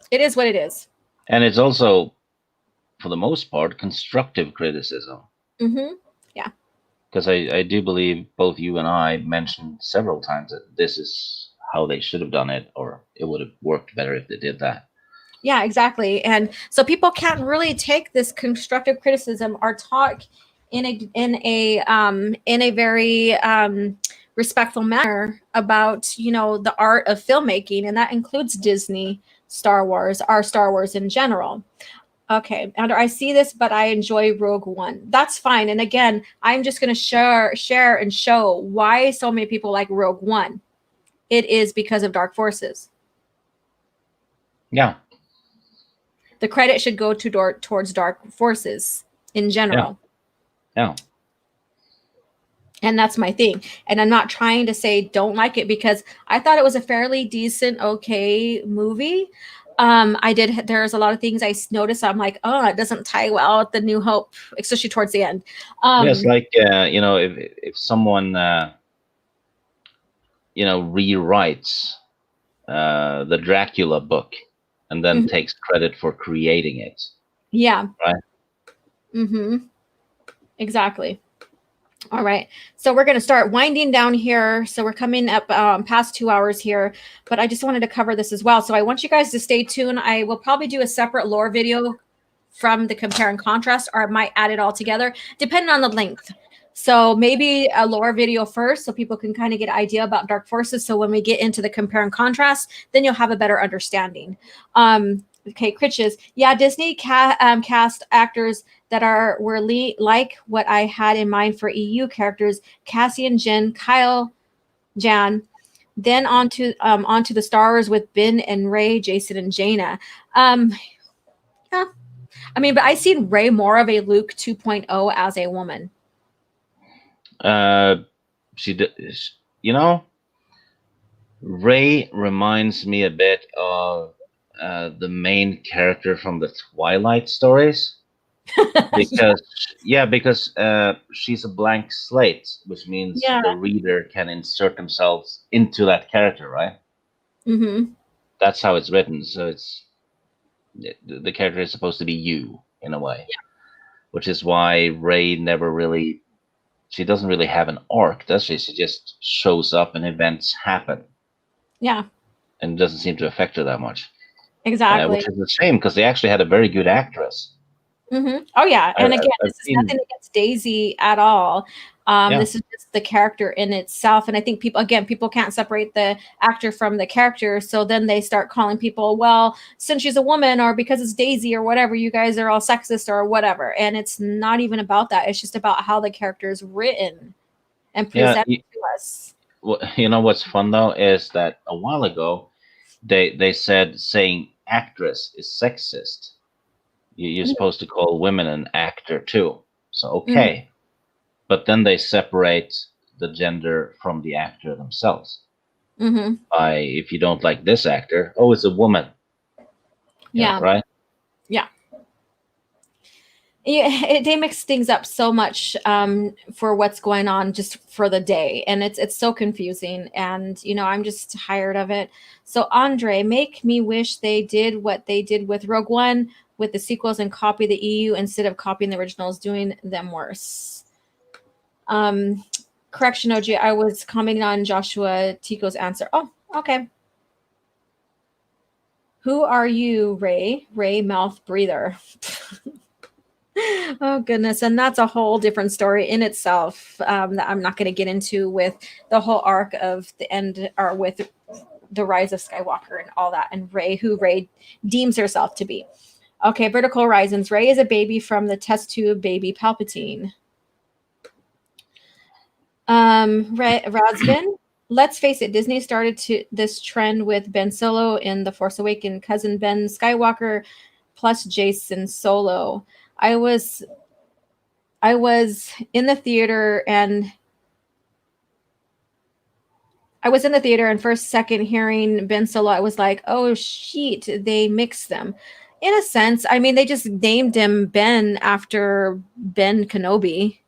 it is what it is. And it's also, for the most part, constructive criticism. Yeah. Because I do believe both you and I mentioned several times that this is how they should have done it, or it would have worked better if they did that. Yeah, exactly. And so people can't really take this constructive criticism or talk in a very respectful manner about, the art of filmmaking, and that includes Disney, Star Wars, our Star Wars in general. Okay, and I see this, but I enjoy Rogue One. That's fine. And again, I'm just going to share and show why so many people like Rogue One. It is because of Dark Forces. Yeah. The credit should go towards Dark Forces in general. Yeah. And that's my thing. And I'm not trying to say don't like it, because I thought it was a fairly decent, okay movie. There's a lot of things I noticed. I'm like, oh, it doesn't tie well with the New Hope, especially towards the end. Yes, like if someone rewrites the Dracula book and then takes credit for creating it. Yeah. Right. Exactly. All right. So we're going to start winding down here. So we're coming up past 2 hours here, but I just wanted to cover this as well. So I want you guys to stay tuned. I will probably do a separate lore video from the compare and contrast, or I might add it all together, depending on the length. So maybe a lore video first, so people can kind of get an idea about Dark Forces. So when we get into the compare and contrast, then you'll have a better understanding. Okay, Critches. Yeah, Disney cast actors that were like what I had in mind for EU characters: Cassian, Jin, Kyle, Jan. Then onto the Star Wars with Ben and Ray, Jason and Jaina. Yeah. I mean, but I seen Ray more of a Luke 2.0 as a woman. She did, Ray reminds me a bit of the main character from the Twilight stories. Because she's a blank slate, which means the reader can insert themselves into that character, right? That's how it's written. So the character is supposed to be you in a way, which is why Ray she doesn't really have an arc, does she? She just shows up and events happen. Yeah. And it doesn't seem to affect her that much. Exactly. Which is a shame, because they actually had a very good actress. Oh yeah, and again, this is nothing against Daisy at all. This is just the character in itself, and I think people can't separate the actor from the character. So then they start calling people, well, since she's a woman, or because it's Daisy, or whatever, you guys are all sexist or whatever. And it's not even about that. It's just about how the character is written and presented to us. Well, you know what's fun though is that a while ago they said saying actress is sexist. You're supposed to call women an actor too. So okay. But then they separate the gender from the actor themselves. By, if you don't like this actor, it's a woman. Yeah. Right? Yeah. Yeah, they mix things up so much for what's going on just for the day, and it's so confusing. And I'm just tired of it. So Andre, make me wish they did what they did with Rogue One with the sequels and copy the EU instead of copying the originals, doing them worse. Correction, OG. I was commenting on Joshua Tico's answer. Oh, okay. Who are you, Ray? Ray mouth breather. Oh goodness, and that's a whole different story in itself that I'm not going to get into with the whole arc of the end, or with the rise of Skywalker and all that, and Rey, who Rey deems herself to be. Okay, Vertical Horizons. Rey is a baby from the test tube baby Palpatine. Razvin. Let's face it, Disney started this trend with Ben Solo in The Force Awakens, cousin Ben Skywalker plus Jason Solo. I was in the theater and first second hearing Ben Solo, I was like, oh shit, they mixed them. In a sense, I mean, they just named him Ben after Ben Kenobi.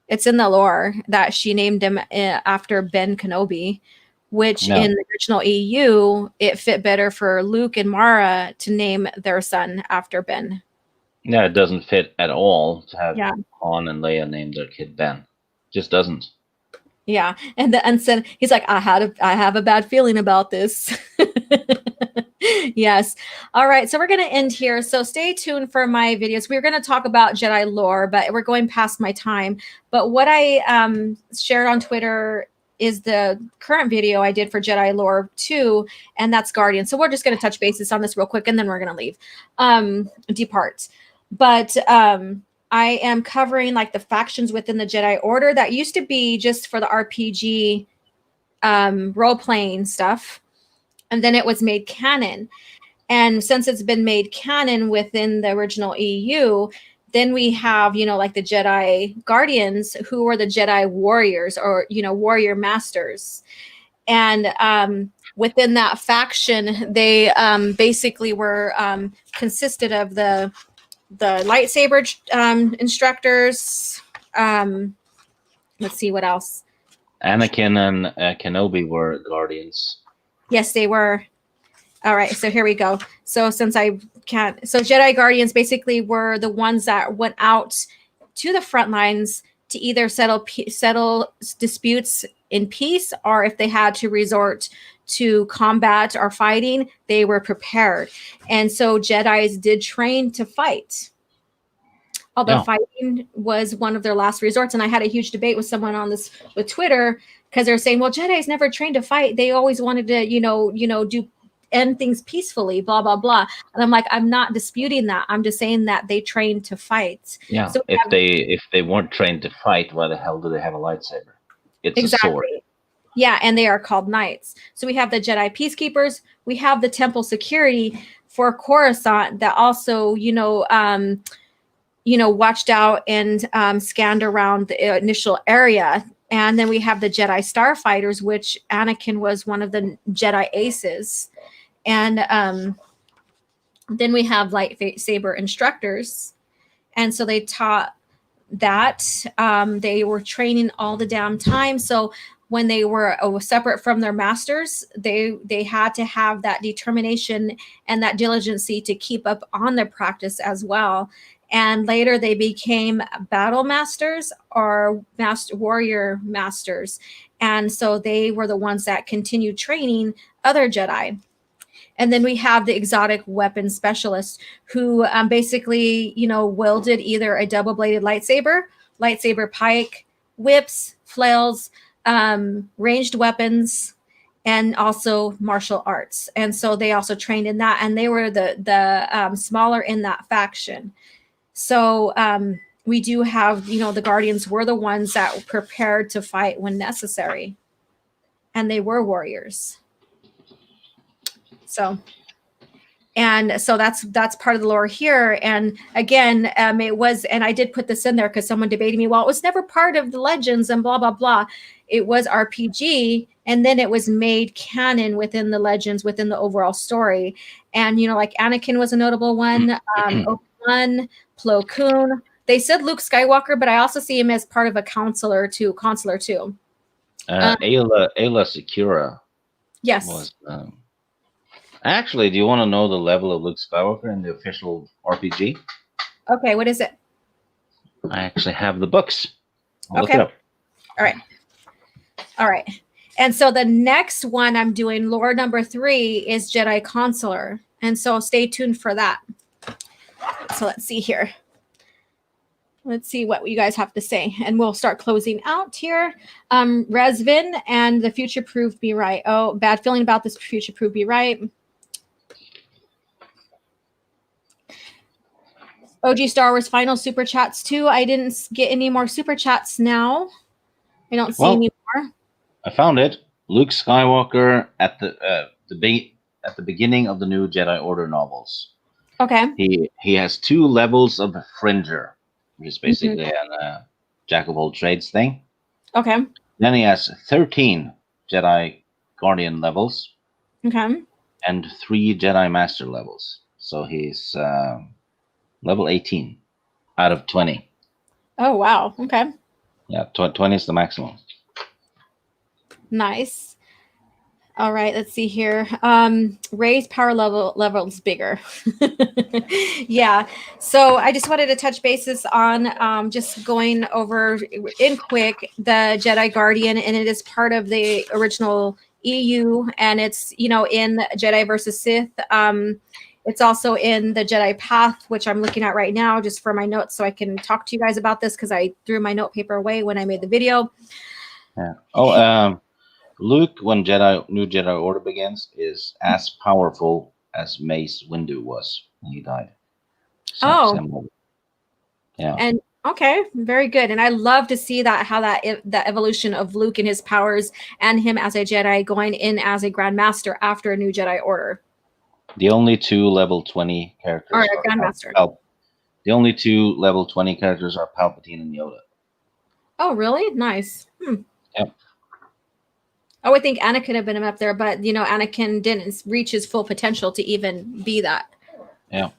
It's in the lore that she named him after Ben Kenobi, which in the original EU, it fit better for Luke and Mara to name their son after Ben. Yeah, it doesn't fit at all to have Han and Leia name their kid Ben. Just doesn't. Yeah, and the ensign, he's like, I have a bad feeling about this. Yes. All right, so we're going to end here. So stay tuned for my videos. We're going to talk about Jedi lore, but we're going past my time. But what I shared on Twitter is the current video I did for Jedi Lore 2, and that's Guardian. So we're just going to touch bases on this real quick, and then we're going to leave, depart. But I am covering like the factions within the Jedi Order that used to be just for the RPG role-playing stuff. And then it was made canon. And since it's been made canon within the original EU, then we have, like the Jedi Guardians, who are the Jedi warriors, or, warrior masters. And within that faction, they basically were consisted of the lightsaber instructors. Let's see what else. Anakin and Kenobi were Guardians. Yes, they were. All right, so here we go. So since I can't, so Jedi Guardians basically were the ones that went out to the front lines to either settle disputes in peace, or if they had to resort to combat or fighting, they were prepared. And so Jedis did train to fight. Although fighting was one of their last resorts. And I had a huge debate with someone on this with Twitter, because they're saying, well, Jedi's never trained to fight. They always wanted to, end things peacefully, blah, blah, blah. And I'm like, I'm not disputing that. I'm just saying that they trained to fight. Yeah. So if they weren't trained to fight, why the hell do they have a lightsaber? It's a sword. Yeah, and they are called knights. So we have the Jedi peacekeepers. We have the temple security for Coruscant that also, watched out and scanned around the initial area. And then we have the Jedi starfighters, which Anakin was one of the Jedi aces. And then we have lightsaber instructors. And so they taught that. They were training all the damn time. So when they were separate from their masters, they had to have that determination and that diligency to keep up on their practice as well. And later they became battle masters or warrior masters. And so they were the ones that continued training other Jedi. And then we have the exotic weapon specialists who basically, wielded either a double-bladed lightsaber pike, whips, flails, ranged weapons, and also martial arts. And so they also trained in that. And they were the smaller in that faction. So we do have, the Guardians were the ones that were prepared to fight when necessary. And they were warriors. So that's part of the lore here. And again, it was, and I did put this in there because someone debated me, well, it was never part of the legends and blah, blah, blah. It was RPG, and then it was made canon within the legends, within the overall story. And, like Anakin was a notable one. Obi-Wan, Plo Koon. They said Luke Skywalker, but I also see him as part of a consular too. Ayla Secura Yes. was. Actually, do you want to know the level of Luke Skywalker in the official RPG? Okay, what is it? I actually have the books. I'll look Okay. it up. All right. And so the next one I'm doing, lore number 3, is Jedi Consular. And so stay tuned for that. So let's see here. Let's see what you guys have to say. And we'll start closing out here. Resvin and the future proved me right. Oh, bad feeling about this future proved me right. O.G.Starwars final super chats too. I didn't get any more super chats now. I don't see any more. I found it. Luke Skywalker at the beginning of the new Jedi Order novels. Okay. He has 2 levels of Fringer, which is basically a jack of all trades thing. Okay. Then he has 13 Jedi Guardian levels. Okay. And 3 Jedi Master levels. So he's level 18 out of 20. Oh, wow. Okay. Yeah, 20 is the maximum. Nice. All right, let's see here. Ray's power level's bigger. Yeah. So I just wanted to touch bases on just going over in quick the Jedi Guardian, and it is part of the original EU, and it's in Jedi versus Sith. It's also in the Jedi Path, which I'm looking at right now just for my notes so I can talk to you guys about this because I threw my note paper away when I made the video. Yeah. Oh, Luke, when New Jedi Order begins, is as powerful as Mace Windu was when he died. So, yeah. And okay, very good. And I love to see that that evolution of Luke and his powers and him as a Jedi going in as a Grandmaster after a New Jedi Order. The only 2 level 20 characters are Grandmaster. The only 2 level 20 characters are Palpatine and Yoda. Oh, really? Nice. Yep. I would think Anakin have been up there, but Anakin didn't reach his full potential to even be that. Yeah.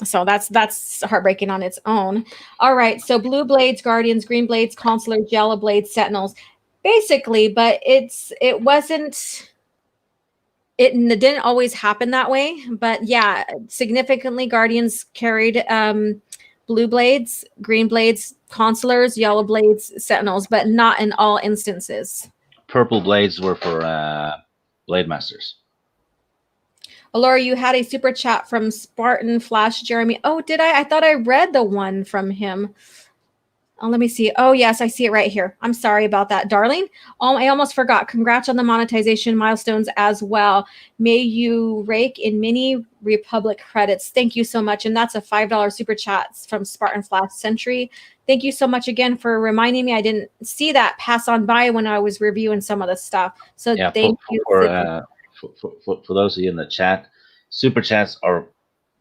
So that's heartbreaking on its own. All right. So blue blades, guardians, green blades, consulars, yellow blades, sentinels, basically, but it didn't always happen that way. But yeah, significantly guardians carried blue blades, green blades, consulars, yellow blades, sentinels, but not in all instances. Purple blades were for Blade Masters. Laura, you had a super chat from Spartan Flash Jeremy. Oh, did I? I thought I read the one from him. Oh, let me see. Oh, yes, I see it right here. I'm sorry about that, darling. Oh, I almost forgot. Congrats on the monetization milestones as well. May you rake in mini Republic credits. Thank you so much. And that's a $5 super chat from Spartan Flash Century. Thank you so much again for reminding me. I didn't see that pass on by when I was reviewing some of the stuff. So yeah, thank you. For those of you in the chat, super chats are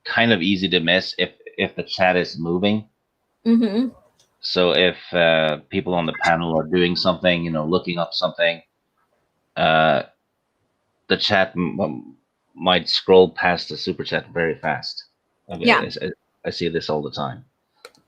kind of easy to miss if the chat is moving. Mm-hmm. So if people on the panel are doing something, looking up something, the chat might scroll past the super chat very fast. Yeah. I see this all the time.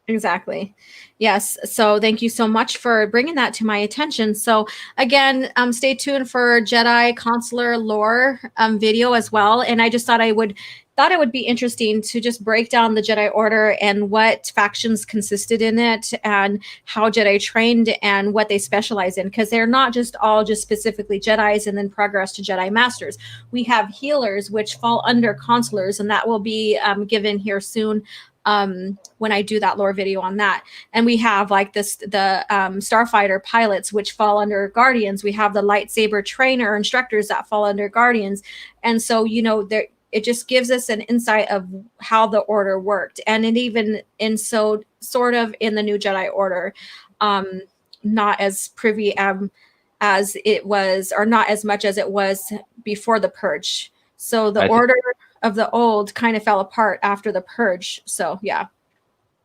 Exactly. Yes. So thank you so much for bringing that to my attention. So again, stay tuned for Jedi Consular lore video as well. And I just thought it would be interesting to just break down the Jedi Order and what factions consisted in it and how Jedi trained and what they specialize in, because they're not just all just specifically Jedis and then progress to Jedi Masters. We have healers, which fall under consulars, and that will be given here soon. When I do that lore video on that. And we have like the starfighter pilots, which fall under guardians. We have the lightsaber trainer instructors that fall under guardians. And so, it just gives us an insight of how the order worked. And it even sort of in the new Jedi Order, not as privy as it was, or not as much as it was before the purge. So the order of the old kind of fell apart after the purge. So yeah.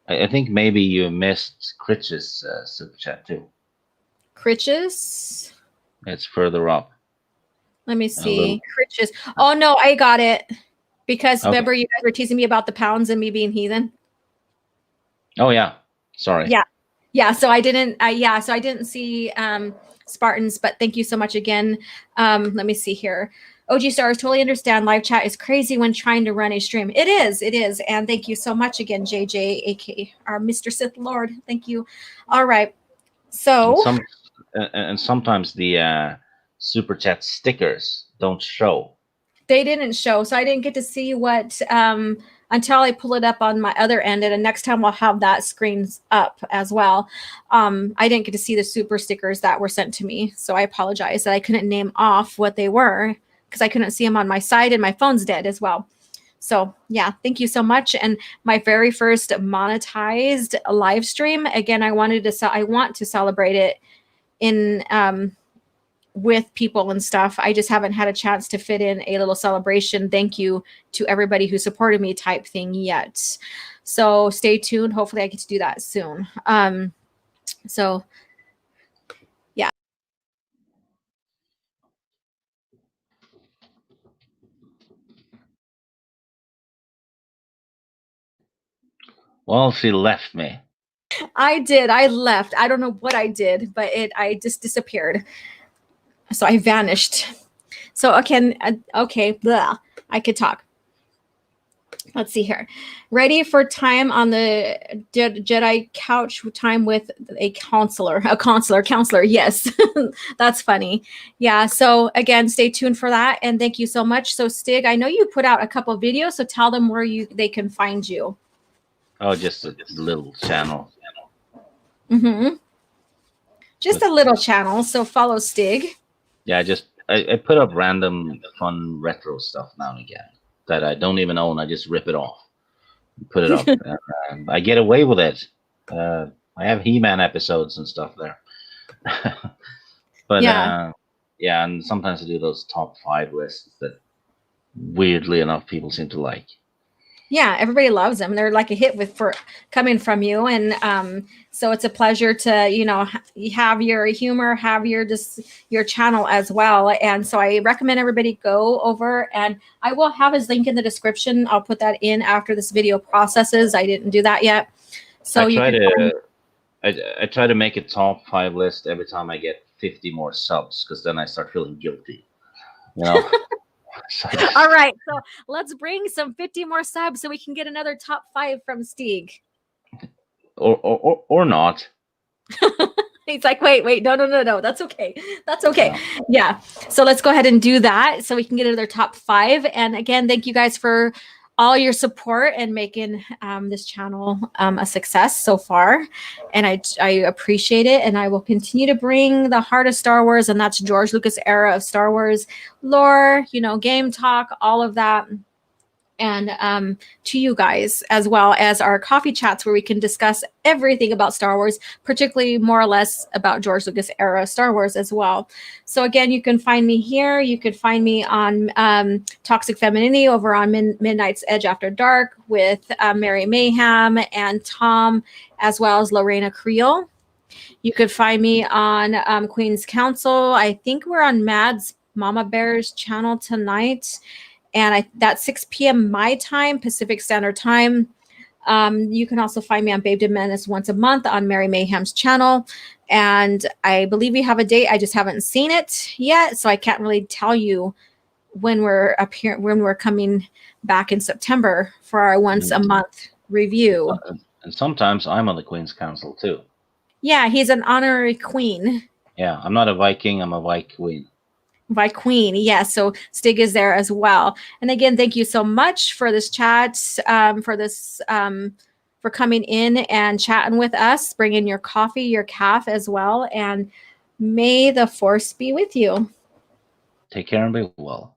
I think maybe you missed Critch's super chat too. Critch's? It's further up. Let me see. Critch's. Oh no, I got it. Because remember you guys were teasing me about the pounds and me being heathen? Oh yeah, sorry. Yeah. Yeah. So I didn't, so I didn't see Spartans, but thank you so much again. Let me see here. OG Stars, totally understand. Live chat is crazy when trying to run a stream. It is. And thank you so much again, JJ, aka our Mr. Sith Lord. Thank you. All right. And So sometimes the super chat stickers don't show. they didn't show, so I didn't get to see what until I pull it up on my other end, and the next time I'll have that screens up as well. I didn't get to see the super stickers that were sent to me, so I apologize that I couldn't name off what they were because I couldn't see them on my side, and my phone's dead as well. So yeah, thank you so much. And my very first monetized live stream, again, I want to celebrate it in with people and stuff. I just haven't had a chance to fit in a little celebration. Thank you to everybody who supported me type thing yet. So stay tuned. Hopefully I get to do that soon. So yeah. Well, she left me. I did. I left. I don't know what I did, but I just disappeared. So I vanished. So okay, blah. I could talk. Let's see here. Ready for time on the Jedi couch time with a counselor. Yes, that's funny. Yeah. So again, stay tuned for that, and thank you so much. So Stig, I know you put out a couple videos, so tell them where they can find you. Oh, just a little channel. Mm-hmm. Just a little channel. So follow Stig. Yeah, I put up random fun retro stuff now and again that I don't even own. I just rip it off, put it up. I get away with it. I have He-Man episodes and stuff there. But Yeah. yeah, and sometimes I do those top 5 lists that weirdly enough people seem to like. Yeah, everybody loves them. They're like a hit for coming from you, and so it's a pleasure to have your humor, have your channel as well. And so I recommend everybody go over, and I will have his link in the description. I'll put that in after this video processes. I didn't do that yet, so I try to make a top 5 list every time I get 50 more subs, because then I start feeling guilty. All right, so let's bring some 50 more subs so we can get another top 5 from Stig. Or not. He's like, wait, no. That's okay. Yeah. So let's go ahead and do that so we can get into their top 5. And again, thank you guys for all your support and making this channel a success so far. And I appreciate it. And I will continue to bring the heart of Star Wars, and that's George Lucas era of Star Wars lore, game talk, all of that. And to you guys, as well as our coffee chats where we can discuss everything about Star Wars, particularly more or less about George Lucas era Star Wars as well. So again, you can find me here. You could find me on Toxic Femininity over on Midnight's Edge After Dark with Mary Mayhem and Tom, as well as Lorena Creel. You could find me on Queen's Council. I think we're on Mad's Mama Bear's channel tonight. And that's 6 p.m. my time, Pacific Standard Time. You can also find me on Babe to Menace once a month on Mary Mayhem's channel. And I believe we have a date. I just haven't seen it yet, so I can't really tell you when we're coming back in September for our once a month review. And sometimes I'm on the Queen's Council too. Yeah, he's an honorary queen. Yeah, I'm not a Viking. I'm a White Queen. By Queen, yes. So Stig is there as well. And again, thank you so much for this chat, for coming in and chatting with us. Bring in your coffee, your Caff as well, and may the Force be with you. Take care and be well.